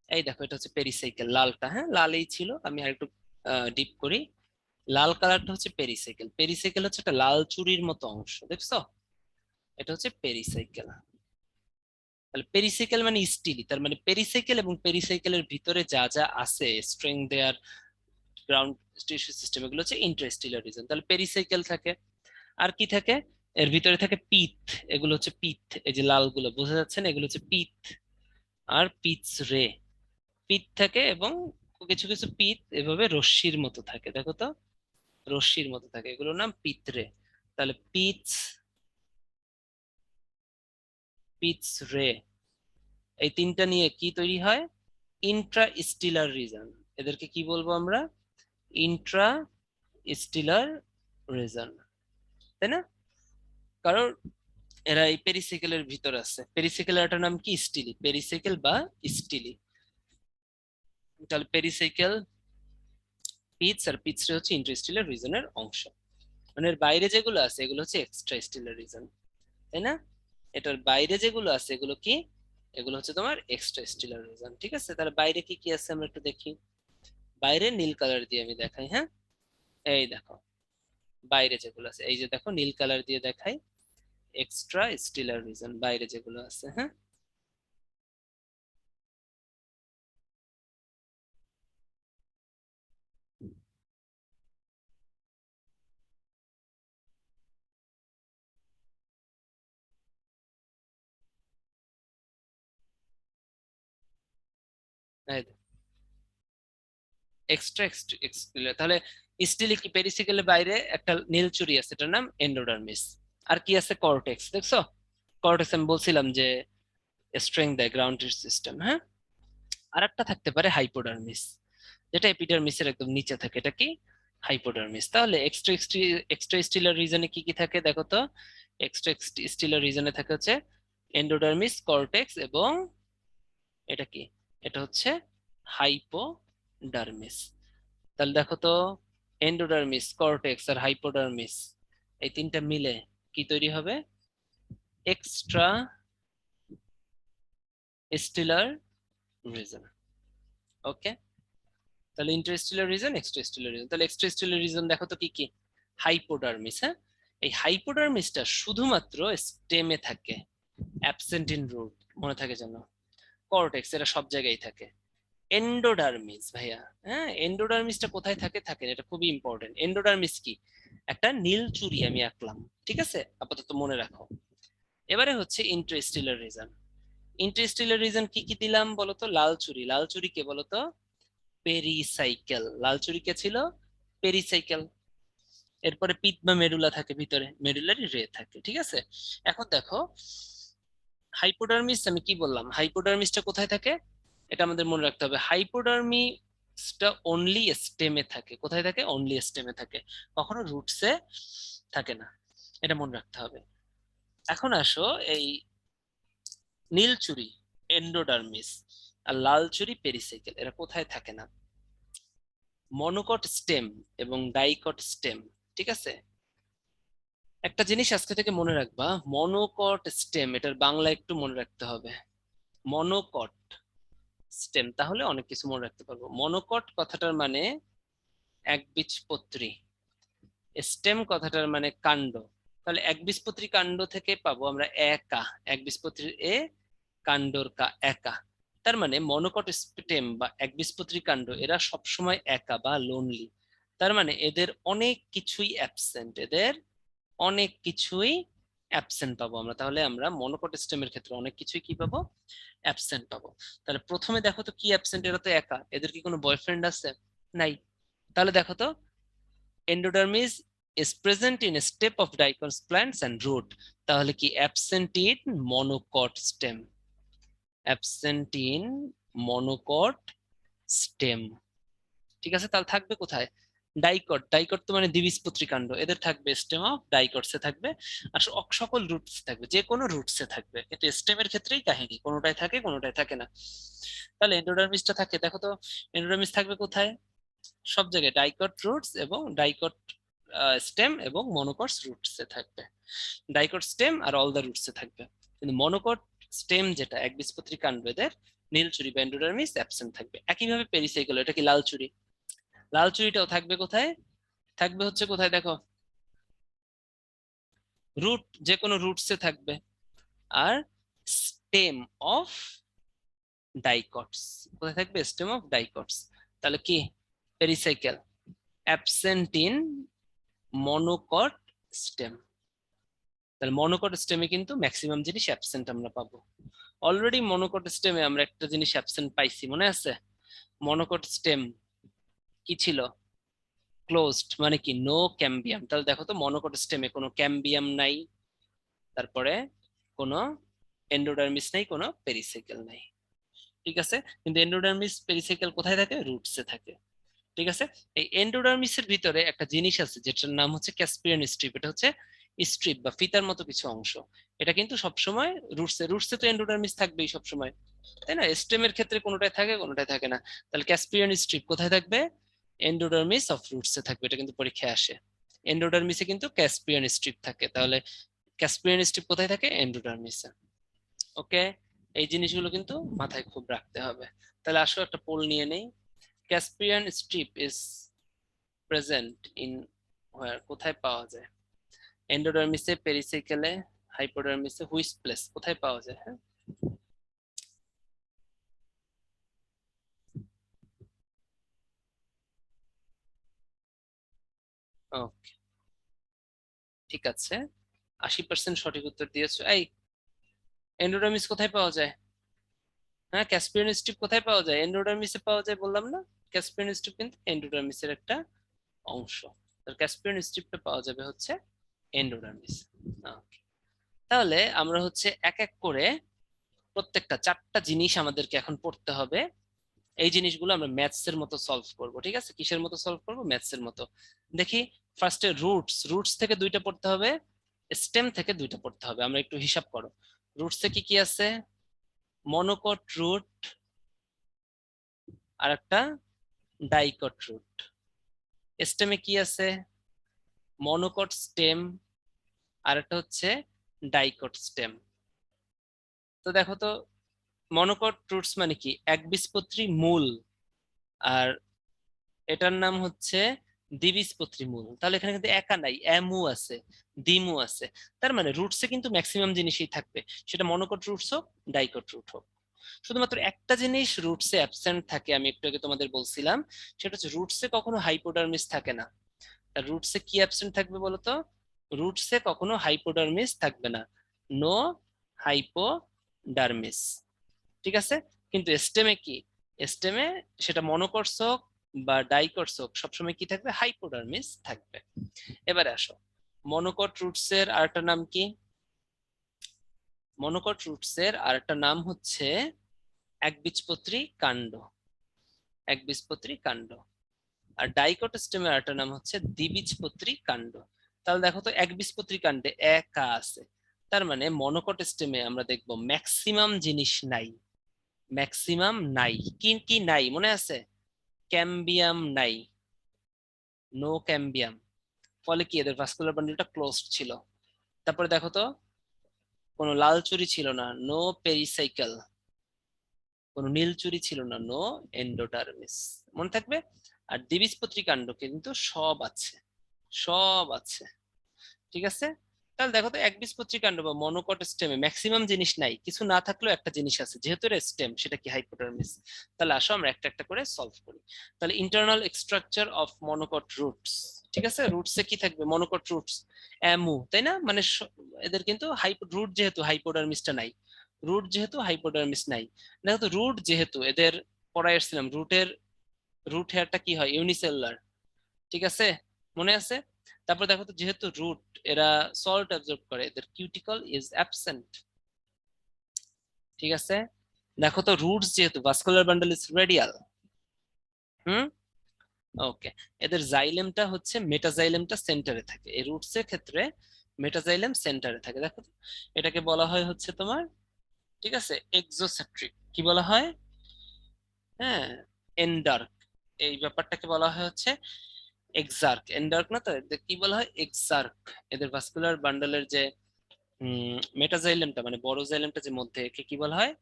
এই দেখো, এটা হচ্ছে পেরিসাইকেল, লালটা, হ্যাঁ লালই ছিল। আমি আরেকটু ডিপ করি। লাল কালারটা হচ্ছে পেরিসাইকেল। পেরিসাইকেল হচ্ছে একটা লাল চুরির মতো অংশ, দেখছো? এটা হচ্ছে পেরিসাইকেল। তাহলে পেরিসাইকেল মানে স্টিলি, তার মানে পেরিসাইকেল এবং পেরিসাইকেলের ভিতরে যা যা আছে, স্ট্রিং দেয়ার, গ্রাউন্ড টিস্যু সিস্টেম, এগুলো হচ্ছে ইন্ট্রাস্টিলার রিজন। তাহলে পেরিসাইকেল থাকে। আর কি থাকে? এর ভিতরে থাকে পিত। এগুলো হচ্ছে পিত, এই যে লাল গুলো বোঝা যাচ্ছে না, এগুলো হচ্ছে পিত আর পিটস রে। পিত থাকে এবং কিছু কিছু পিত এভাবে রশ্মির মতো থাকে, দেখো তো, রশ্মির মতো থাকে, এগুলোর নাম পিতরে। তাহলে পিটস, পিটস রে, এই তিনটা নিয়ে কি তৈরি হয়? Intra Stiller reason. এদেরকে কি বলবো আমরা? ইন্ট্রা স্টিলার রিজন, তাই না? কারণ এরা এই পেরিসাইকেলের ভিতর আছে। পেরিসাইকেলের একটা নাম কি? স্টিলি, পেরিসাইকেল বা স্টিলি। তাহলে পেরিসাইকেল, পিটস আর পিটস রে হচ্ছে ইন্ট্রাস্টিলার রিজনের অংশ। মানে এর বাইরে যেগুলো আছে এগুলো হচ্ছে এক্সট্রা স্টিলার রিজন, তাই না? এটার বাইরে যেগুলো আছে এগুলো কি? এগুলো হচ্ছে তোমার এক্সট্রা স্টিলার রিজন। ঠিক আছে, তাহলে বাইরে কি কি আছে আমরা একটু দেখি। বাইরে নীল কালার দিয়ে আমি দেখাই, হ্যাঁ? এই দেখো, বাইরে যেগুলো আছে, এই যে দেখো নীল কালার দিয়ে দেখাই, এক্সট্রা স্টিলার রিজন বাইরে যেগুলো আছে, হ্যাঁ? এই এক্সট্রা এক্সট্রা, তাহলে স্টিলি কি? পেরিসিকেলের বাইরে একটা নীল চুড়ি আছে, এটার নাম এন্ডোডার্মিস। আর কি আছে? কর্টেক্স, দেখছো? কর্টেক্স আমি বলছিলাম যে স্ট্রেংথ দেয় গ্রাউন্ড সিস্টেম, হ্যাঁ? আর একটা থাকতে পারে হাইপোডার্মিস, যেটা এপিডার্মিসের একদম নিচে থাকে, এটা কি? হাইপোডার্মিস। তাহলে এক্সট্রা এক্সট্রা স্টিলার রিজনে কি কি থাকে দেখো তো। এক্সট্রা স্টিলার রিজনে থাকে হচ্ছে এন্ডোডার্মিস, কর্টেক্স এবং এটা কি? এটা হচ্ছে হাইপোডার্মিস। তাহলে দেখো তো, এন্ডোডার্মিস, কর্টেক্স আর হাইপোডার্মিস, এই তিনটা মিলে কি তৈরি হবে? Extra Stiller reason. ওকে, তাহলে ইন্টারস্টেলার রিজন, এক্সট্রাস্টেলার রিজন। তাহলে এক্সট্রাস্টেলার রিজন দেখো তো কি কি। হাইপোডার্মিস, হ্যাঁ? এই হাইপোডার্মিসটা শুধুমাত্র স্টেমে থাকে, অ্যাবসেন্ট ইন রুট, মনে থাকে যেন। কর্টেক্স, এরা সব জায়গায় থাকে। এন্ডোডার্মিস ভাইয়া, হ্যাঁ, এন্ডোডার্মিসটা কোথায় থাকে? থাকে না, এটা খুবই ইম্পর্টেন্ট। এন্ডোডার্মিস কি? একটা নীল চুড়ি আমি আঁকলাম, ঠিক আছে, আপাতত মনে রাখো। এবারে হচ্ছে ইন্টারস্টেলার রিজন। ইন্টারস্টেলার রিজন কি কি দিলাম বলতো? লাল চুড়ি, লাল চুড়ি কে বলতো? পেরিসাইকেল। লাল চুরি কে ছিল? পেরিসাইকেল। এরপরে পিত বা মেডুলা থাকে ভিতরে, মেডুলারি রে থাকে, ঠিক আছে। এখন দেখো, হাইপোডার্মিস আমি কি বললাম? হাইপোডার্মিসটা কোথায় থাকে? এটা আমাদের মনে রাখতে হবে। হাইপোডার্মিসটা অনলি স্টেমে থাকে। কোথায় থাকে? অনলি স্টেমে থাকে, কখনো রুটসে থাকে না, এটা মনে রাখতে হবে। এখন আসো, এই নীল চুরি এন্ডোডার্মিস আর লাল চুরি পেরিসাইকেল, এরা কোথায় থাকে না? মনোকট স্টেম এবং ডাইকট স্টেম, ঠিক আছে। একটা জিনিস আজকে থেকে মনে রাখবা, মনোকট স্টেম, এটার বাংলা একটু মনে রাখতে হবে। মনোকট স্টেম, তাহলে অনেক কিছু মনে রাখতে পারবো। মনোকট কথাটার মানে একবীজপত্রী, স্টেম কথাটার মানে কাণ্ড। তাহলে একবীজপত্রী কাণ্ড থেকে পাবো আমরা একা, একবীজপত্রীর এ, কাণ্ডর কা, একা। তার মানে মনোকট স্টেম বা একবীজপত্রী কাণ্ড, এরা সবসময় একা বা লোনলি। তার মানে এদের অনেক কিছুই অ্যাবসেন্ট, এদের অনেক কিছুই অ্যাবসেন্ট পাবো আমরা। তাহলে আমরা মনোকট স্টেমের ক্ষেত্রে অনেক কিছুই কি পাবো? অ্যাবসেন্ট পাবো। তাহলে প্রথমে দেখো তো কি অ্যাবসেন্ট? এরা তো একা, এদের কি কোনো বয়ফ্রেন্ড আছে? নাই। তাহলে দেখো তো, endodermis is present in a step of dicot plants and root, তাহলে কি absent in monocot stem, absent in monocot stem, ঠিক আছে। তাহলে থাকবে কোথায়? ডাইকট, ডাইকট তো মানে দ্বিবীজপত্রী কাণ্ড, এদের থাকবে স্টেম অফ ডাইকটসে থাকবে। আর সকল রুটস থাকবে, যে কোনো রুটসে থাকবে, কিন্তু স্টেমের ক্ষেত্রেই কাহিনী, কোনোটায় থাকে কোনোটায় থাকে না। তাহলে এন্ডোডার্মিসটা থাকে, দেখো তো, এন্ডোডার্মিস থাকবে কোথায়? সব জায়গায় ডাইকট রুটস এবং ডাইকট স্টেম এবং মনোকট রুটসে থাকবে। ডাইকট স্টেম আর অল দা রুটসে থাকবে, কিন্তু মনোকট স্টেম যেটা একবীজপত্রী কাণ্ড, এদের নীলচুরি বা এন্ডোডার্মিস অ্যাবসেন্ট থাকবে। একইভাবে পেরিসাইকেল, এটা কি লাল চুরি, লাল চুরিটাও থাকবে কোথায়? থাকবে হচ্ছে কোথায় দেখো, রুট, যে কোনো রুটসে থাকবে। আর স্টেম অফ ডাইকটস, কোথায় থাকবে, স্টেম অফ ডাইকটস। তাহলে কি, pericycle, absent in monocot stem. তাহলে মনোকট স্টেমে কিন্তু ম্যাক্সিমাম জিনিস অ্যাবসেন্ট আমরা পাবো। অলরেডি মনোকট স্টেমে আমরা একটা জিনিস অ্যাবসেন্ট পাইছি, মনে আছে? মনোকট স্টেম কি ছিল, ক্লোজড, মানে কি নো ক্যাম্বিয়াম। তাহলে দেখো তো মনোকট স্টেমে কোনো ক্যাম্বিয়াম নাই, তারপরে কোনো এন্ডোডার্মিস নাই, কোনো পেরিসাইকেল নাই। ঠিক আছে, কিন্তু এন্ডোডার্মিস পেরিসাইকেল কোথায় থাকে, রুটসে থাকে। ঠিক আছে, এই এন্ডোডার্মিসের ভিতরে একটা জিনিস আছে যেটার নাম হচ্ছে ক্যাসপিয়ান স্ট্রিপ। এটা হচ্ছে স্ট্রিপ বা ফিতার মতো কিছু অংশ। এটা কিন্তু সবসময় রুটসে, রুটসে তো এন্ডোডার্মিস থাকবেই সবসময়, তাই না? স্টেমের ক্ষেত্রে কোনোটাই থাকে কোনোটাই থাকে না। তাহলে ক্যাসপিয়ান স্ট্রিপ কোথায় থাকবে, এন্ডোডার্মিস অফ রুটসে থাকবে। এটা কিন্তু পরীক্ষায় আসে, এন্ডোডার্মিসে কিন্তু ক্যাসপিয়ান স্ট্রিপ থাকে। তাহলে ক্যাসপিয়ান স্ট্রিপ কোথায় থাকে, এন্ডোডার্মিসে। ওকে, এই জিনিসগুলো কিন্তু মাথায় খুব রাখতে হবে। তাহলে আসো একটা পোল নিয়ে নেই। Caspian strip is present in হোয়ার, কোথায় পাওয়া যায়, এন্ডোডার্মিসে, পেরিসাইকেলে, হাইপোডার্মিসে, হুইচ প্লেস, কোথায় পাওয়া যায়? হ্যাঁ, ওকে, ঠিক আছে, 80% সঠিক উত্তর দিয়েছো। এই, এন্ডোডার্মিস কোথায় পাওয়া যায়? হ্যাঁ, ক্যাসপিয়ান স্ট্রিপ কোথায় পাওয়া যায়, এন্ডোডার্মিসে পাওয়া যায় বললাম না? ক্যাসপিয়ান স্ট্রিপ কিন্তু এন্ডোডার্মিসের একটা অংশ। ক্যাসপিয়ান স্ট্রিপটা পাওয়া যাবে হচ্ছে এন্ডোডার্মিস। তাহলে আমরা হচ্ছে এক এক করে প্রত্যেকটা 4টা জিনিস আমাদেরকে এখন পড়তে হবে। এই জিনিসগুলো আমরা ম্যাথস এর মতো সলভ করব। ঠিক আছে, কিসের মতো সলভ করব, ম্যাথস এর মতো। দেখি, ফার্স্টে রুটস, রুটস থেকে 2টা পড়তে হবে, স্টেম থেকে 2টা পড়তে হবে। আমরা একটু হিসাব করো, রুটস থেকে কি আছে, মনোকট রুট আর একটা ডাইকট রুট। স্টেমে কি আছে, মনোকট স্টেম আর একটা হচ্ছে ডাইকট স্টেম। তো দেখো তো, মনোকট রুটস মানে কি, একবীজপত্রী মূল, আর এটার নাম হচ্ছে দ্বিবীজপত্রী মূল। তাহলে এখানে কিন্তু একা নাই, এমু আছে, দ্বিমু আছে। তার মানে রুটসে কিন্তু ম্যাক্সিমাম জিনিসই থাকবে, সেটা মনোকট রুটস হোক, ডাইকট রুট হোক। শুধুমাত্র একটা জিনিস রুটসে অ্যাবসেন্ট থাকে, আমি একটু আগে তোমাদের বলছিলাম, সেটা হচ্ছে রুটসে কখনো হাইপোডার্মিস থাকে না। আর রুটসে কি অ্যাবসেন্ট থাকবে বলতো, রুটসে কখনো হাইপোডার্মিস থাকবে না, নো হাইপোডার্মিস। ঠিক আছে, কিন্তু স্টেমে কি, স্টেমে সেটা মনোকটস হোক বা ডাইকটস হোক, সবসময় কি থাকবে, হাইপোডার্মিস থাকবে। এবারে আসো, মনোকট রুটস এর আরেকটা নাম কি, মনোকট রুটস এর আরেকটা নাম হচ্ছে একবীজপত্রী কাণ্ড, একবীজপত্রী কাণ্ড। আর ডাইকট স্টেমের আরেকটা নাম হচ্ছে দ্বিবীজপত্রী কাণ্ড। তাহলে দেখো তো, একবীজপত্রী কাণ্ডে একা আছে, তার মানে মনোকট স্টেমে আমরা দেখবো ম্যাক্সিমাম জিনিস নাই, ম্যাক্সিমাম নাই। কি কি নাই মনে আছে, ক্যাম্বিয়াম নাই, নো ক্যাম্বিয়াম। ফলে কি, এদের ভাস্কুলার বান্ডলটা ক্লোজড ছিল। তারপরে দেখো তো, কোনো লাল চুরি ছিল না, নো পেরিসাইকেল, কোনো নীল চুরি ছিল না, নো এন্ডোডার্মিস। মনে থাকবে। আর দ্বিবীজপত্রী কাণ্ড কিন্তু সব আছে, সব আছে। ঠিক আছে, তাহলে দেখো তো, একবীজপত্রী কাণ্ড বা মনোকট স্টেমে ম্যাক্সিমাম জিনিস নাই, কিছু না থাকলেও একটা জিনিস আছে, যেহেতু এর স্টেম, সেটা কি, হাইপোডার্মিস। তাহলে আসো আমরা একটা একটা করে সলভ করি। তাহলে internal structure of monocot roots. ঠিক আছে, রুটসে কি থাকবে, মনোকট রুটস, অ্যামু, তাই না? মানে এদের কিন্তু রুট যেহেতু হাইপোডার্মিসটা নাই, রুট যেহেতু হাইপোডার্মিস নাই। দেখো তো, রুট যেহেতু এদের পড়ায় এসেছিলাম, রুটের রুট হেয়ারটা কি হয়, ইউনিসেলুলার। ঠিক আছে, মনে আছে? তারপর দেখো তো, যেহেতু রুট, এরা সল্ট অ্যাবজর্ব করে, এদের কিউটিকল ইজ অ্যাবসেন্ট। ঠিক আছে, দেখো তো, রুটস যেহেতু, ভাস্কুলার বান্ডল ইজ রেডিয়াল। হুম, ওকে, এদের জাইলেমটা হচ্ছে, মেটাজাইলেমটা সেন্টারে থাকে, এই রুটস এর ক্ষেত্রে মেটাজাইলেম সেন্টারে থাকে। দেখো তো, এটাকে বলা হয় হচ্ছে তোমার, ঠিক আছে, এক্সোসেন্ট্রিক। কি বলা হয়, হ্যাঁ, এন্ডার্ক। এই ব্যাপারটাকে বলা হয় হচ্ছে এক্সার্ক, এন্ডার্ক না তো, এদের কি বলা হয়, এক্সার্ক। এদের ভাস্কুলার বান্ডলের যে মেটাজাইলেমটা, মানে বড় জাইলেমটা যে মধ্যে, একে কি বলা হয়,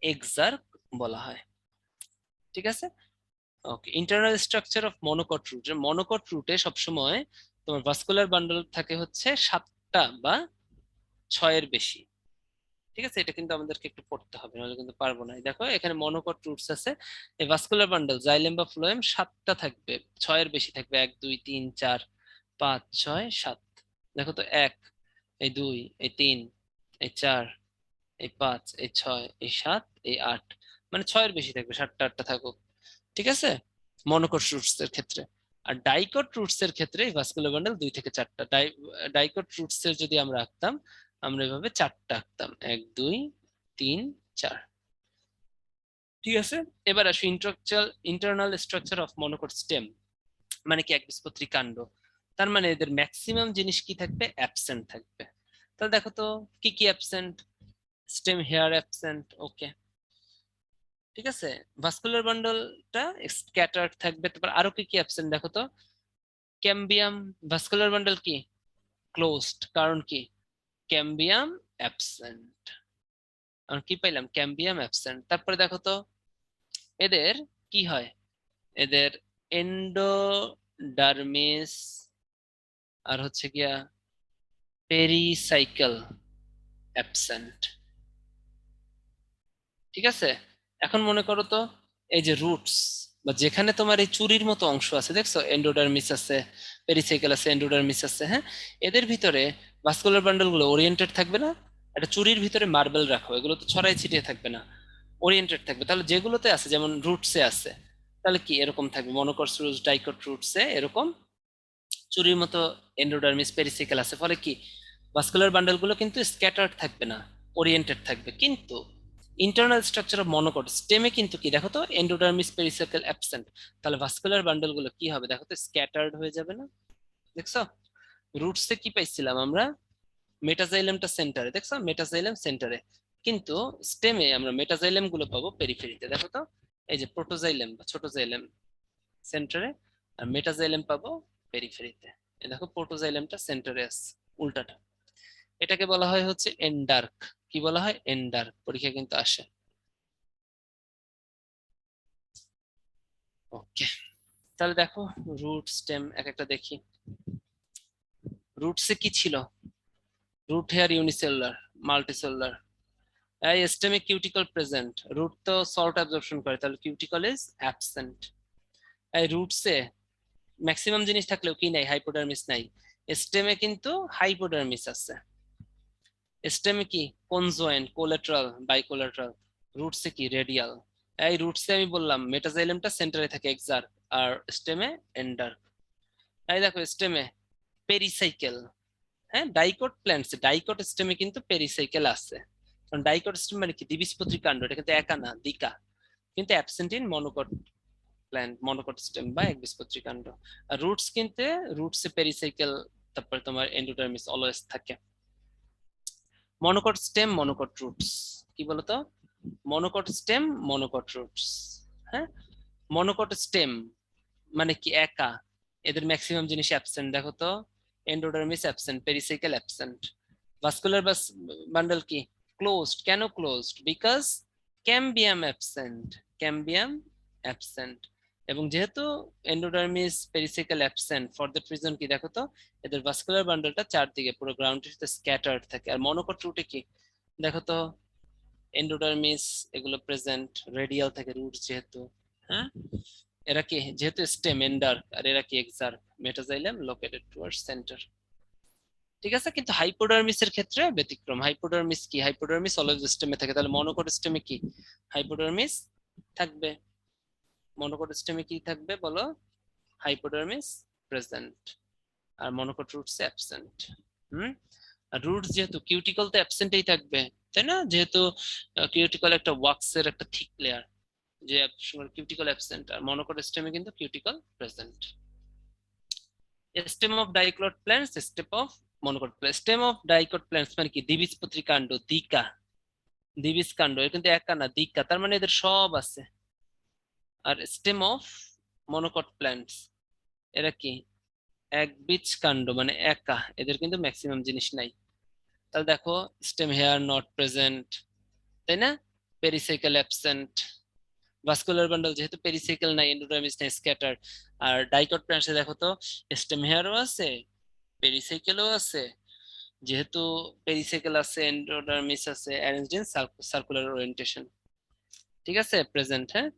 এক্সার্ক বলা হয়। ঠিক আছে, okay, internal structure of monocot root. Monocot রুটে সবসময় তোমার ভাস্কুলার বান্ডল থাকে হচ্ছে 7টা বা 6-এর বেশি। ঠিক আছে, এটা কিন্তু আমাদেরকে একটু পড়তে হবে, নাহলে কিন্তু পারবো না। দেখো এখানে মনোকট রুটস আছে, এই ভাস্কুলার বান্ডল জাইলেম বা ফ্লোয়েম 7টা থাকবে, 6-এর বেশি থাকবে, 1 2 3 4 5 6 7। দেখো তো, 1, এই 2, এই 3, এই 4, এই 5, এই 6, এই 7, এই 8, মানে 6-এর বেশি থাকবে, 7টা 8টা থাকুক। ঠিক আছে, মনোকট রুটস এর ক্ষেত্রে। আর ডাইকট রুটস এর ক্ষেত্রে ভাস্কুলার বান্ডল 2 থেকে 4টা। ডাইকট রুটস এর যদি আমরা আঁকতাম, আমরা এভাবে 4টা আঁকতাম, 1 2 3 4। ঠিক আছে, এবার আসি internal structure of monocot stem. মানে কি একবীজপত্রী কাণ্ড, তার মানে এদের ম্যাক্সিমাম জিনিস কি থাকবে, অ্যাবসেন্ট থাকবে। তাহলে দেখো তো কি কি অ্যাবসেন্ট, স্টেম হেয়ার অ্যাবসেন্ট। ওকে, ঠিক আছে, ভাস্কুলার বান্ডলটা স্ক্যাটার্ড থাকবে। তারপর আরো কি কি অ্যাবসেন্ট দেখো তো, ক্যাম্বিয়াম, ভাস্কুলার বান্ডল কি ক্লোজড, কারণ কি ক্যাম্বিয়াম অ্যাবসেন্ট। আর কি পাইলাম, ক্যাম্বিয়াম অ্যাবসেন্ট। তারপরে দেখো তো এদের কি হয়, এদের এন্ডোডার্মিস আর হচ্ছে গিয়া পেরিসাইকেল অ্যাবসেন্ট। ঠিক আছে, এখন মনে করো তো এই যে রুটস বা যেখানে তোমার এই চুরির মতো অংশ আছে দেখছো, এন্ডোডার্মিস আছে, পেরিসাইকেল আছে, এন্ডোডার্মিস আছে, হ্যাঁ, এদের ভিতরে ভাস্কুলার বান্ডল গুলো ওরিয়েন্টেড থাকবে না? একটা চুরির ভিতরে মার্বেল রাখো, এগুলো তো ছড়াই ছিটিয়ে থাকবে না, ওরিয়েন্টেড থাকবে। তাহলে যেগুলোতে আছে, যেমন রুটসে আছে, তাহলে কি এরকম থাকবে, মনোকট রুটস, ডাইকট রুটসে এরকম চুরির মতো এন্ডোডার্মিস পেরিসাইকেল আছে। ফলে কি ভাস্কুলার বান্ডল গুলো কিন্তু স্ক্যাটার্ড থাকবে না, ওরিয়েন্টেড থাকবে। কিন্তু ইন্টারনাল স্ট্রাকচার অফ মনোকট স্টেমে কিন্তু কি দেখো তো, এন্ডোডার্মিস পেরিসাইকেল অ্যাবসেন্ট। তাহলে ভাস্কুলার বান্ডল গুলো কি হবে দেখো তো, স্ক্যাটার্ড হয়ে যাবে না? দেখছো, রুটসে কি পাইছিলাম আমরা, মেটাজাইলেমটা সেন্টারে, দেখছো মেটাজাইলেম সেন্টারে, কিন্তু স্টেমে আমরা মেটাজাইলেম গুলো পাবো পেরিফেরিতে। দেখো তো, এই যে প্রোটোজাইলেম বা ছোট জাইলেম সেন্টারে, আর মেটাজাইলেম পাবো পেরিফেরিতে। এই দেখো প্রোটোজাইলেমটা সেন্টারে আছে, উল্টাটা। এটাকে বলা হয় হচ্ছে এন্ডার্ক। কি বলা হয়, এন্ডার্ক, পরীক্ষা কিন্তু আসে। ওকে, তাহলে দেখো রুট স্টেম এক একটা দেখি। রুটসে কি ছিল, রুট হেয়ার ইউনিসেলুলার, মাল্টিসেলুলার। এই স্টেমে কিউটিকল প্রেজেন্ট, রুট তো সল্ট অ্যাবজর্পশন করে, তাহলে কিউটিকল ইজ অ্যাবসেন্ট। এই রুটসে ম্যাক্সিমাম জিনিস থাকলেও কি নাই, হাইপোডার্মিস নাই। স্টেমে কিন্তু হাইপোডার্মিস আছে। স্টেমে কি কনজয়েন্ট, কোলাটারাল, বাইকোলাটারাল। রুটসে কি রেডিয়াল। এই রুটসে আমি বললাম মেটাজাইলেমটা সেন্টারে থাকে এক্সার্ক, আর স্টেমে এন্ডার্ক। এই দেখো স্টেমে পেরিসাইকেল, হ্যাঁ, ডাইকট প্ল্যান্টস, ডাইকট স্টেমে কিন্তু পেরিসাইকেল আছে। কারণ ডাইকট স্টেম মানে কি দ্বিবীজপত্রী কাণ্ড, এটা কিন্তু একা না, দ্বিকা। কিন্তু absent in monocot plant, monocot stem বা একবীজপত্রী কাণ্ড। আর রুটস কিন্তু, রুটসে পেরিসাইকেল, তারপরে তোমার এন্ডোডার্মিস অলওয়েজ থাকে। মনোকট স্টেম, মনোকট রুটস, কি বলতো, মনোকট স্টেম, মনোকট রুটস। হ্যাঁ, মনোকট স্টেম মানে কি একা, এদের ম্যাক্সিমাম জিনিস অ্যাবসেন্ট। দেখো তো, endodermis absent, pericycle absent. Vascular bundle কি ক্লোজড, কেন ক্লোজড, বিকজ ক্যাম্বিয়াম অ্যাবসেন্ট, ক্যাম্বিয়াম অ্যাবসেন্ট। এবং যেহেতু endodermis pericycle absent, for that reason কি দেখো তো, এদের ভাস্কুলার বান্ডলটা চারদিকে পুরো গ্রাউন্ডের সাথে স্ক্যাটার্ড থাকে। আর মনোকট রুটে কি দেখো তো, এন্ডোডার্মিস এগুলো প্রেজেন্ট, রেডিয়াল থাকে রুট যেহেতু। হ্যাঁ, এরা কি যেহেতু স্টেম এন্ডার্ক, আর এরা কি এক্সার্ক, মেটাজাইলেম লোকেটেড টুয়ার্ডস সেন্টার। ঠিক আছে, কিন্তু হাইপোডার্মিস এর ক্ষেত্রে ব্যতিক্রম। হাইপোডার্মিস কি, হাইপোডার্মিস অলওয়েজ স্টেমে থাকে। তাহলে মনোকট স্টেমে কি হাইপোডার্মিস থাকবে, মনোকট স্টেমে কি থাকবে বলো, হাইপোডার্মিস প্রেজেন্ট, আর মনোকট রুটস অ্যাবসেন্ট। হুম, আর রুটস যেহেতু কিউটিকল তো অ্যাবসেন্টই থাকবে, তাই না, যেহেতু কিউটিকল একটা ওয়াক্সের একটা থিক লেয়ার, যে কিউটিকল অ্যাবসেন্ট, আর মনোকট স্টেমে কিন্তু cuticle present. Stem of dicot plants, stem of monocot plants. Stem of dicot plants মানে কি দ্বিবীজপত্রী কাণ্ড, দিকা, দ্বিবীজ কাণ্ড, এর কিন্তু একা না, দিকা, তার মানে এদের সব আছে। আর স্টেম অফ মনোকট প্ল্যান্টস, এরা কি একবীজ কাণ্ড, মানে একা, এদের কিন্তু ম্যাক্সিমাম জিনিস নাই। তাহলে দেখো স্টেম হেয়ার নট প্রেজেন্ট, তাই না, পেরিসাইকেল অ্যাবসেন্ট, ভাস্কুলার বান্ডল যেহেতু পেরিসাইকেল নাই, এন্ডোডার্মিস নাই, স্ক্যাটার। আর ডাইকট প্ল্যান্টসে দেখো তো স্টেম হেয়ারও আছে, পেরিসাইকেলও আছে। যেহেতু পেরিসাইকেল আছে, এন্ডোডার্মিস আছে, অ্যারেঞ্জড ইন সার্কুলার ওরিয়েন্টেশন। ঠিক আছে, প্রেজেন্ট। হ্যাঁ,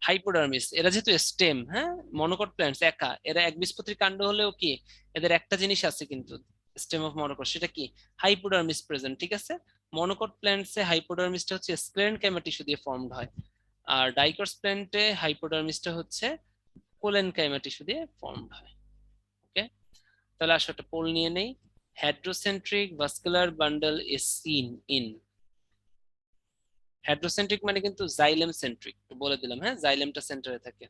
হাইপোডার্মিস, এরা যেহেতু স্টেম, হ্যাঁ, মনোকট প্ল্যান্টস একা, এরা একবীজপত্রী কাণ্ড হলেও কি এদের একটা জিনিস আছে কিন্তু স্টেম অফ মনোকট, সেটা কি? Hypodermis present. ঠিক আছে, মনোকট প্ল্যান্টসে হাইপোডার্মিসটা হচ্ছে স্ক্লেরেনকাইমা টিস্যু দিয়ে ফর্মড হয়, আর ডাইকটস প্ল্যান্টে হাইপোডার্মিসটা হচ্ছে কোলেনকাইমা টিস্যু দিয়ে ফর্মড হয়। ওকে, তাহলে আসলে একটা পোল নিয়ে নেই। Hadrocentric vascular bundle is seen in, hadrocentric মানে কিন্তু জাইলেম সেন্ট্রিক, বলে দিলাম। হ্যাঁ, জাইলেমটা সেন্টারে থাকে।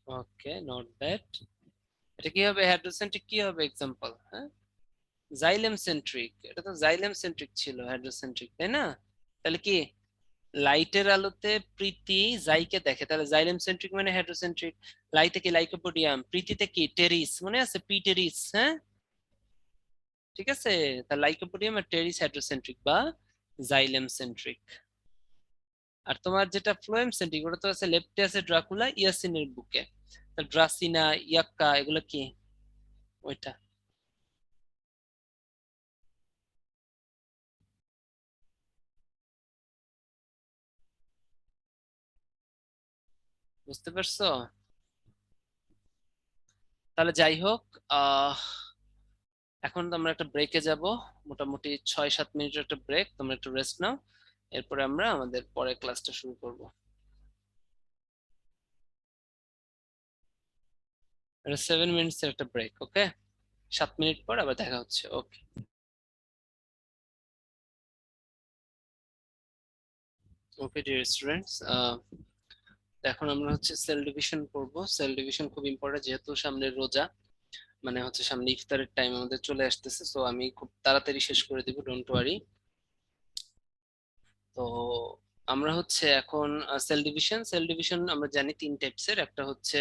ওকে, নট ব্যাড। এটা কি হবে? হেড্রোসেন্ট্রিক কি হবে এক্সাম্পল? হ্যাঁ, জাইলেম সেন্ট্রিক, এটা তো জাইলেম সেন্ট্রিক ছিল, হেড্রোসেন্ট্রিক, তাই না? তাহলে কি লাইটের আলোতে প্রীতি জাইকে দেখে, তাহলে জাইলেম সেন্ট্রিক মানে হেড্রোসেন্ট্রিক। লাইটে কি লাইকোপোডিয়াম, প্রীতিতে কি টেরিস, মনে আছে পি টেরিস? হ্যাঁ, ঠিক আছে, তাহলে লাইকোপোডিয়াম আর টেরিস হেড্রোসেন্ট্রিক বা জাইলেম সেন্ট্রিক। আর তোমার যেটা ফ্লোয়েম সেন্ট্রিক, ওটা তো আছে লেফটে আছে ড্রাকুলা ইয়াসিনের বুকে, ড্রাসিনা, ইয়াক্কা, এগুলো কি? ওইটা। বুঝতে পারছো? তাহলে যাই হোক, আহ এখন তো আমরা একটা ব্রেকে যাব, মোটামুটি 6-7 মিনিটের একটা ব্রেক, তোমরা একটু রেস্ট নাও, এরপরে আমরা আমাদের পরের ক্লাসটা শুরু করব। এটা 7 মিনিটস এর একটা ব্রেক, ওকে? 7 মিনিট পর আবার দেখা হচ্ছে, ওকে? ওকে ডিয়ার স্টুডেন্টস, এখন আমরা হচ্ছে সেল ডিভিশন করব। সেল ডিভিশন খুব ইম্পর্টেন্ট, যেহেতু সামনে রোজা, মানে হচ্ছে সামনে ইফতারের টাইম আমাদের চলে আসতেছে, সো আমি খুব তাড়াতাড়ি শেষ করে দিব, ডোন্ট ওয়ারি। তো আমরা হচ্ছে এখন সেল ডিভিশন আমরা জানি 3 টাইপসের, একটা হচ্ছে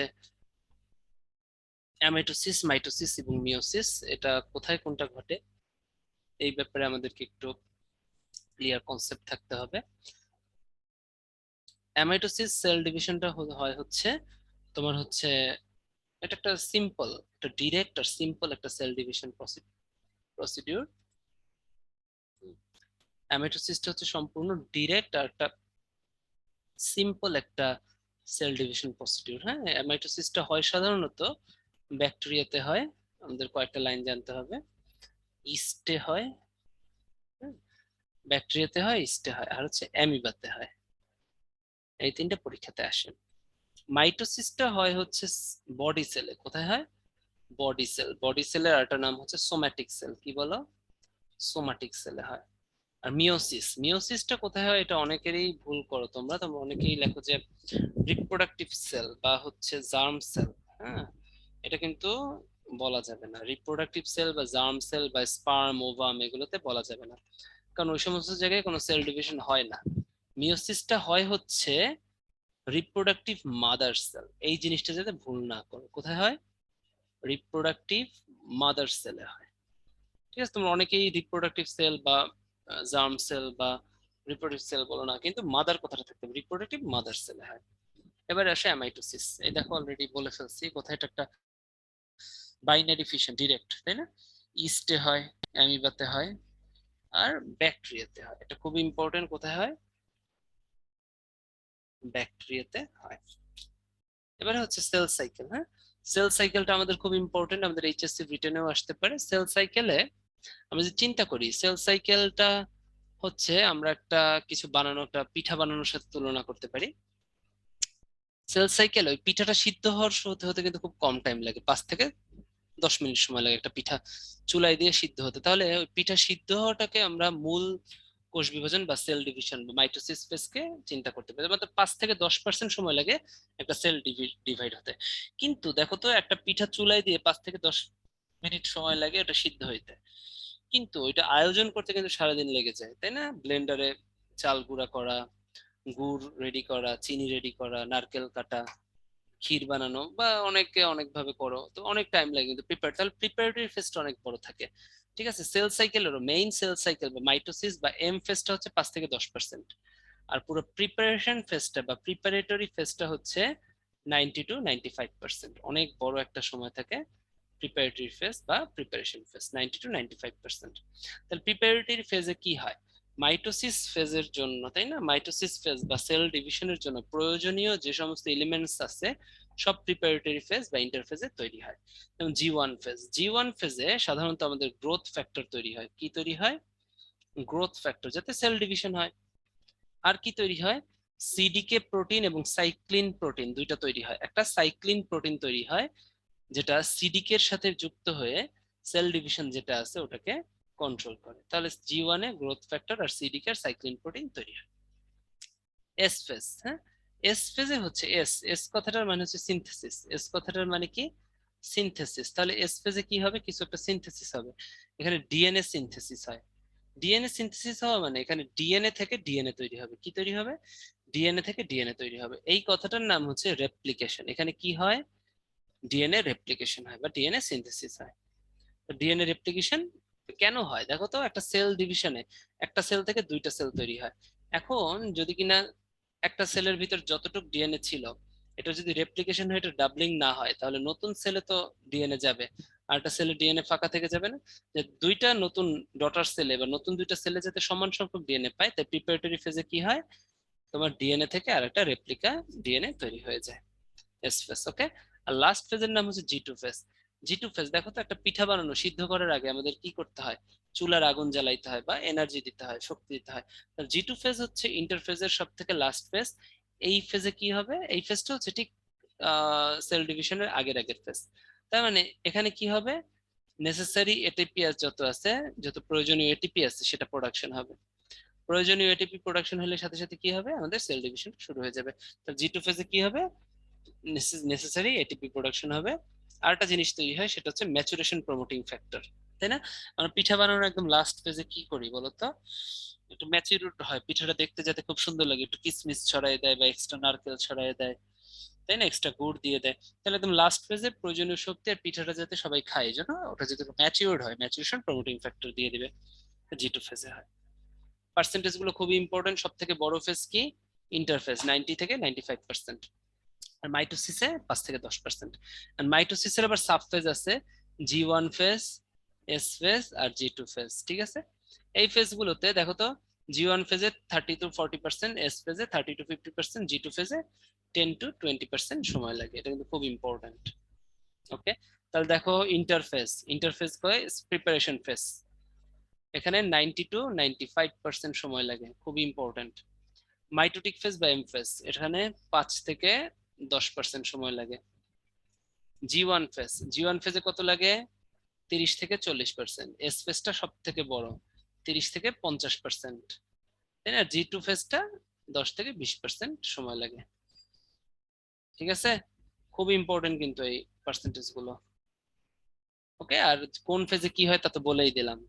অ্যামাইটোসিস, মাইটোসিস এবং মিওসিস। এটা কোথায় কোনটা ঘটে এই ব্যাপারে আমাদেরকে একটু ক্লিয়ার কনসেপ্ট থাকতে হবে। অ্যামাইটোসিস সেল ডিভিশনটা হয় হচ্ছে তোমার হচ্ছে, এটা একটা সিম্পল, একটা ডিরেক্ট আর সিম্পল একটা সেল ডিভিশন প্রসিডিউর। অ্যামাইটোসিসটা হচ্ছে সম্পূর্ণ ডিরেক্ট আর একটা সিম্পল একটা সেল ডিভিশন প্রসিডিউর। হ্যাঁ, অ্যামাইটোসিসটা হয় সাধারণত ব্যাকটেরিয়াতে হয়, আমাদের কয়েকটা লাইন জানতে হবে। ইস্টে হয়, ব্যাকটেরিয়াতে হয়, ইস্টে হয়, আর হচ্ছে অ্যামিবাতে হয়। এই 3টে পরীক্ষাতে আসে। মাইটোসিসটা হয় হচ্ছে বডি সেলে। কোথায় হয়? Body sell. বডি সেলের আরেকটা নাম হচ্ছে সোম্যাটিক সেল। কি বলো? সোম্যাটিক সেলে হয়। আর মিওসিসটা কোথায় হয়? এটা অনেকেরই ভুল করো তোমরা, তোমরা অনেকেই লেখো যে রিপ্রোডাক্টিভ সেল বা হচ্ছে জার্ম সেল। হ্যাঁ, এটা কিন্তু বলা যাবে না। রিপ্রোডাক্টিভ সেল বা জার্ম সেল বা স্পার্ম, ওভাম, এগুলোতে বলা যাবে না, কারণ ওই সমস্ত জায়গায় কোনো সেল ডিভিশন হয় না। মিওসিসটা হয় হচ্ছে রিপ্রোডাক্টিভ মাদার সেল, এই জিনিসটা যাতে ভুল না করো। কোথায় হয়? রিপ্রোডাক্টিভ মাদার সেলে হয়। ঠিক আছে, তোমরা অনেকেই রিপ্রোডাক্টিভ সেল বা জার্ম সেল বা রিপ্রোডাক্টিভ সেল বলো না, কিন্তু মাদার কথাটা থাকতে হবে, রিপ্রোডাক্টিভ মাদার সেলে হয়। এবার আসে অ্যামাইটোসিস। এই দেখো অলরেডি বলে ফেলছি কোথায়, এটা একটা বাইনারি ফিশন, ডিরেক্ট, তাই না? ইস্টে হয়, অ্যামিবাতে হয়, আর ব্যাকটেরিয়াতে হয়। এটা খুব ইম্পর্টেন্ট, কোথায় হয়? ব্যাকটেরিয়াতে হয়। এবারে হচ্ছে সেল সাইকেল। হ্যাঁ, সেল সাইকেলটা আমাদের খুব ইম্পর্টেন্ট, আমাদের এইচএসসি রিটেনেও আসতে পারে। সেল সাইকেলে আমরা যে চিন্তা করি, সেল সাইকেলটা হচ্ছে আমরা একটা কিছু বানানো, একটা পিঠা বানানোর সাথে তুলনা করতে পারি। সেল সাইকেল ওই পিঠাটা সিদ্ধ হওয়ার হতে হতে কিন্তু খুব কম টাইম লাগে, 5 থেকে 10 মিনিট সময় লাগে একটা পিঠা চুলায় দিয়ে সিদ্ধ হতে। তাহলে ওই পিঠা সিদ্ধ হওয়াটাকে আমরা মূল কোষ বিভাজন বা সেল ডিভিশন বা মাইটোসিস ফেজকে চিন্তা করতে পারি, মাত্র 5 থেকে 10% সময় লাগে একটা সেল ডিভাইড হতে। কিন্তু দেখো তো, একটা পিঠা চুলায় দিয়ে 5 থেকে 10 মিনিট সময় লাগে ওটা সিদ্ধ হইতে, কিন্তু ওইটা আয়োজন করতে কিন্তু সারাদিন লেগে যায়, তাই না? ব্লেন্ডারে চাল গুঁড়া করা, গুড় রেডি করা, চিনি রেডি করা, নারকেল কাটা, ক্ষীর বানানো, বা অনেকে অনেক ভাবে করো, তো অনেক টাইম লাগে কিন্তু প্রিপেয়ার, তাহলে প্রিপারেটরি ফেজটা অনেক বড় থাকে। ঠিক আছে, সেল সাইকেলেরও মেইন সেল সাইকেল বা মাইটোসিস বা এম ফেজটা হচ্ছে 5 থেকে 10%, আর পুরো প্রিপারেশন ফেজটা বা প্রিপারেটরি ফেজটা হচ্ছে 90 to 95%। অনেক বড় একটা সময় থাকে প্রিপারেটরি ফেজ বা প্রিপারেশন ফেজ, 90 to 95%। তাহলে প্রিপারেটরি ফেজে কি হয়? মাইটোসিস ফেজের জন্য, তাই না, মাইটোসিস ফেজ বা সেল ডিভিশনের জন্য প্রয়োজনীয় যে সমস্ত এলিমেন্টস আছে সব প্রিপারেটরি ফেজ বা ইন্টারফেজে তৈরি হয়। যেমন জি ওয়ান ফেজে সাধারণত আমাদের গ্রোথ ফ্যাক্টর তৈরি হয়। কি তৈরি হয়? গ্রোথ ফ্যাক্টর, যাতে সেল ডিভিশন হয়। আর কি তৈরি হয়? সিডিকে প্রোটিন এবং সাইক্লিন প্রোটিন দুইটা তৈরি হয়। একটা সাইক্লিন প্রোটিন তৈরি হয় যেটা সিডিকে এর সাথে যুক্ত হয়ে সেল ডিভিশন যেটা আছে ওটাকে কন্ট্রোল করে। তাহলে জি1 এ গ্রোথ ফ্যাক্টর আর সিডিকে আর সাইক্লিন প্রোটিন তৈরি হয়। এস ফেজ, হ্যাঁ, এস ফেজে হচ্ছে এস এস কথাটার মানে হচ্ছে সিনথেসিস। এস কথাটার মানে কি? সিনথেসিস। তাহলে এস ফেজে কি হবে? কিছু একটা সিনথেসিস হবে। এখানে ডিএনএ সিনথেসিস হয়। ডিএনএ সিনথেসিস হওয়া মানে এখানে ডিএনএ থেকে ডিএনএ তৈরি হবে। কি তৈরি হবে? ডিএনএ থেকে ডিএনএ তৈরি হবে। এই কথাটার নাম হচ্ছে রেপ্লিকেশন। এখানে কি হয়? ডিএনএ রেপ্লিকেশন হয় বা ডিএনএ সিনথেসিস হয়। তো ডিএনএ রেপ্লিকেশন কেন হয় দেখো তো? একটা সেল ডিভিশনে একটা সেল থেকে দুইটা সেল তৈরি হয়। এখন যদি কিনা একটা সেলের ভিতর যতটুকু ডিএনএ ছিল এটা যদি রেপ্লিকেশন হয়ে এটা ডাবলিং না হয়, তাহলে নতুন সেলে তো ডিএনএ যাবে, আর একটা সেলে ডিএনএ ফাঁকা থেকে যাবে না? যে দুইটা নতুন ডটার সেলে বা নতুন দুইটা সেলে যাতে সমান সংখ্যক ডিএনএ পায়, তাই প্রিপারেটরি ফেজে কি হয়? তোমার ডিএনএ থেকে আর একটা রেপ্লিকা ডিএনএ তৈরি হয়ে যায়। এস ফেজ, ওকে। আর লাস্ট ফেজের নাম হচ্ছে জি2 ফেজ। জি2 ফেজ দেখো তো, একটা পিঠা বানানো সিদ্ধ করার আগে আমাদের কি করতে হয়? চুলার আগুন জ্বালাইতে হয় বা এনার্জি দিতে হয়, শক্তি দিতে হয়। জি2 ফেজ হচ্ছে ইন্টারফেজের সব থেকে লাস্ট ফেজ। এই ফেজে কি হবে? এই ফেজটা হচ্ছে ঠিক সেল ডিভিশনের আগের আগের ফেজ। তার মানে এখানে কি হবে? নেসেসারি এটিপিএস যত আছে, যত প্রয়োজনীয় এটিপি আছে সেটা প্রোডাকশন হবে। প্রয়োজনীয় এটিপি প্রোডাকশন হলে সাথে সাথে কি হবে? আমাদের সেল ডিভিশন শুরু হয়ে যাবে। তো জি2 ফেজে কি হবে? নেসেসারি এটিপি প্রোডাকশন হবে। আর একটা জিনিস তৈরি হয়, সেটা হচ্ছে ম্যাচুরেশন প্রমোটিং ফ্যাক্টর, তাই না? আমরা পিঠা বানানোর একদম লাস্ট ফেজে কি করি বলতো? একটু ম্যাচিউর হয় পিঠাটা দেখতে, যাতে খুব সুন্দর লাগে, একটু কিসমিস ছড়াই দেয় বা এক্সট্রা নারকেল ছড়াই দেয়, তাই না, এক্সট্রা গুড় দিয়ে দেয়। তাহলে একদম লাস্ট ফেজে প্রয়োজনীয় শক্তি আর পিঠাটা যাতে সবাই খায়, এই জন্য ওটা যাতে ম্যাচিউরড হয়, ম্যাচুরেশন প্রমোটিং ফ্যাক্টর দিয়ে দিবে। জি2 ফেজে হয়। পার্সেন্টেজ গুলো খুবই ইম্পর্টেন্ট। সব থেকে বড় ফেজ কি? ইন্টারফেজ, 90 থেকে 95%। আর মাইটোসিসে 5 থেকে 10%। আর মাইটোসিসের আবার সাব ফেজ আছে, জি1 ফেজ, এস ফেজ আর জি2 ফেজ। ঠিক আছে, এই ফেজ গুলোতে দেখো তো, জি1 ফেজে 30 to 40%, এস ফেজে 30 to 50%, জি2 ফেজে 10 to 20% সময় লাগে। এটা কিন্তু খুব ইম্পর্টেন্ট। ওকে, তাহলে দেখো ইন্টারফেজ, ইন্টারফেজ কয় প্রিপারেশন ফেজ, এখানে 90 to 95% সময় লাগে, খুব ইম্পর্টেন্ট। মাইটোটিক ফেজ বা এম ফেজ, এখানে 5 থেকে 10% সময় লাগে। জি ওয়ান ফেজে কত লাগে? 30 থেকে 40%। এস ফেজটা সব থেকে বড়, 30 থেকে 50%, তাই না? জি2 ফেজটা 10 থেকে 20% সময় লাগে। ঠিক আছে, খুব ইম্পর্টেন্ট কিন্তু এই পার্সেন্টেজ গুলো। ওকে, আর কোন ফেজে কি হয় তা তো বলেই দিলাম।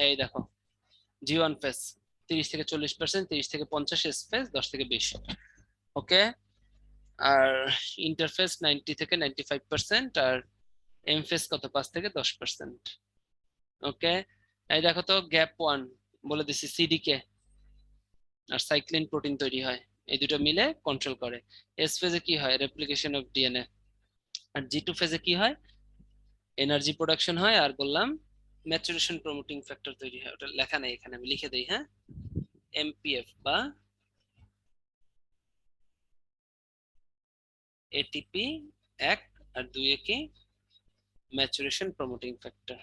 এই দেখো, জি1 ফেজ 30 থেকে 40%, 30 থেকে 50, এস ফেজ 10 থেকে 20। ওকে, আর ইন্টারফেস 90 থেকে 95%, আর এমফেস কত? 5 থেকে 10%। ওকে, এই দেখো তো, গ্যাপ 1 বলে দিছি, সিডিকে আর সাইক্লিন প্রোটিন তৈরি হয়, এই দুটো মিলে কন্ট্রোল করে। এস ফেজে কি হয়? Replication of DNA. আর জি2 ফেজে কি হয়? এনার্জি প্রোডাকশন হয়, আর বললাম ম্যাচুরেশন প্রমোটিং ফ্যাক্টর তৈরি হয়। ওটা লেখা নেই এখানে, আমি লিখে দিই, হ্যাঁ, এমপিএফ বা এটিপি 1 আর 2 এ কি? Maturation promoting factor.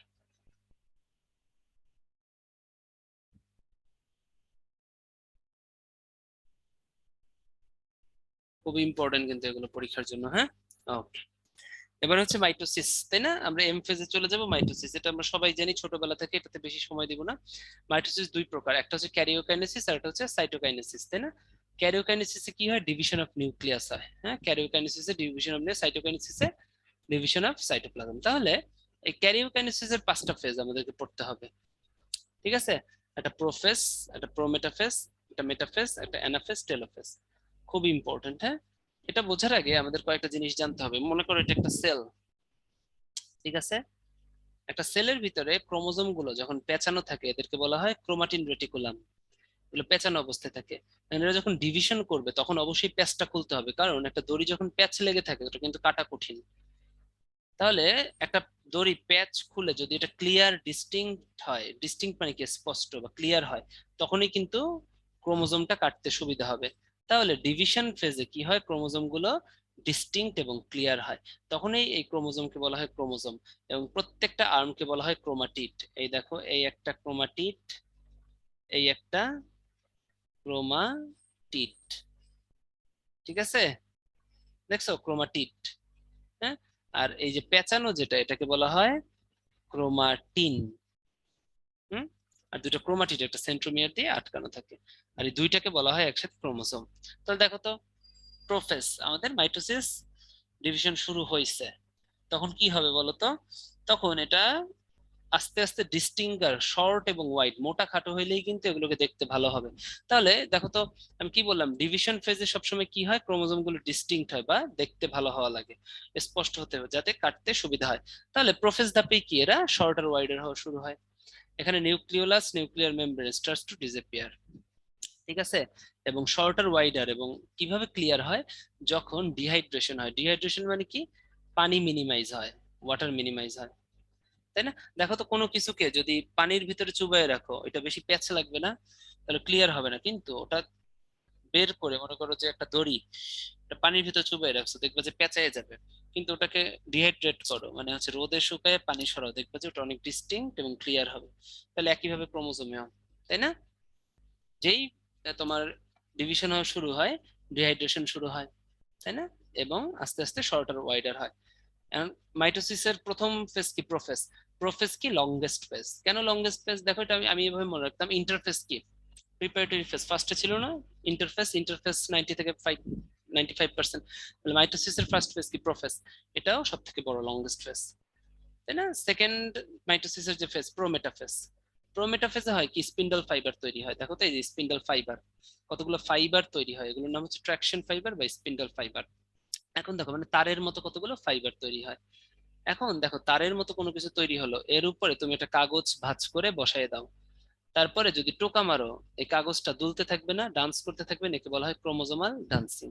খুব ইম্পর্টেন্ট কিন্তু এগুলো পরীক্ষার জন্য, হ্যাঁ। ওকে, এবার হচ্ছে মাইটোসিস, তাই না? আমরা এম ফেজে চলে যাব। মাইটোসিস এটা আমরা সবাই জানি ছোটবেলা থেকে, এটাতে বেশি সময় দিব না। মাইটোসিস দুই প্রকার, একটা হচ্ছে ক্যারিওকাইনেসিস আর একটা হচ্ছে সাইটোকাইনেসিস, তাই না? ক্যারিওকাইনেসিসে কি হয়? ডিভিশন অফ নিউক্লিয়াস হয়, হ্যাঁ। ক্যারিওকাইনেসিসে ডিভিশন অফ, সাইটোকাইনেসিসে ডিভিশন অফ সাইটোপ্লাজম। তাহলে এই ক্যারিওকাইনেসিসের 5টা ফেজ আমাদেরকে পড়তে হবে, ঠিক আছে? একটা প্রোফেজ, একটা প্রোমেটাফেজ, একটা মেটাফেজ, একটা অ্যানাফেজ, টেলোফেজ। খুব ইম্পর্টেন্ট, হ্যাঁ। এটা বোঝার আগে আমাদের কয়েকটা জিনিস জানতে হবে। মনে করো এটা একটা সেল, ঠিক আছে? একটা সেলের ভিতরে ক্রোমোজোম গুলো যখন পেঁচানো থাকে এদেরকে বলা হয় ক্রোমাটিন রেটিকুলাম। এগুলো পেঁচানো অবস্থায় থাকে। এরা যখন ডিভিশন করবে তখন অবশ্যই প্যাচটা খুলতে হবে, কারণ একটা দড়ি যখন প্যাচ লেগে থাকে ওটা কিন্তু কাটা কঠিন। তাহলে একটা দড়ি প্যাচ খুলে যদি এটা ক্লিয়ার ডিস্টিংক্ট হয়, ডিস্টিংক্ট মানে কি স্পষ্ট বা ক্লিয়ার হয়, তখনই কিন্তু ক্রোমোজোমটা কাটতে সুবিধা হবে। তাহলে ডিভিশন ফেজে কি হয়, ক্রোমোজোম গুলো ডিস্টিংক্ট এবং ক্লিয়ার হয়, তখনই এই ক্রোমোজোমকে বলা হয় ক্রোমোজোম। এবং প্রত্যেকটা আর্মকে বলা হয় ক্রোমাটিড। এই দেখো, এই একটা ক্রোমাটিড, এই একটা ক্রোমাটিড, ঠিক আছে? দেখছো ক্রোমাটিড, হ্যাঁ। আর এই যে পেঁচানো যেটা, এটাকে বলা হয় ক্রোমাটিন। হুম। আর দুটো ক্রোমাটিড একটা সেন্ট্রোমিয়ার দিয়ে আটকানো থাকে, আর এই দুইটাকে বলা হয় একসাথে ক্রোমোসোম। তাহলে দেখো তো, প্রোফেস আমাদের মাইটোসিস ডিভিশন শুরু হয়েছে, তখন কি হবে বলো তো? তখন এটা আস্তে আস্তে ডিস্টিঙ্গার, শর্ট এবং ওয়াইড, মোটা খাটো হইলেই কিন্তু এগুলোকে দেখতে ভালো হবে। তাহলে দেখো তো, আমি কি বললাম, ডিভিশন ফেজে সবসময় কি হয়, ক্রোমোজোম গুলো ডিস্টিংক্ট হয় বা দেখতে ভালো হওয়া লাগে, স্পষ্ট হতে হবে যাতে কাটতে সুবিধা হয়। তাহলে প্রোফেজ ধাপে কি এরা শর্ট আর ওয়াইডার হওয়া শুরু হয়। এখানে nucleolus, nuclear membrane starts to disappear, ঠিক আছে? এবং শর্টার ওয়াইডার, এবং কিভাবে ক্লিয়ার হয়, যখন ডিহাইড্রেশন হয়। ডিহাইড্রেশন মানে কি, পানি মিনিমাইজ হয়, ওয়াটার মিনিমাইজ হয়, তাই না? দেখো তো, কোনো কিছুকে যদি পানির ভিতরে চুবাই রাখো, এটা বেশি প্যাচ লাগবে না, তাহলে ক্লিয়ার হবে না। কিন্তু ওটা বের করে, মনে করো যে একটা দড়ি এটা পানির ভিতরে চুবাই রাখছো, দেখবে যে পেঁচায় যাবে। কিন্তু ওটাকে ডিহাইড্রেট করো, মানে হচ্ছে রোদে শুকায় পানি সরাও, দেখবে যে ওটা অনেক ডিস্টিংক্ট এবং ক্লিয়ার হবে। তাহলে একইভাবে ক্রোমোজোমেও, তাই না? যেই তোমার ডিভিশন হওয়া শুরু হয়, ডিহাইড্রেশন শুরু হয়, তাই না? এবং আস্তে আস্তে শর্টার ওয়াইডার হয়। এখন মাইটোসিসের প্রথম ফেজ কি, প্রোফেজ। প্রোফেজ কি লংগেস্ট ফেজ। কেন লংগেস্ট ফেজ, দেখো এটা আমি আমি এভাবে মনে রাখতাম। ইন্টারফেস কি, প্রিপারেটরি ফেজ ফার্স্টে ছিল না? ইন্টারফেস, ইন্টারফেস 90 থেকে 95%। তাহলে মাইটোসিসের ফার্স্ট ফেজ কি, প্রোফেজ। এটাও সব থেকে বড় লংগেস্ট ফেজ, তাই না? সেকেন্ড মাইটোসিসের যে ফেজ, প্রোমেটাফেজ। প্রোমেটাফেজে হয় কি, স্পিন্ডল ফাইবার তৈরি হয়। দেখো তো, এই যে স্পিন্ডল ফাইবার, কতগুলো ফাইবার তৈরি হয়, এগুলোর নাম হচ্ছে ট্রাকশন ফাইবার বা স্পিন্ডল ফাইবার। এখন দেখো, মানে তারের মতো কতগুলো ফাইবার তৈরি হয়। এখন দেখো, তারের মতো কোনো কিছু তৈরি হলো, এর উপরে তুমি একটা কাগজ ভাঁজ করে বসায় দাও, তারপরে যদি টোকা মারো, এই কাগজটা দুলতে থাকবে না, ডান্স করতে থাকবে, একে বলা হয় ক্রোমোজোমাল ডান্সিং।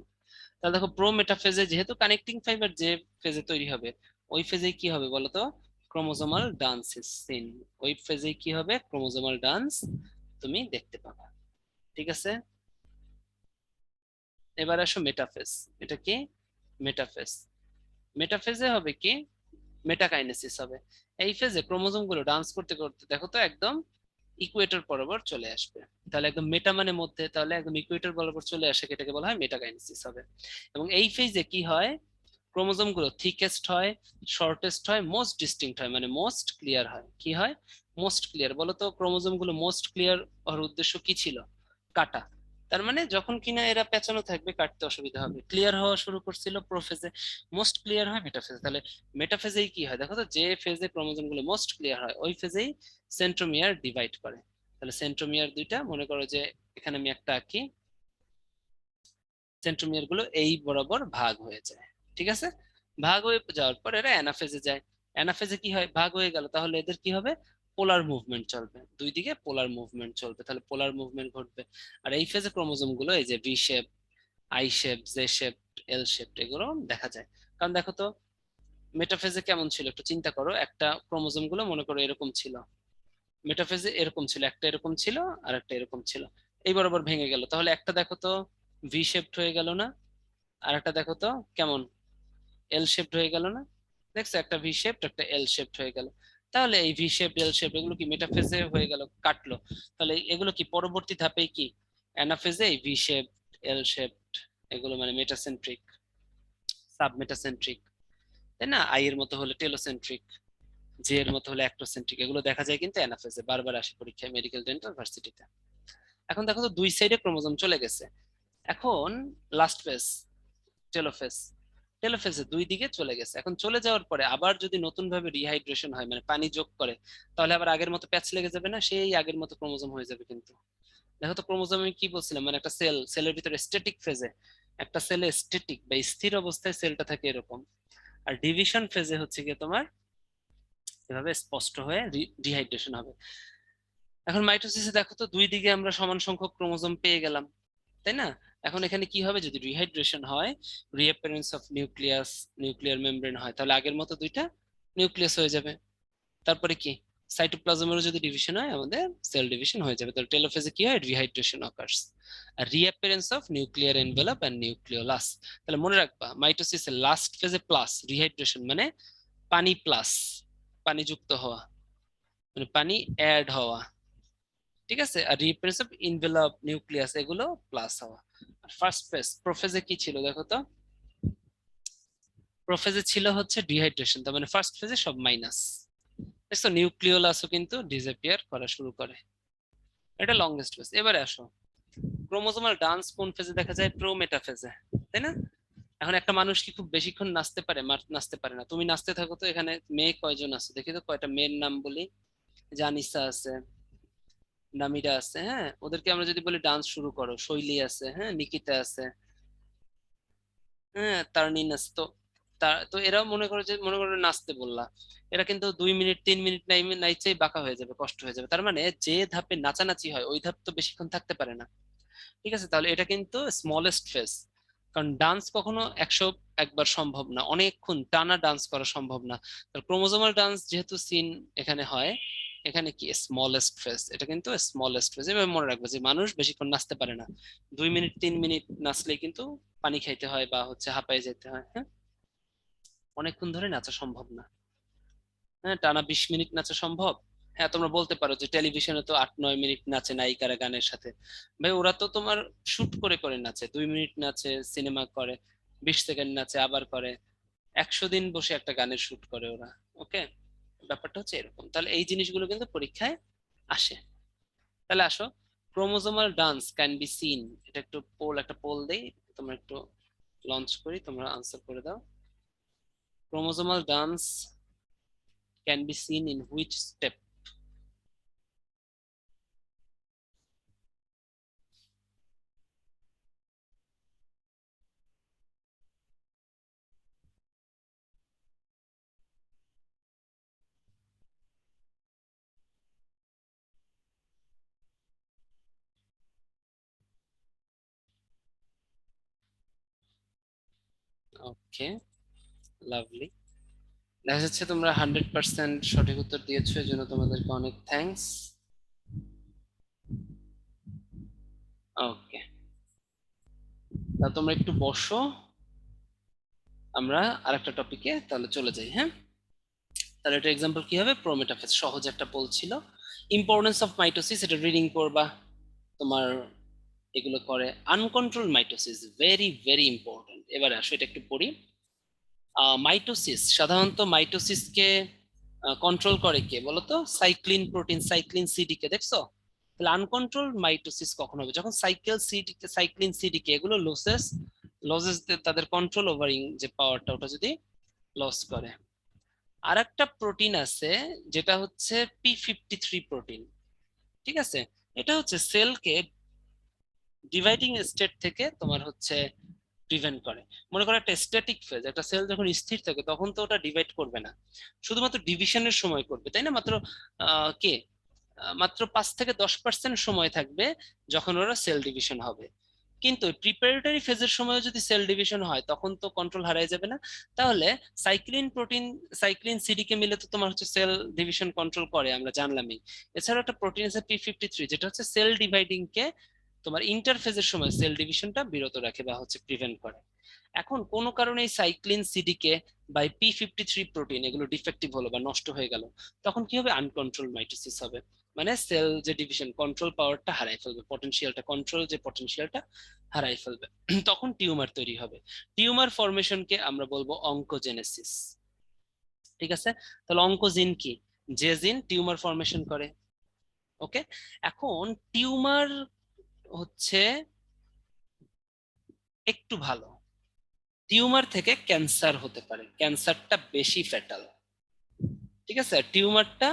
তাহলে দেখো, প্রো মেটাফেজে যেহেতু কানেক্টিং ফাইবার যে ফেজে তৈরি হবে, ওই ফেজে কি হবে বলতো, ক্রোমোজোমাল ডান্স ইজ সিন। ওই ফেজে কি হবে, ক্রোমোজোমাল ডান্স তুমি দেখতে পাবা, ঠিক আছে? এবার আসো মেটাফেজ। এটা কি, মেটাফেজ। মেটাফেজে হবে কি, মেটাকাইনেসিস হবে। এই ফেজে ক্রোমোজোম গুলো ডান্স করতে করতে দেখো তো একদম ইকুয়েটর বরাবর চলে আসবে। তাহলে একদম মেটা মানে মধ্যে, তাহলে একদম ইকুয়েটর বরাবর চলে আসে, এটাকে বলা হয় মেটাকাইনেসিস হবে। এবং এই ফেজে কি হয়, ক্রোমোজোম গুলো থিকেস্ট হয়, শর্টেস্ট হয়, মোস্ট ডিস্টিংক্ট হয়, মানে মোস্ট ক্লিয়ার হয়। কি হয়, মোস্ট ক্লিয়ার। বলো তো, ক্রোমোজোম গুলো মোস্ট ক্লিয়ার হওয়ার উদ্দেশ্য কি ছিল, কাটা। তার মানে যখন কিনা এরা পেঁচানো থাকবে কাটতে অসুবিধা হবে। ক্লিয়ার হওয়া শুরু করছিল প্রোফেজে, মোস্ট ক্লিয়ার হয় মেটাফেজে। তাহলে মেটাফেজেই কি হয়, দেখো তো, যে ফেজে ক্রোমোজোম গুলো মোস্ট ক্লিয়ার হয় ওই ফেজেই সেন্ট্রোমিয়ার ডিভাইড করে। তাহলে সেন্ট্রোমিয়ার দুইটা, মনে করো যে এখানে আমি একটা আঁকি, সেন্ট্রোমিয়ার গুলো এই বরাবর ভাগ হয়ে যায়, ঠিক আছে? ভাগ হয়ে যাওয়ার পর এরা অ্যানাফেজে যায়। অ্যানাফেজে কি হয়, ভাগ হয়ে গেল, তাহলে এদের কি হবে, পোলার মুভমেন্ট চলবে, দুই দিকে পোলার মুভমেন্ট চলবে, তাহলে পোলার মুভমেন্ট ঘটবে। আর এই ফেজে ক্রোমোজোম গুলো এই যে V shape, I shape, J shape, L shape, এগুলো দেখা যায়। কারণ দেখো তো, মেটাফেজে কেমন ছিল একটু চিন্তা করো, একটা ক্রোমোজোম গুলো মনে করো এরকম ছিল, মেটাফেজে এরকম ছিল, একটা এরকম ছিল আর একটা এরকম ছিল, এই বরাবর ভেঙে গেল, তাহলে একটা দেখো তো ভি শেপড হয়ে গেল না? আর একটা দেখো তো কেমন, এল শেপড হয়ে গেল না? দেখছো, একটা ভি শেপড একটা এল শেপড হয়ে গেল। তাহলে এই ভি শেপ, এল শেপ, এগুলো কি মেটাফেজে হয়ে গেল, কাটলো। তাহলে এগুলো কি পরবর্তী ধাপে কি, অ্যানাফেজে ভি শেপ, এল শেপ, এগুলো মানে মেটাসেন্ট্রিক, সাবমেটাসেন্ট্রিক, তাই না? আই এর মতো হলে টেলোসেন্ট্রিক, জে এর মতো হলে অ্যাক্টোসেন্ট্রিক, এগুলো দেখা যায় কিন্তু অ্যানাফেজে, বারবার আসে পরীক্ষায় মেডিকেল ডেন্টাল ভার্সিটিতে। এখন দেখো তো, দুই সাইডে ক্রোমোজোম চলে গেছে। এখন লাস্ট ফেজ, টেলোফেজ। টেলোফেজে দুই দিকে চলে গেছে। এখন চলে যাওয়ার পরে আবার যদি নতুন ভাবে রিহাইড্রেশন হয়, মানে পানি যোগ করে, তাহলে আবার আগের মতো প্যাচ লেগে যাবে না, সেই আগের মতো ক্রোমোজোম হয়ে যাবে। কিন্তু দেখো তো ক্রোমোজোম আমি কি বলছিলাম, মানে একটা সেলের ভিতরে স্ট্যাটিক ফেজে, একটা সেলে স্ট্যাটিক বা স্থির অবস্থায় সেলটা থাকে এরকম, আর ডিভিশন ফেজে হচ্ছে গিয়ে তোমার এভাবে স্পষ্ট হয়ে ডিহাইড্রেশন হবে। এখন মাইটোসিসে দেখো তো দুই দিকে আমরা সমান সংখ্যক ক্রোমোজোম পেয়ে গেলাম, তাই না? এখন এখানে কি হবে, যদি রিহাইড্রেশন হয়, রিঅ্যাপিয়ারেন্স অফ নিউক্লিয়ার মেমব্রেন হয়, তাহলে আগের মতো দুইটা নিউক্লিয়াস হয়ে যাবে। তারপরে কি, সাইটোপ্লাজমেরও যদি ডিভিশন হয় আমাদের সেল ডিভিশন হয়ে যাবে। তাহলে টেলোফেজে কি হয়, রিহাইড্রেশন অকার্স। আর reappearance of nuclear envelope and nucleolus. তাহলে মনে রাখবা মাইটোসিসের লাস্ট ফেজে প্লাস রিহাইড্রেশন মানে পানি প্লাস, পানি যুক্ত হওয়া, মানে পানি অ্যাড হওয়া, ঠিক আছে। আর রিঅ্যাপিয়ারেন্স অফ এনভেলপ নিউক্লিয়াস এগুলো প্লাস হওয়া। আর ফার্স্ট ফেজ প্রোফেজে কি ছিল দেখো তো, প্রোফেজে ছিল হচ্ছে ডিহাইড্রেশন, তার মানে ফার্স্ট ফেজে সব মাইনাস। দেখছো নিউক্লিওলাসও কিন্তু ডিসঅ্যাপিয়ার করা শুরু করে। এটা লংগেস্ট ফেজ। এবারে আসো, ক্রোমোজোমাল ডান্স কোন ফেজে দেখা যায়, প্রোমেটা ফেজে, তাই না? এখন একটা মানুষ কি খুব বেশিক্ষণ নাচতে পারে? নাচতে পারে না। তুমি নাচতে থাকো তো, এখানে মেয়ে কয়জন আছে দেখি তো, কয়টা মেয়ের নাম বলি। জানিসা আছে, নামিরা আছে, হ্যাঁ, ওদেরকে আমরা যদি বলি ডান্স শুরু করো, শৈলী আছে, হ্যাঁ, নিকিতা আছে, হ্যাঁ, তারনিন আছে, তো তো এরাও মনে করো নাচতে বললা, এরা কিন্তু 2 মিনিট 3 মিনিট নাইচেই বাঁকা হয়ে যাবে, কষ্ট হয়ে যাবে। তার মানে যে ধাপে নাচানাচি হয় ওই ধাপ তো বেশিক্ষণ থাকতে পারে না, ঠিক আছে। তাহলে এটা কিন্তু স্মলেস্ট ফেজ, কারণ ডান্স কখনো 101 বার সম্ভব না, অনেকক্ষণ টানা ডান্স করা সম্ভব না। ক্রোমোজোমাল ডান্স যেহেতু সিন এখানে হয়, এখানে কি স্মলেস্ট ফেজ, এটা কিন্তু স্মলেস্ট ফেজ। এভাবে মনে রাখবে যে মানুষ বেশিক্ষণ নাচতে পারে না, 2 মিনিট 3 মিনিট নাচলেই কিন্তু পানি খাইতে হয় বা হচ্ছে হাঁপায়ে যেতে হয়, হ্যাঁ, অনেকক্ষণ ধরে নাচা সম্ভব না। হ্যাঁ, টানা 20 মিনিট নাচা সম্ভব। হ্যাঁ, তোমরা বলতে পারো যে টেলিভিশনে তো 8-9 মিনিট নাচে নায়িকারা গানের সাথে। ভাই ওরা তো তোমার শুট করে করে নাচে, 2 মিনিট নাচে, সিনেমা করে, 20 সেকেন্ড নাচে, আবার করে, 100 দিন বসে একটা গানের শুট করে ওরা। ওকে, ব্যাপারটা হচ্ছে এরকম। তাহলে এই জিনিসগুলো কিন্তু পরীক্ষায় আসে। তাহলে আসো, chromosomal dance can be scene, এটা একটু একটা পোল দেই, তোমরা একটু লঞ্চ করি, তোমরা আনসার করে দাও। Chromosomal dance can be seen in which step? Okay, lovely. দেখা যাচ্ছে তোমরা 100% সঠিক উত্তর দিয়েছো, এই জন্য তোমাদেরকে অনেক থ্যাঙ্কস। ওকে, তা তোমরা একটু বসো, আমরা আরেকটা টপিকে তাহলে চলে যাই, হ্যাঁ। তাহলে এটা এক্সাম্পল কি হবে, প্রোমেটাফেজ, সহজ একটা বলছিল। ইম্পর্টেন্স অফ মাইটোসিস, এটা রিডিং করবা তোমার, এগুলো করে। Uncontrolled mitosis very very important. এবারে আসো এটা একটু পড়ি। মাইটোসিস, সাধারণত মাইটোসিসকে কন্ট্রোল করে কে বলতো, সাইক্লিন প্রোটিন, সাইক্লিন সিডি কে, দেখছো? তাহলে আনকন্ট্রোল মাইটোসিস কখন হবে, যখন সাইক্লিন সিডিকে এগুলো লসেস তাদের কন্ট্রোল ওভারিং যে পাওয়ারটা, ওটা যদি লস করে। আর একটা প্রোটিন আছে যেটা হচ্ছে P53 প্রোটিন, ঠিক আছে। এটা হচ্ছে সেলকে ডিভাইডিং স্টেট থেকে তোমার হচ্ছে প্রিভেন্ট করে। মনে করো একটা স্ট্যাটিক ফেজ, একটা সেল যখন স্থির থাকে তখন তো ওটা ডিভাইড করবে না, শুধুমাত্র ডিভিশনের সময় করবে, তাই না? মাত্র কে মাত্র 5 থেকে 10% সময় থাকবে যখন ওরা সেল ডিভিশন হবে। কিন্তু প্রিপারেটরি ফেজের সময় যদি সেল ডিভিশন হয় তখন তো কন্ট্রোল হারিয়ে যাবে না। তাহলে সাইক্লিন প্রোটিন, সাইক্লিন সিডিকে মিলে তো তোমার হচ্ছে সেল ডিভিশন কন্ট্রোল করে, আমরা জানলামই। এছাড়াও একটা প্রোটিন আছে P53, যেটা হচ্ছে সেল ডিভাইডিং কে তোমার ইন্টারফেজের সময় সেল ডিভিশনটা বিরত রাখে বা হচ্ছে প্রিভেন্ট করে। এখন কোনো কারণে এই সাইক্লিন সিডিকে বা P53 প্রোটিন এগুলো ডিফেক্টিভ হলো বা নষ্ট হয়ে গেল, তখন কি হবে, আনকন্ট্রোল মাইটোসিস হবে। মানে সেল যে ডিভিশন কন্ট্রোল পাওয়ারটা হারাই ফেলবে, পটেনশিয়ালটা, কন্ট্রোল যে পটেনশিয়ালটা হারাই ফেলবে। তখন টিউমার তৈরি হবে। টিউমার ফরমেশনকে আমরা বলবো অঙ্কোজেনেসিস, ঠিক আছে। তাহলে অঙ্কোজিন কি, যে জিন টিউমার ফরমেশন করে। ওকে, এখন টিউমার হচ্ছে একটু ভালো, টিউমার থেকে ক্যান্সার হতে পারে, ক্যান্সারটা বেশি ফ্যাটাল, ঠিক আছে, টিউমারটা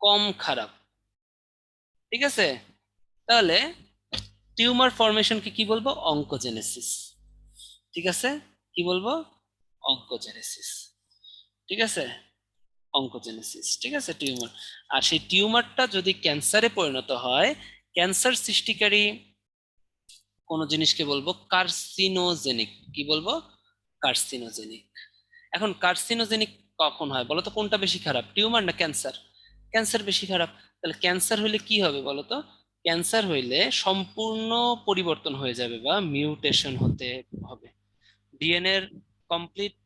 কম খারাপ, ঠিক আছে। তাহলে টিউমার ফরমেশনকে কি বলবো? অঙ্কোজেনেসিস, ঠিক আছে, কি বলবো? অঙ্কোজেনেসিস, ঠিক আছে, অঙ্কোজেনেসিস, ঠিক আছে, টিউমার। আর সেই টিউমারটা যদি ক্যান্সারে পরিণত হয়, ক্যান্সার সৃষ্টিকারী কোন জিনিসকে বলবো কার্সিনোজেনিক, কি বলবো? কার্সিনোজেনিক। এখন কার্সিনোজেনিক কখন হয় বলো তো? কোনটা বেশি খারাপ, টিউমার না ক্যান্সার? ক্যান্সার বেশি খারাপ। তাহলে ক্যান্সার হইলে কি হবে বলো তো? ক্যান্সার হইলে সম্পূর্ণ পরিবর্তন হয়ে যাবে বা মিউটেশন হতে হবে, ডিএনএ এর কমপ্লিট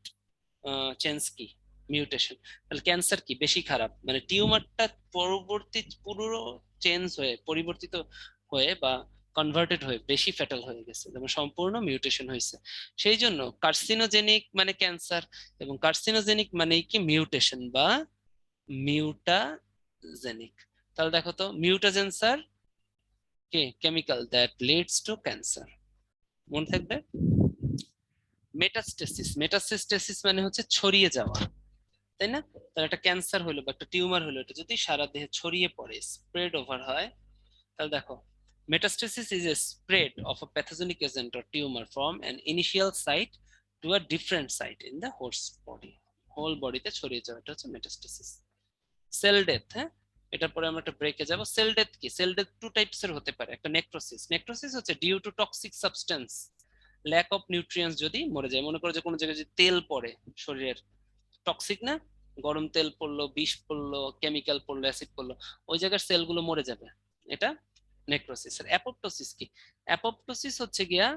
চেঞ্জ, কি মিউটেশন। তাহলে ক্যান্সার কি বেশি খারাপ, মানে টিউমারটা পরবর্তী পুরো চেঞ্জ হয়ে পরিবর্তিত হয়ে বা কনভার্টেড হয়ে বেশি ফ্যাটাল হয়ে গেছে, যেমন সম্পূর্ণ মিউটেশন হয়েছে। সেই জন্য কার্সিনোজেনিক মানে ক্যান্সার, এবং কার্সিনোজেনিক মানে কি মিউটেশন বা মিউটাজেনিক। তাহলে দেখো তো, মিউটাজেন্স আর কে chemical that leads to cancer, মনে থাকবে। মেটাস্টেসিস, মেটাস্টেসিস মানে হচ্ছে ছড়িয়ে যাওয়া, তাই না? তাহলে একটা ক্যান্সার হলো বা একটা টিউমার হলো, এটা যদি সারা দেহে ছড়িয়ে পড়ে, স্প্রেড ওভার হয়, তাহলে দেখো, metastasis is a spread of a pathogenic agent or tumor from an initial site to a different site in the host body, whole বডিতে ছড়িয়ে যাওয়া, এটা হচ্ছে মেটাস্টেসিস। সেল ডেথ, হ্যাঁ, এটার পরে আমরা একটা ব্রেকে যাব। সেল ডেথ কি? সেল ডেথ টু টাইপস এর হতে পারে। একটা নেক্রোসিস, নেক্রোসিস হচ্ছে due to toxic substance, lack of nutrients যদি মরে যায়, মনে করো যে কোনো জায়গায় যদি তেল পড়ে শরীরের, টক্সিক না, গরম তেল পড়লো, বিষ পড়লো, কেমিক্যাল পড়লো, অ্যাসিড পড়লো, ওই জায়গার সেলগুলো মরে যাবে, এটা নেক্রোসিস। আর অ্যাপোপ্টোসিস কি? অ্যাপোপ্টোসিস হচ্ছে গিয়া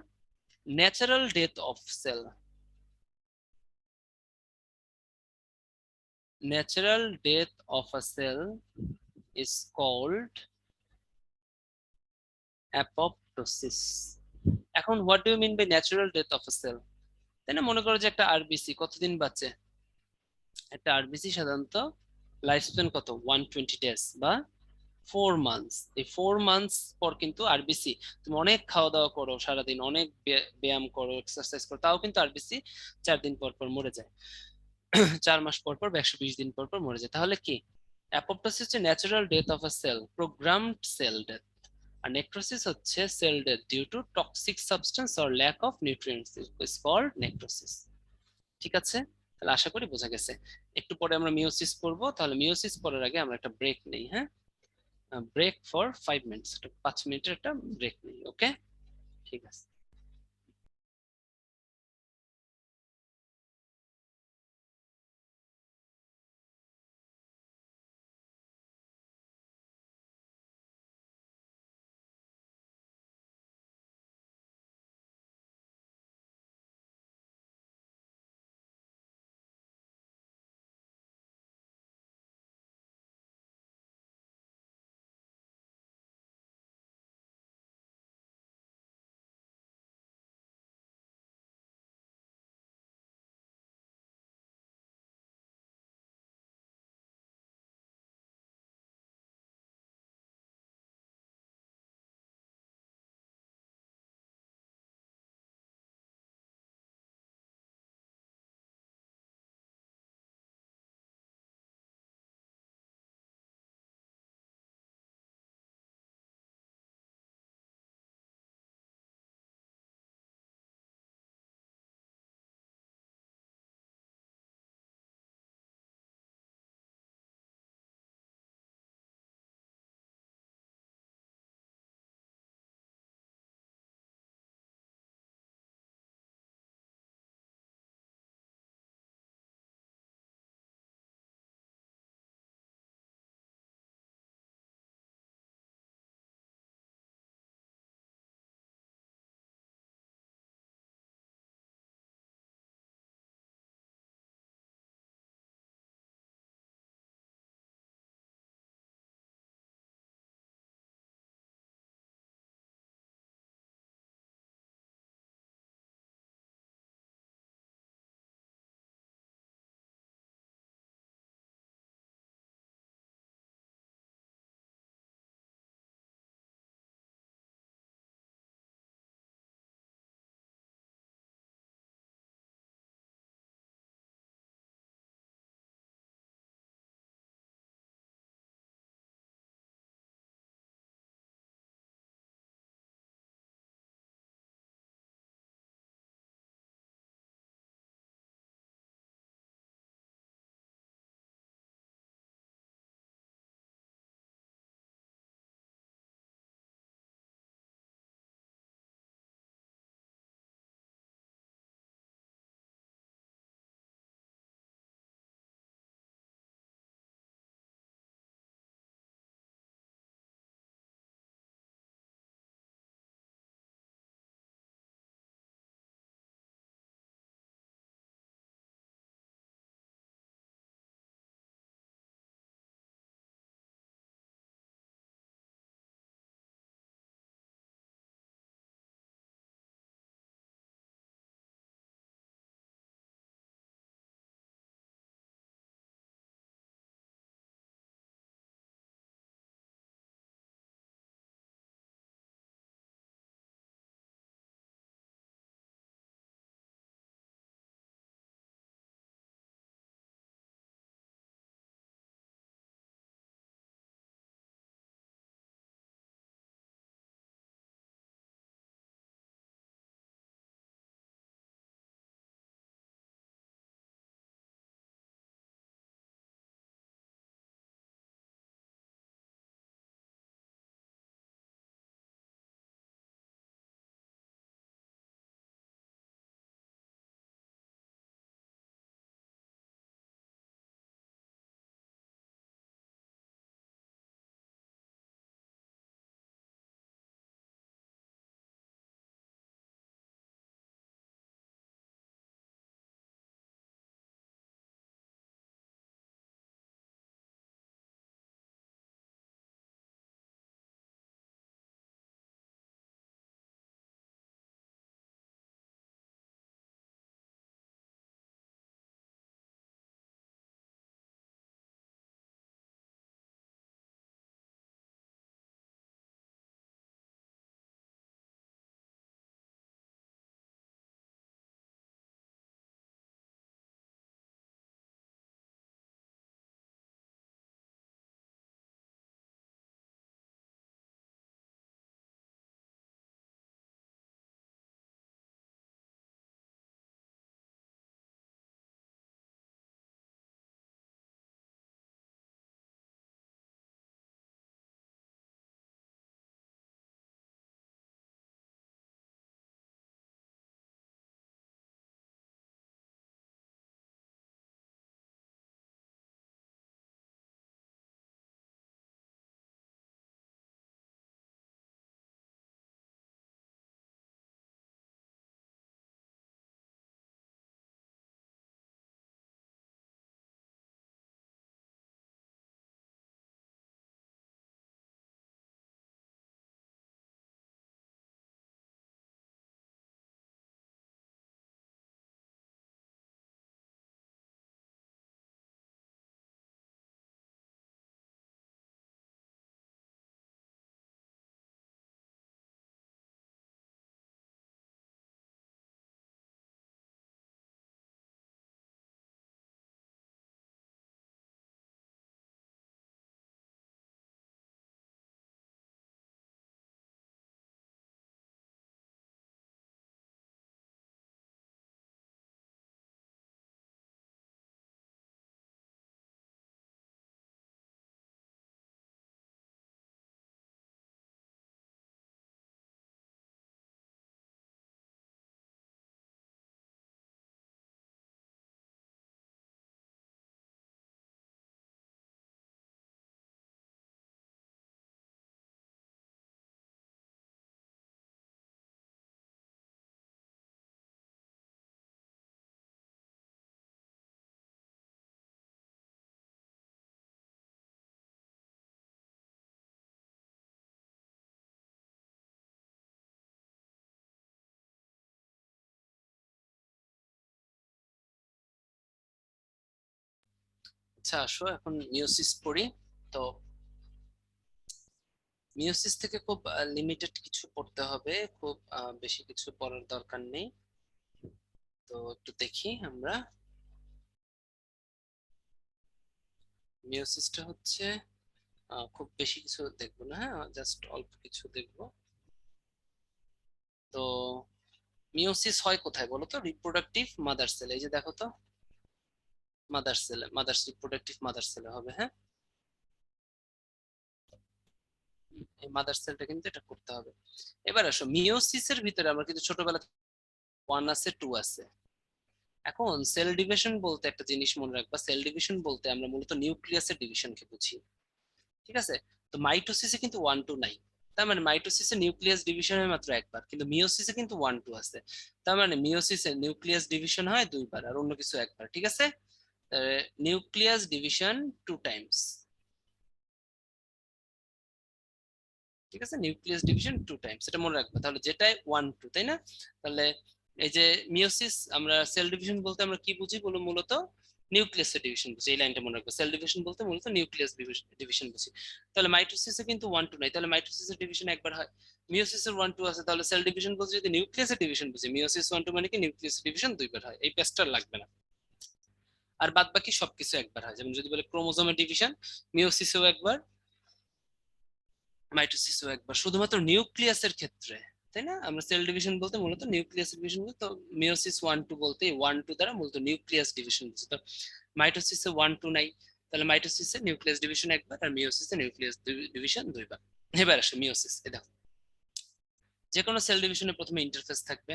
natural death of cell, natural death of a cell is called apoptosis. এখন what do you mean by natural death of a cell? তাই না? মনে করো যে একটা আরবিসি কতদিন বাঁচে? একটা আরবিসি সাধারণত লাইফ স্প্যান কত, 120 ডেজ বা 4 মান্থস। এই 4 মান্থস পর কিন্তু আরবিসি, তুমি অনেক খাওয়া দাওয়া করো সারাদিন, অনেক ব্যায়াম করো, এক্সারসাইজ করো, তাও কিন্তু আরবিসি 4 দিন পর পর মরে যায়, 4 মাস পর পর বা 120 দিন পর পর মরে যায়। তাহলে কি? অ্যাপোপ্টোসিস হচ্ছে natural death of a cell, programmed cell death. আর নেক্রোসিস হচ্ছে cell death due to toxic substance or lack of nutrients, is called necrosis. ঠিক আছে, তাহলে আশা করি বোঝা গেছে। একটু পরে আমরা মিওসিস পড়বো, তাহলে মিওসিস পড়ার আগে আমরা একটা ব্রেক নেই, হ্যাঁ, ব্রেক ফর 5 মিনিটস, 5 মিনিটের একটা ব্রেক নেই, ওকে? ঠিক আছে। আচ্ছা আসো এখন মিওসিস পড়ি। তো মিওসিস থেকে খুব লিমিটেড কিছু পড়তে হবে, খুব বেশি কিছু পড়ার দরকার নেই। তো একটু দেখি আমরা। মিওসিসটা হচ্ছে খুব বেশি কিছু দেখবো না, হ্যাঁ জাস্ট অল্প কিছু দেখবো। তো মিওসিস হয় কোথায় বলো তো? রিপ্রোডাক্টিভ মাদার সেল, এই যে দেখো তো, মাদার সেলে, মাদার রিপ্রোডাক্টিভ মাদার সেলে হবে, হ্যাঁ। এই মাদার সেলটা কিন্তু এটা করতে হবে। এবার আসো মিওসিসের ভিতরে আমরা কিন্তু ছোটবেলা 1 আছে 2 আছে। এখন সেল ডিভিশন বলতে একটা জিনিস মনে রাখবা, সেল ডিভিশন বলতে আমরা মূলত নিউক্লিয়াসের ডিভিশনকে বুঝি, ঠিক আছে? তো মাইটোসিসে কিন্তু 1 2 নাই। তার মানে মাইটোসিসে নিউক্লিয়াস ডিভিশন হয় মাত্র একবার, কিন্তু মিওসিসে কিন্তু 1 2 আছে। তার মানে মিওসিসে নিউক্লিয়াস ডিভিশন হয় দুইবার আর অন্য কিছু একবার, ঠিক আছে? নিউক্লিয়াস ডিভিশন 2 টাইমস, ঠিক আছে? নিউক্লিয়াস ডিভিশন 2 টাইমস, এটা মনে রাখবে তাহলে, যেটাই 1 2, তাই না? তাহলে এই যে মিওসিস, আমরা সেল ডিভিশন বলতে আমরা কি বুঝি বলো? মূলত নিউক্লিয়াসের ডিভিশন বুঝি, এই লাইনটা মনে রাখবে। সেল ডিভিশন বলতে মূলত নিউক্লিয়াস ডিভিশন বুঝি। তাহলে মাইটোসিসে কিন্তু 1 2 নাই, তাহলে মাইটোসিসের ডিভিশন একবার হয়। মিওসিসের 1 2 আছে, তাহলে সেল ডিভিশন বলতে যদি নিউক্লিয়াসের ডিভিশন বুঝি, মিওসিস 1 2 মানে কি নিউক্লিয়াস ডিভিশন দুইবার হয়, এই পেজটা লাগবে না। আর বাদ বাকি সবকিছু একবার হয়, যেমন যদি বলে ক্রোমোজোমের ডিভিশন, মিওসিসেও একবার, মাইটোসিসও একবার, শুধুমাত্র নিউক্লিয়াসের ক্ষেত্রে, তাই না? আমরা সেল ডিভিশন বলতে মূলত নিউক্লিয়াস ডিভিশন বলতে, তো মিওসিস 1 2 বলতে 1 2 দ্বারা মূলত নিউক্লিয়াস ডিভিশন বুঝি। তো মাইটোসিসে 1 2 নাই, তাহলে মাইটোসিসে নিউক্লিয়াস ডিভিশন একবার আর মিওসিসে নিউক্লিয়াস ডিভিশন দুইবার। এবার আসে মিওসিস, এ দেখো, যে কোনো সেল ডিভিশনের প্রথমে ইন্টারফেস থাকবে,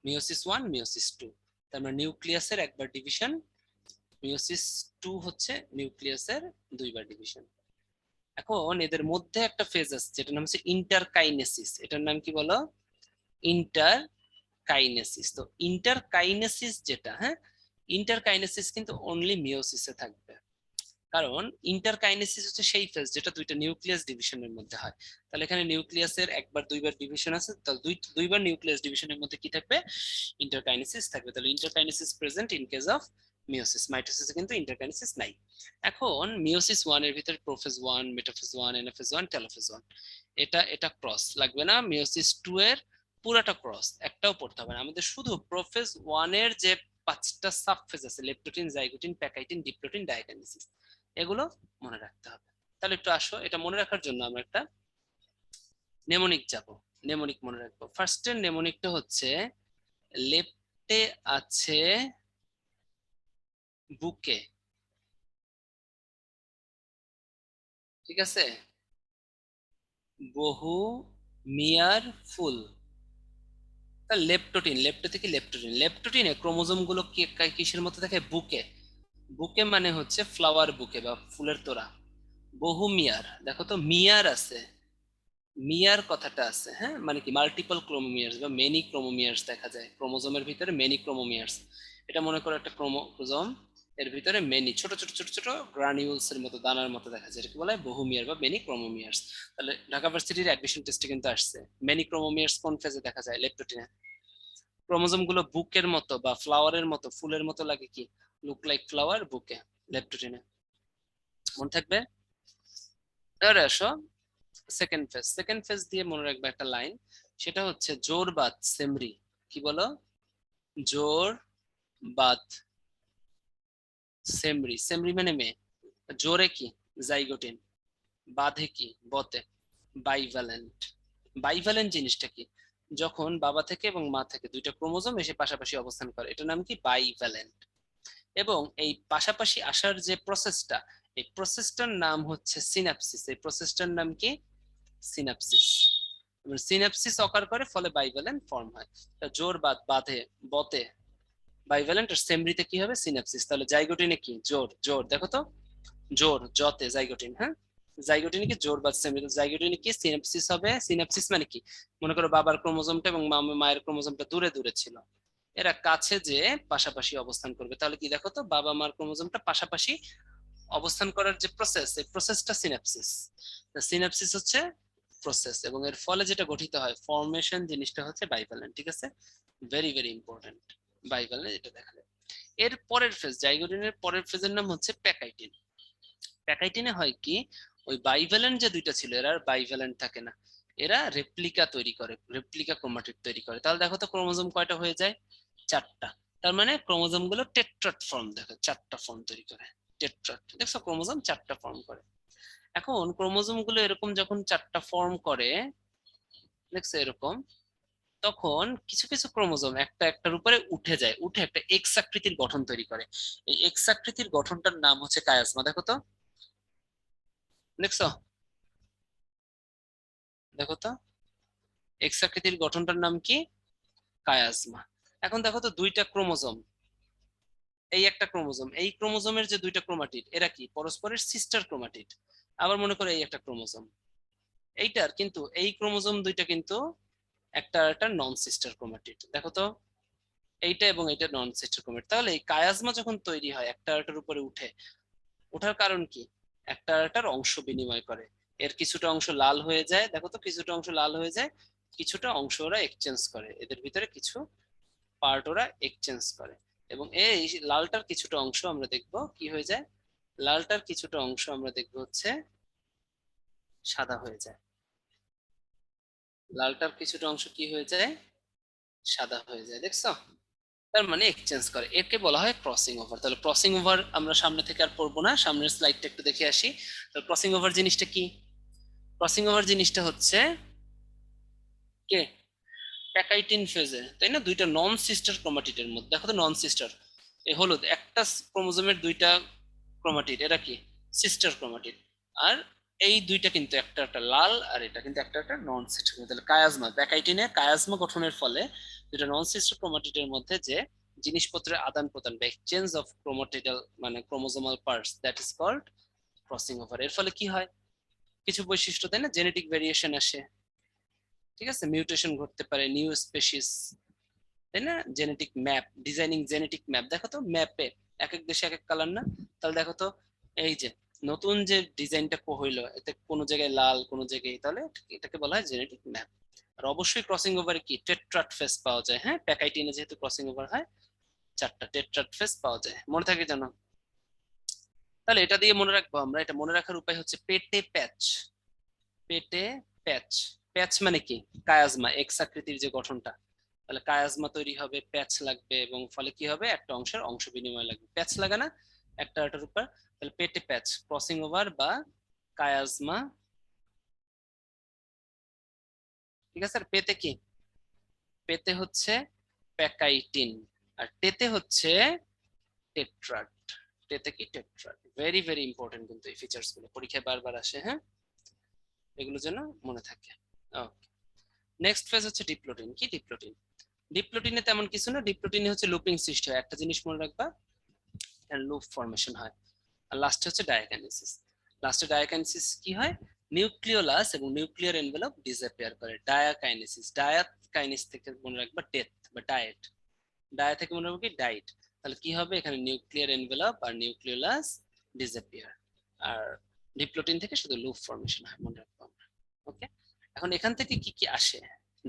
মিওসিস 1 মিওসিস 2, তার মানে নিউক্লিয়াসের একবার ডিভিশন, মিওসিস 2 হচ্ছে নিউক্লিয়াসের দুইবার ডিভিশন। এখন এদের মধ্যে একটা ফেজ আছে যেটার নাম হচ্ছে ইন্টারকাইনেসিস, এটার নাম কি বলো? ইন্টারকাইনেসিস। তো ইন্টারকাইনেসিস যেটা, হ্যাঁ, ইন্টারকাইনেসিস কিন্তু অনলি মিওসিসে থাকবে, কারণ ইন্টারকাইনেসিস হচ্ছে সেই ফেজ যেটা দুইটা নিউক্লিয়াস ডিভিশনের মধ্যে হয়। তাহলে এখানে নিউক্লিয়াসের একবার দুইবার ডিভিশন আছে, তাহলে দুইবার নিউক্লিয়াস ডিভিশনের মধ্যে কি থাকবে? ইন্টারকাইনেসিস থাকবে। তাহলে interkinesis present in case of meiosis, মাইটোসিসে কিন্তু ইন্টারকাইনেসিস নাই। এখন মিওসিস 1 এর ভিতরে প্রোফেজ 1 মেটাফেজ 1 এনাফেজ 1 টেলোফেজ 1, এটা এটা ক্রস লাগবে না। মিওসিস 2 এর পুরাটা ক্রস, একটাও পড়তে হবে না আমাদের, শুধু প্রোফেজ 1 এর যে 5টা সাব ফেজ আছে, leptotene zygotene pachytene diplotene diakinesis, এগুলো মনে রাখতে হবে। তাহলে একটু আসো, এটা মনে রাখার জন্য আমরা একটা নেমোনিক যাব, নেমোনিক মনে রাখবো। ফার্স্টের নেমোনিকটা হচ্ছে লেফটে আছে বুকে, ঠিক আছে? বহু মিয়ার ফুল। তা লেপ্টোটিন, লেপ্টো থেকে লেপ্টোটিন, লেপ্টোটিনে ক্রোমোজোম গুলো কিসের মধ্যে থাকে? বুকে। বুকে মানে হচ্ছে ফ্লাওয়ার বুকে বা ফুলের তোড়া। বহু মিয়ার, দেখো তো মিয়ার আছে, মিয়ার কথাটা আছে, হ্যাঁ, মানে কি মাল্টিপল ক্রোমোমিয়ার্স বা মেনি ক্রোমোমিয়ার্স দেখা যায় ক্রোমোজোমের ভিতরে, মেনি ক্রোমোমিয়ার্স। এটা মনে করো একটা ক্রোমোজোম, এর ভিতরে মেনি ছোট ছোট ছোট ছোট গ্রানিউলস এর মতো, দানার মতো দেখা যায়, এটাকে বলা হয় বহুমিয়ার বা মেনি ক্রোমোমিয়ার্স। তাহলে ঢাকা ভার্সিটির অ্যাডমিশন টেস্টে কিন্তু আসছে মেনি ক্রোমোমিয়ার্স কোন ফেজে দেখা যায়? লেপ্টোটিনে। ক্রোমোজোম গুলো বুকের মতো বা ফ্লাওয়ারের মতো, ফুলের মতো লাগে, কি লুক লাইক ফ্লাওয়ার, বুকে, লেপ্টোটিনে। মনে থাকবে? এবারে আসো সেকেন্ড ফেজ, সেকেন্ড ফেজ দিয়ে মনে রাখবে একটা লাইন, সেটা হচ্ছে জোর বাদ সেমরি। কি বলো? জোর বাদ সেমরি, সেমরি মানে মেয়ে। জোরে কি? জাইগোটিন, বাঁধে কি? বতে। বাইভ্যালেন্ট, বাইভ্যালেন্ট জিনিসটা কি? যখন বাবা থেকে এবং মা থেকে দুইটা ক্রোমোজোম এসে পাশাপাশি অবস্থান করে, এটার নাম কি? বাইভ্যালেন্ট। এবং এই পাশাপাশি আসার যে প্রসেসটা, এই প্রসেসটার নাম হচ্ছে সিনাপসিস। এই প্রসেসটার নাম কি? সিনাপসিস। সিনাপসিস অকার করে, ফলে বাইভ্যালেন্ট ফর্ম হয়। জোর বাদ, বাঁধে, বতে বাইভ্যালেন্ট, আর সেমরিতে কি হবে? সিনাপসিস। তাহলে জাইগোটিনে কি? জোর, জোর দেখো তো, জোর জতে জাইগোটিন, হ্যাঁ, জাইগোটিনে কি? জোর বাদ সেমরি। জাইগোটিনে কি? সিনাপসিস হবে। সিনাপসিস মানে কি? মনে করো বাবার ক্রোমোজোমটা এবং মায়ের ক্রোমোজোমটা দূরে দূরে ছিল, এরা কাছে যে পাশাপাশি অবস্থান করবে। তাহলে কি দেখো তো, বাবা মার ক্রোমোজোমটা পাশাপাশি অবস্থান করার যে প্রসেস, এই প্রসেসটা সিনাপসিস। সিনাপসিস হচ্ছে প্রসেস, এবং এর ফলে যেটা গঠিত হয় ফর্মেশন, জিনিসটা হচ্ছে বাইভ্যালেন্ট, ঠিক আছে? ভেরি ভেরি ইম্পর্টেন্ট, বাইভ্যালেন্ট, এটা দেখা যায়। এর পরের ফেজ, জাইগোটিনের পরের ফেজের নাম হচ্ছে প্যাকাইটিন। প্যাকাইটিনে হয় কি, ওই বাইভ্যালেন্ট যে দুইটা ছিল এরা আর বাইভ্যালেন্ট থাকে না, এরা রেপ্লিকা তৈরি করে, রেপ্লিকা ক্রোমাটিড তৈরি করে। তাহলে দেখো তো ক্রোমোজোম কয়টা হয়ে যায়, 4টা। তার মানে ক্রোমোজোম গুলো টেট্রাট ফর্ম, দেখো 4টা ফর্ম তৈরি করে, টেট্রাট। দেখছো ক্রোমোজোম 4টা ফর্ম করে। এখন ক্রোমোজোম গুলো এরকম যখন 4টা ফর্ম করে, দেখছো এরকম, তখন কিছু কিছু ক্রোমোজোম একটা একটার উপরে উঠে যায়, উঠে একটা এক্স আকৃতির গঠন তৈরি করে। এই এক্স আকৃতির গঠনটার নাম হচ্ছে কায়াজমা। দেখো তো, দেখছো, দেখো তো, এক্স আকৃতির গঠনটার নাম কি, কায়াজমা। এখন দেখো তো দুইটা ক্রোমোজোম, এই একটা ক্রোমোজোম, এই ক্রোমোজোমের যে দুইটা ক্রোমাটিড এরা কি পরস্পরের সিস্টার ক্রোমাটিড। আবার মনে করো এই একটা ক্রোমোজোম, এইটার কিন্তু এই ক্রোমোজোম দুইটা কিন্তু একটা একটা নন সিস্টার ক্রোমাটিড। দেখো তো, এইটা এবং এইটা নন সিস্টার ক্রোমাটিড। তাহলে এই কায়াজমা যখন তৈরি হয় একটা আরেকটার উপরে উঠে, ওঠার কারণ কি, একটা আরেকটার অংশ বিনিময় করে। এর কিছুটা অংশ লাল হয়ে যায়, দেখো তো কিছুটা অংশ লাল হয়ে যায়, কিছুটা অংশ ওরা এক্সচেঞ্জ করে, এদের ভিতরে কিছু পার্ট ওরা এক্সচেঞ্জ করে। এবং এই লালটার কিছুটা অংশ আমরা দেখব কি হয়ে যায়, লালটার কিছুটা অংশ আমরা দেখব হচ্ছে সাদা হয়ে যায়, লালটার কিছুটা অংশ কি হয়ে যায়, সাদা হয়ে যায়। দেখছো, তার মানে এক্সচেঞ্জ করে, একে বলা হয় ক্রসিং ওভার। তাহলে ক্রসিং ওভার আমরা সামনে থেকে আর পড়বো না, সামনের স্লাইডটা একটু দেখে আসি। তাহলে ক্রসিং ওভার জিনিসটা কি, ক্রসিং ওভার জিনিসটা হচ্ছে কে, প্যাকাইটিন ফেজে, তাই না, দুইটা নন সিস্টার ক্রোমাটিডের মধ্যে। দেখো তো নন সিস্টার, এই হলুদ একটা ক্রোমোজোমের দুইটা ক্রোমাটিড, এরা কি সিস্টার ক্রোমাটিড। আর এই দুইটা কিন্তু একটা একটা লাল, আর এটা কিন্তু একটা একটা নন সিস্টার। তাহলে কায়াজমা, প্যাকাইটিনে কায়াজমা গঠনের ফলে দুইটা নন সিস্টার ক্রোমাটিডের মধ্যে যে জিনিসপত্রের আদান প্রদান বা এক্সচেঞ্জ অফ ক্রোমাটিডাল মানে chromosomal parts, that is called crossing over. এর ফলে কি হয়, কিছু বৈশিষ্ট্য, তাই না, জেনেটিক ভেরিয়েশন আসে, ঠিক আছে, মিউটেশন ঘটতে পারে, নিউ স্পেসিস, তাই না, genetic map, designing genetic map. দেখো তো ম্যাপে এক এক দেশে এক এক কালার না, তাহলে দেখো তো এই যে নতুন যে ডিজাইনটা হইলো, এতে কোনো জায়গায় লাল কোনো জায়গায়, তাহলে এটাকে বলা হয় জেনেটিক ম্যাপ। আর অবশ্যই ক্রসিং ওভারে কি টেট্রাট ফেস পাওয়া যায়, হ্যাঁ, প্যাকাইটিনে যেহেতু ক্রসিং ওভার হয় 4টা টেট্রাট ফেস পাওয়া যায়, মনে থাকে জানো। তাহলে এটা দিয়ে মনে রাখবো আমরা, এটা মনে রাখার উপায় হচ্ছে পেটে প্যাচ, পেটে প্যাচ। প্যাচ মানে কি, কায়াজমা এক্স আকৃতির যে গঠনটা, তাহলে কায়াজমা তৈরি হবে, প্যাচ লাগবে, এবং ফলে কি হবে, একটা অংশের অংশ বিনিময় লাগবে, প্যাচ লাগা না একটা আরেকটার উপর। তাহলে পেটে প্যাচ, ক্রসিং ওভার বা কায়াজমা, ঠিক আছে। আর পেতে কি, পেতে হচ্ছে প্যাকাইটিন, আর টেতে হচ্ছে টেট্রাট। টেতে কি, টেট্রাট। ভেরি ভেরি ইম্পর্টেন্ট কিন্তু এই ফিচার্স গুলো পরীক্ষায় বারবার আসে, হ্যাঁ, এগুলো যেন মনে থাকে। ওকে, নেক্সট ফেজ হচ্ছে ডিপ্লোটিন। কি ডিপ্লোটিন, ডিপ্লোটিনে তেমন কিছু না, ডিপ্লোটিনে হচ্ছে লুপিং সৃষ্টি হয়, একটা জিনিস মনে রাখবা, লুপ ফরমেশন হয়। আর লাস্টে হচ্ছে ডায়াকাইনেসিস। লাস্টে ডায়াকাইনেসিস কি হয়, নিউক্লিওলাস এবং নিউক্লিয়ার এনভেলপ ডিসঅ্যাপিয়ার করে, ডায়াকাইনেসিস। ডায়াকাইনেস থেকে মনে রাখবা ডেথ বা ডায়েট, ডায়া থেকে মনে রাখবা কি ডাইট। তাহলে কি হবে, এখানে নিউক্লিয়ার এনভেলপ আর নিউক্লিওলাস ডিসঅ্যাপিয়ার। আর ডিপ্লোটিন থেকে শুধু লুপ ফরমেশন হয়, মনে রাখবো আমরা। ওকে, এখন এখান থেকে কি কি আসে,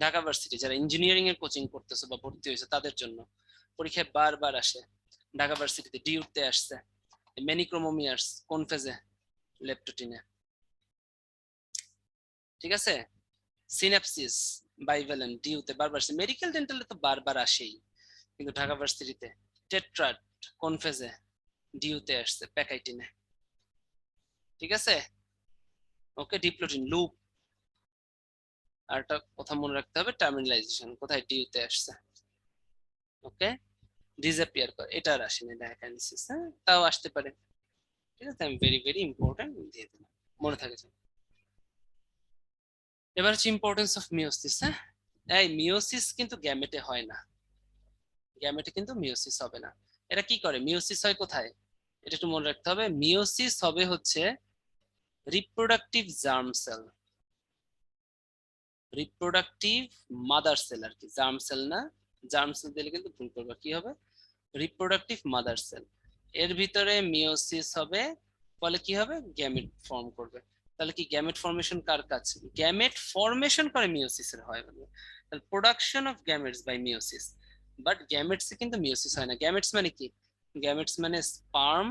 ঢাকা ভার্সিটি যারা ইঞ্জিনিয়ারিং এর কোচিং করতেছে বা ভর্তি হয়েছে তাদের জন্য পরীক্ষায় বারবার আসে। ঢাকা ভার্সিটিতে ডি উঠতে আসছে, মেনিক্রোমোমিয়ার্স কোন ফেজে, লেপটোটিনে, ঠিক আছে। সিনাপসিস বাইভ্যালেন্ট ডিউতে বারবার আসে, মেডিকেল ডেন্টালে তো বারবার আসেই, কিন্তু ঢাকা ভার্সিটিতে টেট্রাট কোন ফেজে, ডিউতে আসছে, প্যাকাইটিনে, ঠিক আছে। ওকে, ডিপ্লোটিন লুপ। আর একটা কথা মনে রাখতে হবে, টার্মিনালাইজেশন কোথায়, ডিউতে আসছে। ওকে, ডিসঅ্যাপিয়ার করে, এটা আর আসেনি ডায়াকাইনেসিস, হ্যাঁ, তাও আসতে পারে, ঠিক আছে। আমি ভেরি ভেরি ইম্পর্টেন্ট দিয়ে দিলাম, মনে থাকে। এবার হচ্ছে ইম্পর্টেন্স অফ মিওসিস, হ্যাঁ, এই মিওসিস কিন্তু গ্যামেটে হয় না, গ্যামেটে কিন্তু মিওসিস হবে না। এটা কি করে, মিওসিস হয় কোথায়, এটা একটু মনে রাখতে হবে, মিওসিস হবে হচ্ছে reproductive germ cell, reproductive mother cell আর কি, জার্ম সেল না, জার্ম সেল দিলে কিন্তু ভুল করবে, কি হবে, রিপ্রোডাক্টিভ মাদার সেল, এর ভিতরে মিওসিস হবে, ফলে কি হবে, গ্যামেট ফর্ম করবে। তাহলে কি গ্যামেট ফর্মেশন কার কাজ, গ্যামেট ফর্মেশন করে মিওসিসের হয়, মানে তাহলে production of gametes by meiosis. But gametes এ কিন্তু মিওসিস হয় না। গ্যামেটস মানে কি, গ্যামেটস মানে স্পার্ম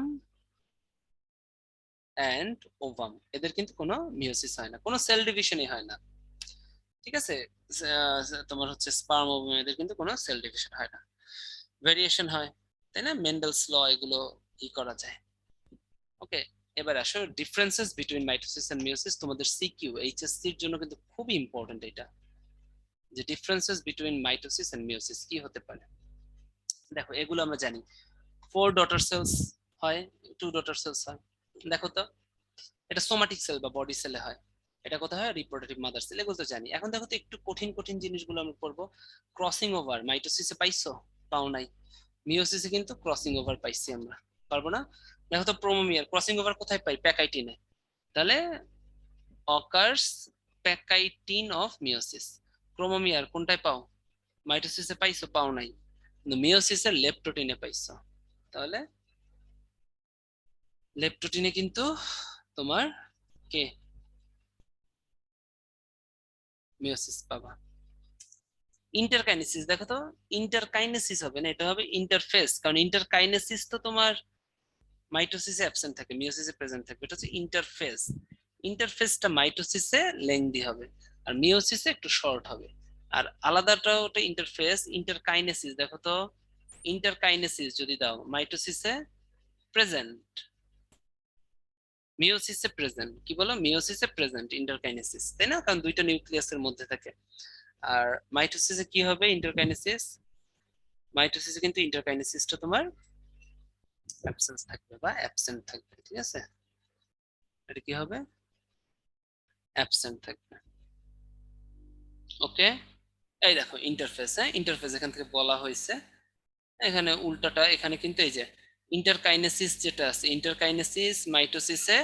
অ্যান্ড ওভাম, এদের কিন্তু কোনো মিওসিস হয় না, কোনো সেল ডিভিশনই হয় না। ঠিক আছে, তোমার হচ্ছে স্পার্ম ওভাম, এদের কিন্তু কোনো সেল ডিভিশন হয় না, ভেরিয়েশন হয়, তাই না? মেন্ডেলস ল এগুলো ই করা যায়। ওকে, এবার আসো differences between mitosis and meiosis, তোমাদের সিকিউ এইচএসসি এর জন্য কিন্তু খুবই ইম্পর্টেন্ট এটা, যে differences between mitosis and meiosis কি হতে পারে। দেখো এগুলো আমরা জানি, 4 ডটার সেলস হয়, 2 ডটার সেলস হয়। দেখো তো, এটা সোমাটিক সেল বা বডি সেলে হয়, এটা কোথায় হয়, রিপ্রোডাক্টিভ মাদার সেল, এগুলো তো জানি। এখন দেখো তো একটু কঠিন কঠিন জিনিসগুলো আমরা পড়বো। ক্রসিং ওভার মাইটোসিসে পাইছো? পাও নাই। মিওসিসে কিন্তু ক্রসিং ওভার পাইছি আমরা, পারবো না? দেখো তো প্রোমোমিয়ার ক্রসিং ওভার কোথায় পাই, প্যাকাইটিনে, তাহলে occurs pachytene of meiosis. Chromomere কোনটায় পাও, মাইটোসিসে পাইছো? পাও নাই, কিন্তু মিওসিসের লেপ্টোটিনে পাইছো, তাহলে লেপ্টোটিনে কিন্তু তোমার কে মিওসিস পাবা। ইন্টারকাইনেসিস দেখো তো, ইন্টারকাইনেসিস হবে না, এটা হবে ইন্টারফেস, কারণ ইন্টারকাইনেসিস তো তোমার মাইটোসিসে অ্যাবসেন্ট থাকে, মিওসিসে প্রেজেন্ট থাকবে, এটা হচ্ছে ইন্টারফেস। ইন্টারফেসটা মাইটোসিসে লেংদি হবে, আর মিওসিসে একটু শর্ট হবে। আর আলাদাটা ওটা ইন্টারফেস। ইন্টারকাইনেসিস দেখো তো, ইন্টারকাইনেসিস যদি দাও মাইটোসিসে প্রেজেন্ট, মিওসিসে প্রেজেন্ট, কি বলো, মিওসিসে প্রেজেন্ট ইন্টারকাইনেসিস, তাই না? কারণ দুইটা নিউক্লিয়াসের মধ্যে থাকে। আর মাইটোসিসে কি হবে, ইন্টারকাইনেসিস, মাইটোসিসে কিন্তু ইন্টারকাইনেসিসটা তোমার অ্যাবসেন্স থাকবে বা অ্যাবসেন্ট থাকবে, ঠিক আছে? এটা কি হবে, অ্যাবসেন্ট থাকবে। ওকে, এই দেখো ইন্টারফেস, হ্যাঁ ইন্টারফেস এখান থেকে বলা হয়েছে, এখানে উল্টাটা, এখানে কিন্তু এই যে ইন্টারকাইনেসিস যেটা আছে, ইন্টারকাইনেসিস মাইটোসিসে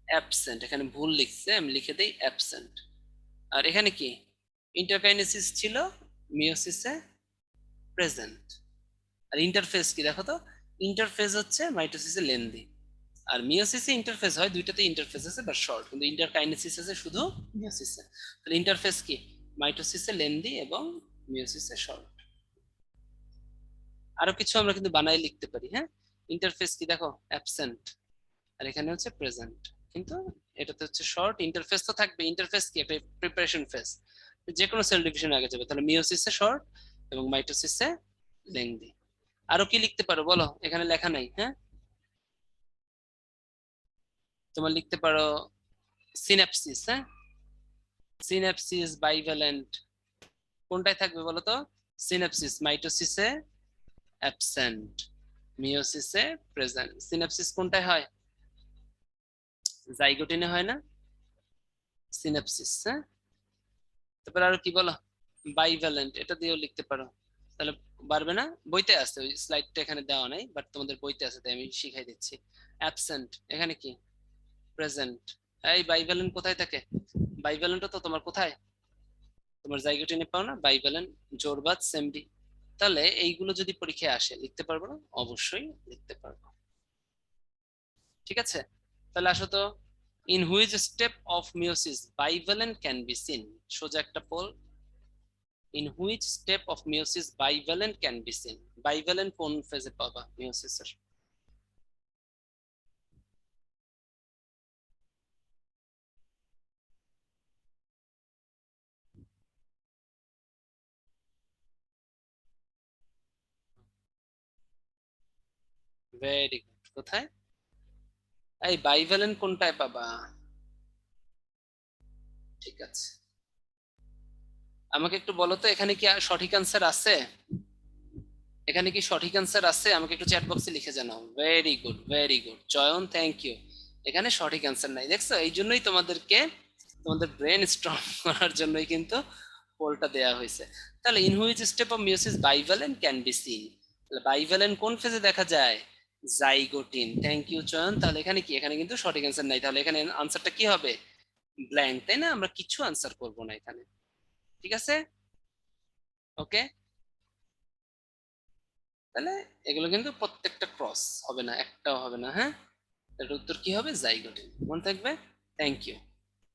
অ্যাবসেন্ট, এখানে ভুল লিখছে, আমি লিখে দিই অ্যাবসেন্ট। আর এখানে কি, ইন্টারকাইনেসিস ছিল, মিওসিসে প্রেজেন্ট। আর ইন্টারফেস কি দেখো তো, ইন্টারফেস হচ্ছে মাইটোসিসে লেন্দি, আর মিওসিসে ইন্টারফেস হয়, দুইটাতে ইন্টারফেস আছে বাট শর্ট, কিন্তু ইন্টারকাইনেসিস আছে শুধু মিওসিসে। তাহলে ইন্টারফেস কি, মাইটোসিসে লেন্দি এবং মিওসিসে শর্ট। আরো কিছু আমরা কিন্তু বানাই লিখতে পারি, হ্যাঁ। ইন্টারফেস কি দেখো, অ্যাবসেন্ট, আর এখানে হচ্ছে প্রেজেন্ট, কিন্তু এটাতে হচ্ছে শর্ট। ইন্টারফেস তো থাকবে, ইন্টারফেস কি একটা প্রিপারেশন ফেজ, যে কোনো সেল ডিভিশন আগে যাবে, তাহলে মিওসিসে শর্ট এবং মাইটোসিসে লেংদি। আরো কি লিখতে পারো বলো, এখানে লেখা নাই, হ্যাঁ। তোমার লিখতে পারো সিন্যাপসিস, হ্যাঁ, সিন্যাপসিস বাইভ্যালেন্ট, কোনটায় থাকবে বলো তো, সিন্যাপসিস মাইটোসিসে অ্যাবসেন্ট, মিওসিসে প্রেজেন্ট। সিন্যাপসিস কোনটায় হয়, জাইগোটিনে হয় না, সিন্যাপসিস, হ্যাঁ। তারপর আরো কি বলো, বাইভ্যালেন্ট, এটা দিয়েও লিখতে পারো, তাহলে পারবে না? বইতে আছে, ওই স্লাইডটা এখানে দেওয়া নাই, বাট তোমাদের বইতে আছে, তাই আমি শিখাই দিচ্ছি। অ্যাবসেন্ট এখানে কি, প্রেজেন্ট। এই বাইভ্যালেন্ট কোথায় থাকে, বাইভ্যালেন্টও তো তোমার কোথায়, তোমার জাইগোটিনে পাও না, বাইভ্যালেন্ট, জোরবাদ, সেমডি। তাহলে এইগুলো যদি পরীক্ষায় আসে লিখতে পারবো না, অবশ্যই লিখতে পারবো। ঠিক আছে, তাহলে আসো তো, in which step of meiosis bivalent can be seen, সোজা একটা pole, in which step of meiosis bivalent can be seen, bivalent কোন ফেজে পাবা মিওসিসের? ভেরি গুড, কোথায়, এই বাইভ্যালেন্ট কোনটায় পাবা? ঠিক আছে, আমাকে একটু বলো তো, এখানে কি সঠিক অ্যান্সার আছে, এখানে কি সঠিক অ্যান্সার আছে? আমাকে একটু চ্যাট বক্সে লিখে জানাও। Very good, very good join, thank you. এখানে সঠিক অ্যান্সার নাই, দেখছো? এই জন্যই তোমাদেরকে, তোমাদের ব্রেন স্ট্রং করার জন্যই কিন্তু পোলটা দেয়া হয়েছে। তাহলে in which step of meiosis bivalent can be scene, তাহলে বাইভ্যালেন্ট কোন ফেজে দেখা যায়, জাইগোটিন। থ্যাংক ইউ চয়ন। তাহলে এখানে কি, এখানে কিন্তু সঠিক অ্যান্সার নাই, তাহলে এখানে আনসারটা কি হবে, ব্ল্যাঙ্ক, তাই না? আমরা কিছু আনসার করব না এখানে, ঠিক আছে? ওকে, তাহলে এগুলো কিন্তু প্রত্যেকটা ক্রস হবে না, একটাও হবে না, হ্যাঁ। এর উত্তর কি হবে, জাইগোটিন, মনে থাকবে। Thank you.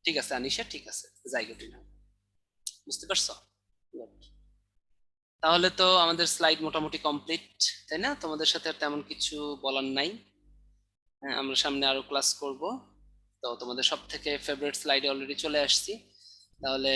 ঠিক আছে আনিশা, ঠিক আছে, জাইগোটিন হবে। বুঝতে পারছো? Good. তাহলে তো আমাদের স্লাইড মোটামুটি কমপ্লিট, তাই না? তোমাদের সাথে আর তেমন কিছু বলার নাই। হ্যাঁ, আমরা সামনে আরো ক্লাস করব। তো তোমাদের সব থেকে ফেভারিট স্লাইডে অলরেডি চলে আসছি। তাহলে